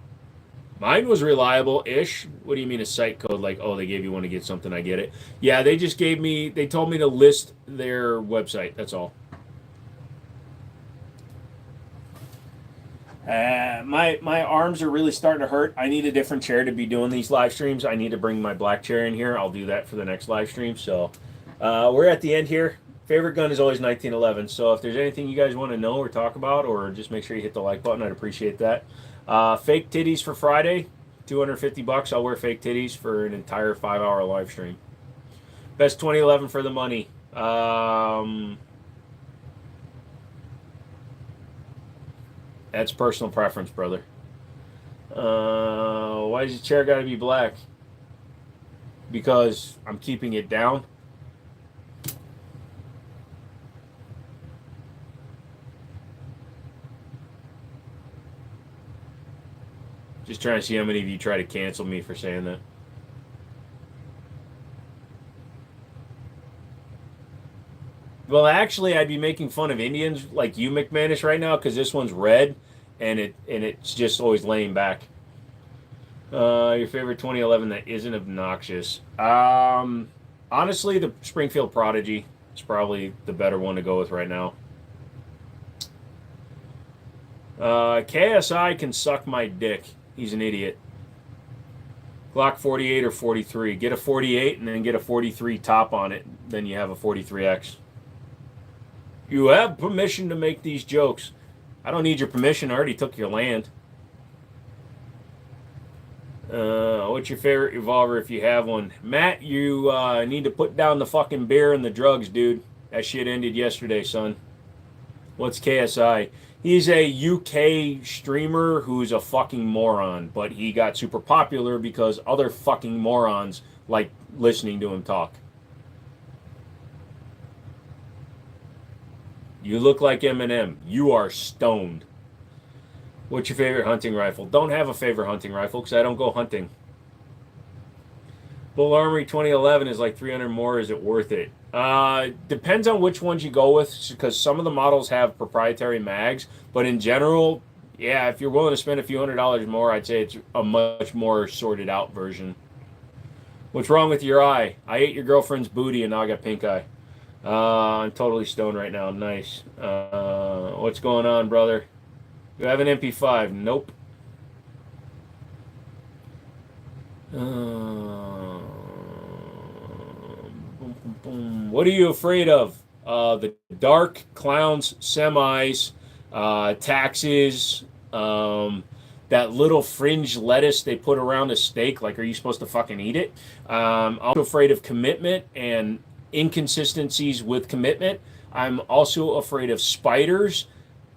Mine was reliable-ish. What do you mean a site code? Like, oh, they gave you one to get something, I get it. Yeah, they just gave me, they told me to list their website. That's all. My arms are really starting to hurt. I need a different chair to be doing these live streams. I need to bring my black chair in here. I'll do that for the next live stream. So we're at the end here. Favorite gun is always 1911. So if there's anything you guys want to know or talk about, or just make sure you hit the like button, I'd appreciate that. Fake titties for Friday, $250. I'll wear fake titties for an entire 5-hour live stream. Best 2011 for the money. That's personal preference, brother. Why does your chair got to be black? Because I'm keeping it down. Just trying to see how many of you try to cancel me for saying that. Well, actually, I'd be making fun of Indians like you, McManus, right now because this one's red, and it's just always laying back. Your favorite 2011 that isn't obnoxious? Honestly, the Springfield Prodigy is probably the better one to go with right now. KSI can suck my dick. He's an idiot. Glock 48 or 43. Get a 48 and then get a 43 top on it. Then you have a 43X. You have permission to make these jokes. I don't need your permission. I already took your land. What's your favorite revolver if you have one? Matt, you need to put down the fucking beer and the drugs, dude. That shit ended yesterday, son. What's KSI? He's a UK streamer who's a fucking moron, but he got super popular because other fucking morons like listening to him talk. You look like Eminem. You are stoned. What's your favorite hunting rifle? Don't have a favorite hunting rifle because I don't go hunting. Bull Armory 2011 is like 300 more. Is it worth it? Depends on which ones you go with because some of the models have proprietary mags. But in general, yeah, if you're willing to spend a few $100s more, I'd say it's a much more sorted out version. What's wrong with your eye? I ate your girlfriend's booty and now I got pink eye. I'm totally stoned right now. Nice. What's going on, brother? You have an MP5? Nope. What are you afraid of? The dark, clowns, semis, taxes, that little fringe lettuce they put around a steak. Like, are you supposed to fucking eat it? I'm also afraid of commitment and inconsistencies with commitment. I'm also afraid of spiders,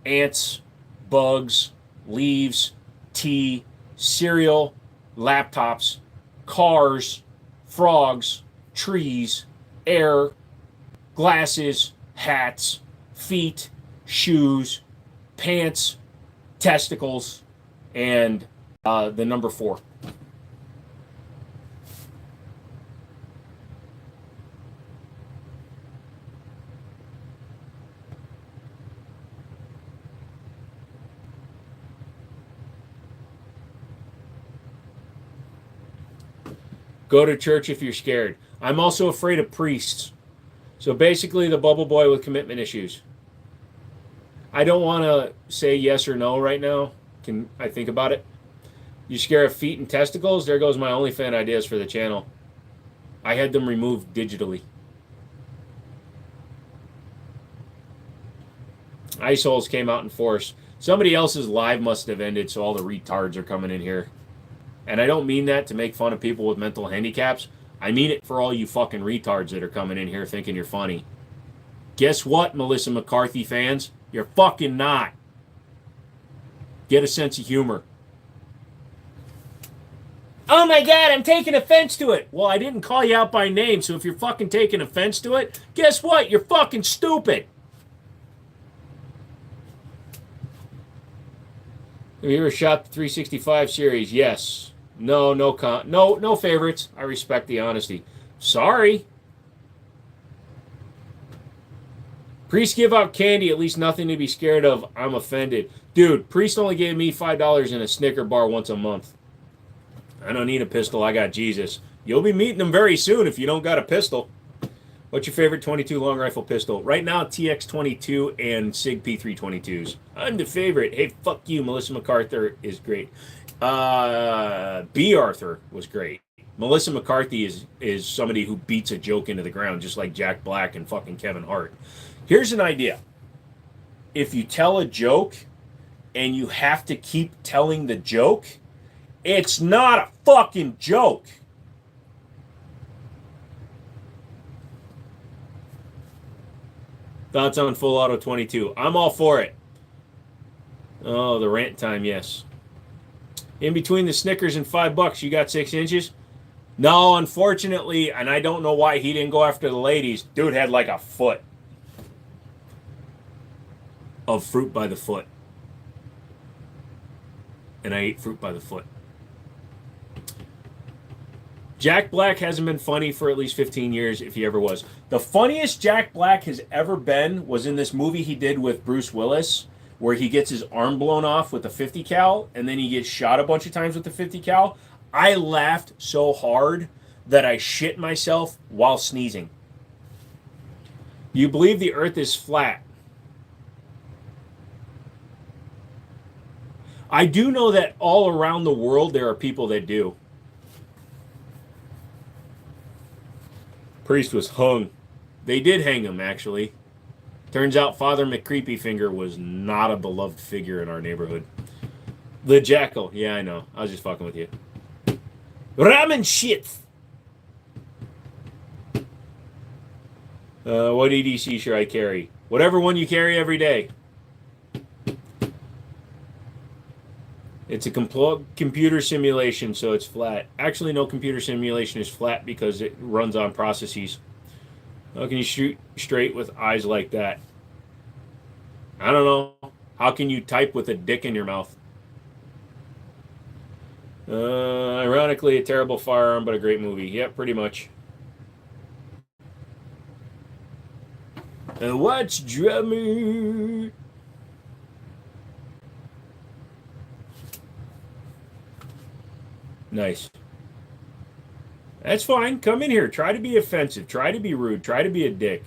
ants, bugs, leaves, tea, cereal, laptops, cars, frogs, trees, air, glasses, hats, feet, shoes, pants, testicles, and the number 4. Go to church if you're scared. I'm also afraid of priests. So basically, the bubble boy with commitment issues. I don't want to say yes or no right now. Can I think about it? You scare of feet and testicles? There goes my OnlyFans ideas for the channel. I had them removed digitally. Ice holes came out in force. Somebody else's live must have ended, so all the retards are coming in here. And I don't mean that to make fun of people with mental handicaps. I mean it for all you fucking retards that are coming in here thinking you're funny. Guess what, Melissa McCarthy fans? You're fucking not. Get a sense of humor. Oh my God, I'm taking offense to it. Well, I didn't call you out by name, so if you're fucking taking offense to it, guess what? You're fucking stupid. Have you ever shot the 365 series? Yes. No favorites. I respect the honesty. Sorry. Priest give out candy, at least nothing to be scared of. I'm offended. Dude, Priest only gave me $5 in a Snicker bar once a month. I don't need a pistol. I got Jesus. You'll be meeting him very soon if you don't got a pistol. What's your favorite 22 long rifle pistol? Right now, TX22 and SIG P322s. I'm the favorite. Hey, fuck you. Melissa McCarthy is great. B. Arthur was great. Melissa McCarthy is somebody who beats a joke into the ground, just like Jack Black and fucking Kevin Hart. Here's an idea. If you tell a joke and you have to keep telling the joke, it's not a fucking joke. Thoughts on Full Auto 22? I'm all for it. Oh, the rant time, yes. In between the Snickers and $5, you got 6 inches? No, unfortunately, and I don't know why he didn't go after the ladies. Dude had like a foot of fruit by the foot. And I ate fruit by the foot. Jack Black hasn't been funny for at least 15 years, if he ever was. The funniest Jack Black has ever been was in this movie he did with Bruce Willis, where he gets his arm blown off with a 50 cal, and then he gets shot a bunch of times with the 50 cal. I laughed so hard that I shit myself while sneezing. You believe the earth is flat? I do know that all around the world there are people that do. Priest was hung. They did hang him, actually. Turns out Father McCreepyfinger was not a beloved figure in our neighborhood. The Jackal. Yeah, I know. I was just fucking with you. Ramen shit. What EDC should I carry? Whatever one you carry every day. It's a computer simulation, so it's flat. Actually, no computer simulation is flat because it runs on processes. How can you shoot straight with eyes like that? I don't know. How can you type with a dick in your mouth? Ironically, a terrible firearm, but a great movie. Yep, pretty much. What's drummer? Nice. That's fine. Come in here. Try to be offensive. Try to be rude. Try to be a dick.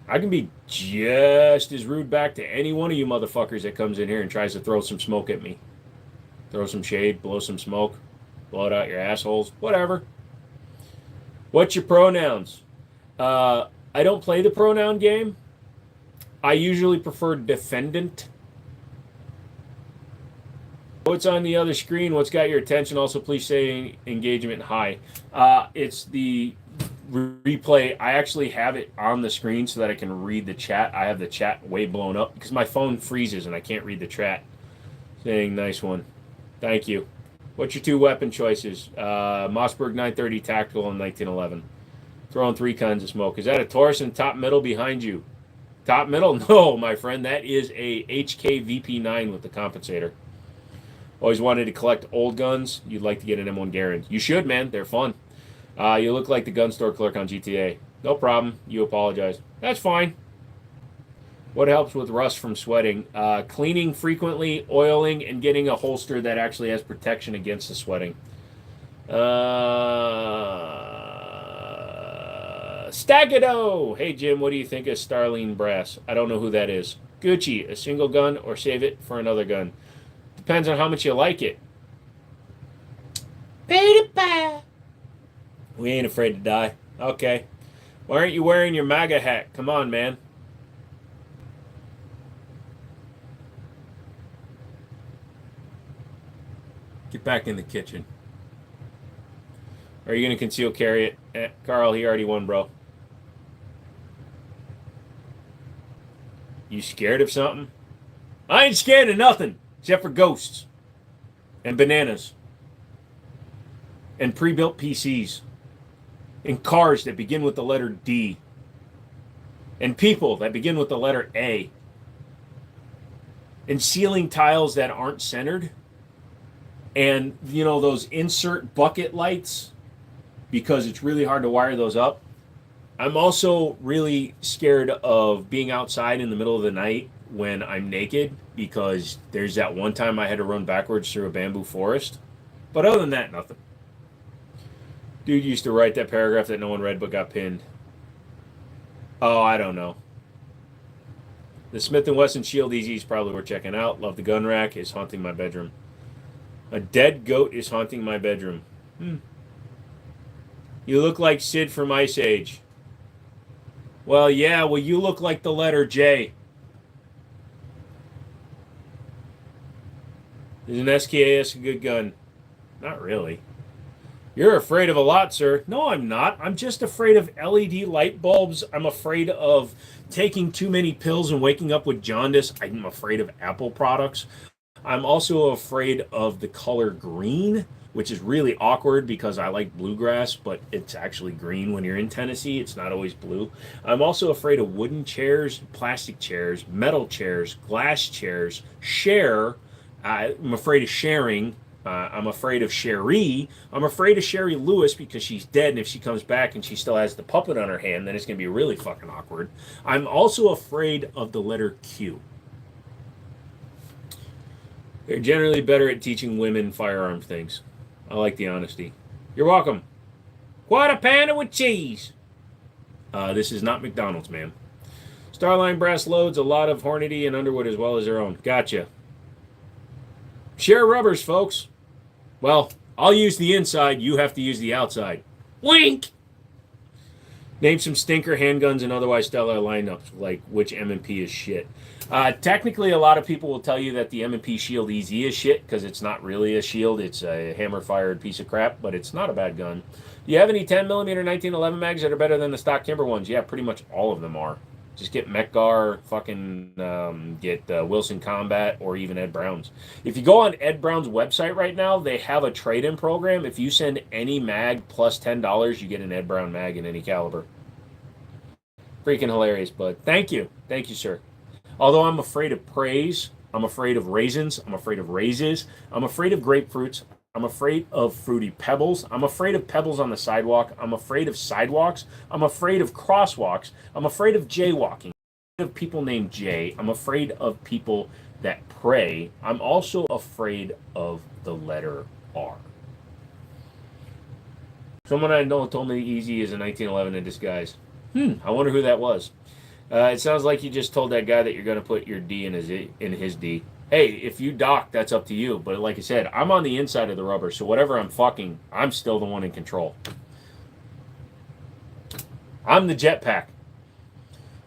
I can be just as rude back to any one of you motherfuckers that comes in here and tries to throw some smoke at me. Throw some shade, blow some smoke, blow it out your assholes, whatever. What's your pronouns? I don't play the pronoun game. I usually prefer defendant. What's on the other screen? What's got your attention? Also, please say engagement high. It's the replay. I actually have it on the screen so that I can read the chat. I have the chat way blown up because my phone freezes and I can't read the chat. Saying nice one. Thank you. What's your 2 weapon choices? Mossberg 930 Tactical and 1911. Throwing 3 kinds of smoke. Is that a Taurus and top middle behind you? Top middle? No, my friend. That is a HK VP9 with the compensator. Always wanted to collect old guns. You'd like to get an M1 Garand. You should, man. They're fun. You look like the gun store clerk on GTA. No problem. You apologize. That's fine. What helps with rust from sweating? Cleaning frequently, oiling, and getting a holster that actually has protection against the sweating. Stagado! Hey, Jim, what do you think of Starling Brass? I don't know who that is. Gucci, a single gun or save it for another gun? Depends on how much you like it. Pay to buy. We ain't afraid to die. Okay. Why aren't you wearing your MAGA hat? Come on, man. Get back in the kitchen. Are you going to conceal carry it? Carl, he already won, bro. You scared of something? I ain't scared of nothing except for ghosts and bananas and pre-built PCs and cars that begin with the letter D and people that begin with the letter A and ceiling tiles that aren't centered and, you know, those insert bucket lights because it's really hard to wire those up. I'm also really scared of being outside in the middle of the night when I'm naked because there's that one time I had to run backwards through a bamboo forest. But other than that, nothing. Dude used to write that paragraph that no one read but got pinned. Oh, I don't know. The Smith & Wesson Shield Easy is probably worth checking out. Love the gun rack. Is haunting my bedroom. A dead goat is haunting my bedroom. You look like Sid from Ice Age. Well, yeah. Well, you look like the letter J. Is an SKS a good gun? Not really. You're afraid of a lot, sir. No, I'm not. I'm just afraid of LED light bulbs. I'm afraid of taking too many pills and waking up with jaundice. I'm afraid of Apple products. I'm also afraid of the color green, which is really awkward because I like bluegrass, but it's actually green when you're in Tennessee. It's not always blue. I'm also afraid of wooden chairs, plastic chairs, metal chairs, glass chairs, I'm afraid of sharing. I'm afraid of Sherry. I'm afraid of Sherry Lewis because she's dead, and if she comes back and she still has the puppet on her hand, then it's going to be really fucking awkward. I'm also afraid of the letter Q. They're generally better at teaching women firearm things. I like the honesty. You're welcome. Quarter pounder with cheese. This is not McDonald's, ma'am. Starline Brass loads a lot of Hornady and Underwood as well as their own. Gotcha. Share rubbers, folks. Well, I'll use the inside. You have to use the outside. Wink! Name some stinker handguns and otherwise stellar lineups, like which M&P is shit. Technically, a lot of people will tell you that the M&P Shield EZ is shit because it's not really a shield. It's a hammer-fired piece of crap, but it's not a bad gun. Do you have any 10mm 1911 mags that are better than the stock Kimber ones? Yeah, pretty much all of them are. Just get Mekgar, get Wilson Combat, or even Ed Brown's. If you go on Ed Brown's website right now, they have a trade-in program. If you send any mag plus $10, you get an Ed Brown mag in any caliber. Freaking hilarious, bud. Thank you. Thank you, sir. Although I'm afraid of praise, I'm afraid of raisins, I'm afraid of raises, I'm afraid of grapefruits, I'm afraid of fruity pebbles, I'm afraid of pebbles on the sidewalk, I'm afraid of sidewalks, I'm afraid of crosswalks, I'm afraid of jaywalking, I'm afraid of people named Jay, I'm afraid of people that pray, I'm also afraid of the letter R. Someone I know told me Easy is a 1911 in disguise. I wonder who that was. It sounds like you just told that guy that you're going to put your D in his D. Hey, if you dock, that's up to you. But like I said, I'm on the inside of the rubber, so whatever I'm fucking, I'm still the one in control. I'm the jetpack.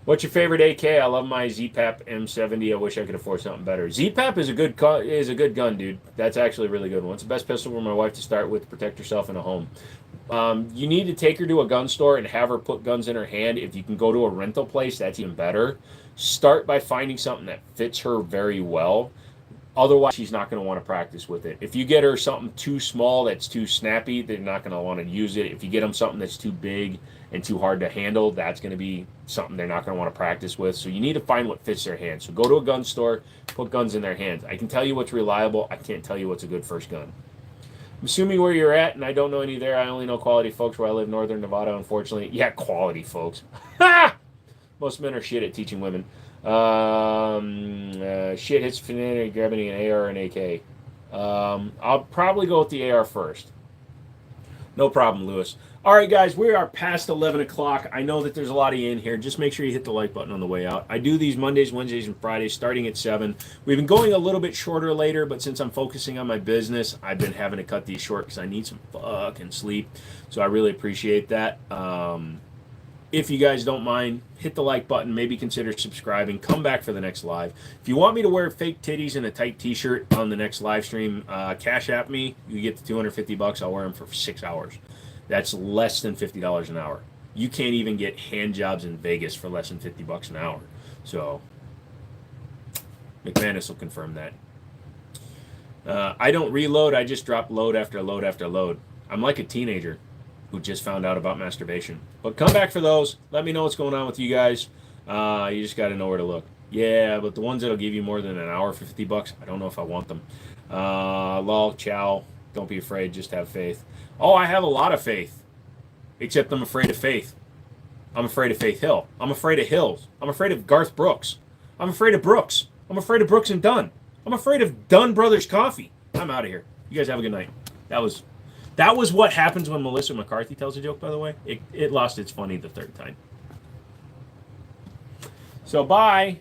What's your favorite AK? I love my ZPAP M70. I wish I could afford something better. ZPAP is a good gun, dude. That's actually a really good one. It's the best pistol for my wife to start with to protect herself in a home. You need to take her to a gun store and have her put guns in her hand. If you can go to a rental place, that's even better. Start by finding something that fits her very well. Otherwise, she's not going to want to practice with it. If you get her something too small that's too snappy, they're not going to want to use it. If you get them something that's too big and too hard to handle, that's going to be something they're not going to want to practice with. So you need to find what fits their hands. So go to a gun store, put guns in their hands. I can tell you what's reliable. I can't tell you what's a good first gun. I'm assuming where you're at, and I don't know any there. I only know quality folks where I live, northern Nevada, unfortunately. Yeah, quality folks. Ha! Most men are shit at teaching women. Shit hits grabbing an AR and AK. I'll probably go with the AR first. No problem, Lewis. All right, guys, we are past 11 o'clock. I know that there's a lot of you in here. Just make sure you hit the like button on the way out. I do these Mondays, Wednesdays, and Fridays starting at 7. We've been going a little bit shorter later, but since I'm focusing on my business, I've been having to cut these short because I need some fucking sleep. So I really appreciate that. If you guys don't mind, hit the like button. Maybe consider subscribing. Come back for the next live. If you want me to wear fake titties and a tight t-shirt on the next live stream, cash app me. You get the $250. I'll wear them for 6 hours. That's less than $50 an hour. You can't even get hand jobs in Vegas for less than $50 an hour. So McManus will confirm that. I don't reload. I just drop load after load after load. I'm like a teenager who just found out about masturbation. But come back for those. Let me know what's going on with you guys. You just got to know where to look. Yeah, but the ones that'll give you more than an hour for $50, I don't know if I want them. Lol, ciao. Don't be afraid. Just have faith. Oh, I have a lot of faith. Except I'm afraid of faith. I'm afraid of Faith Hill. I'm afraid of Hills. I'm afraid of Garth Brooks. I'm afraid of Brooks. I'm afraid of Brooks and Dunn. I'm afraid of Dunn Brothers Coffee. I'm out of here. You guys have a good night. That was what happens when Melissa McCarthy tells a joke, by the way. It lost its funny the third time. So bye.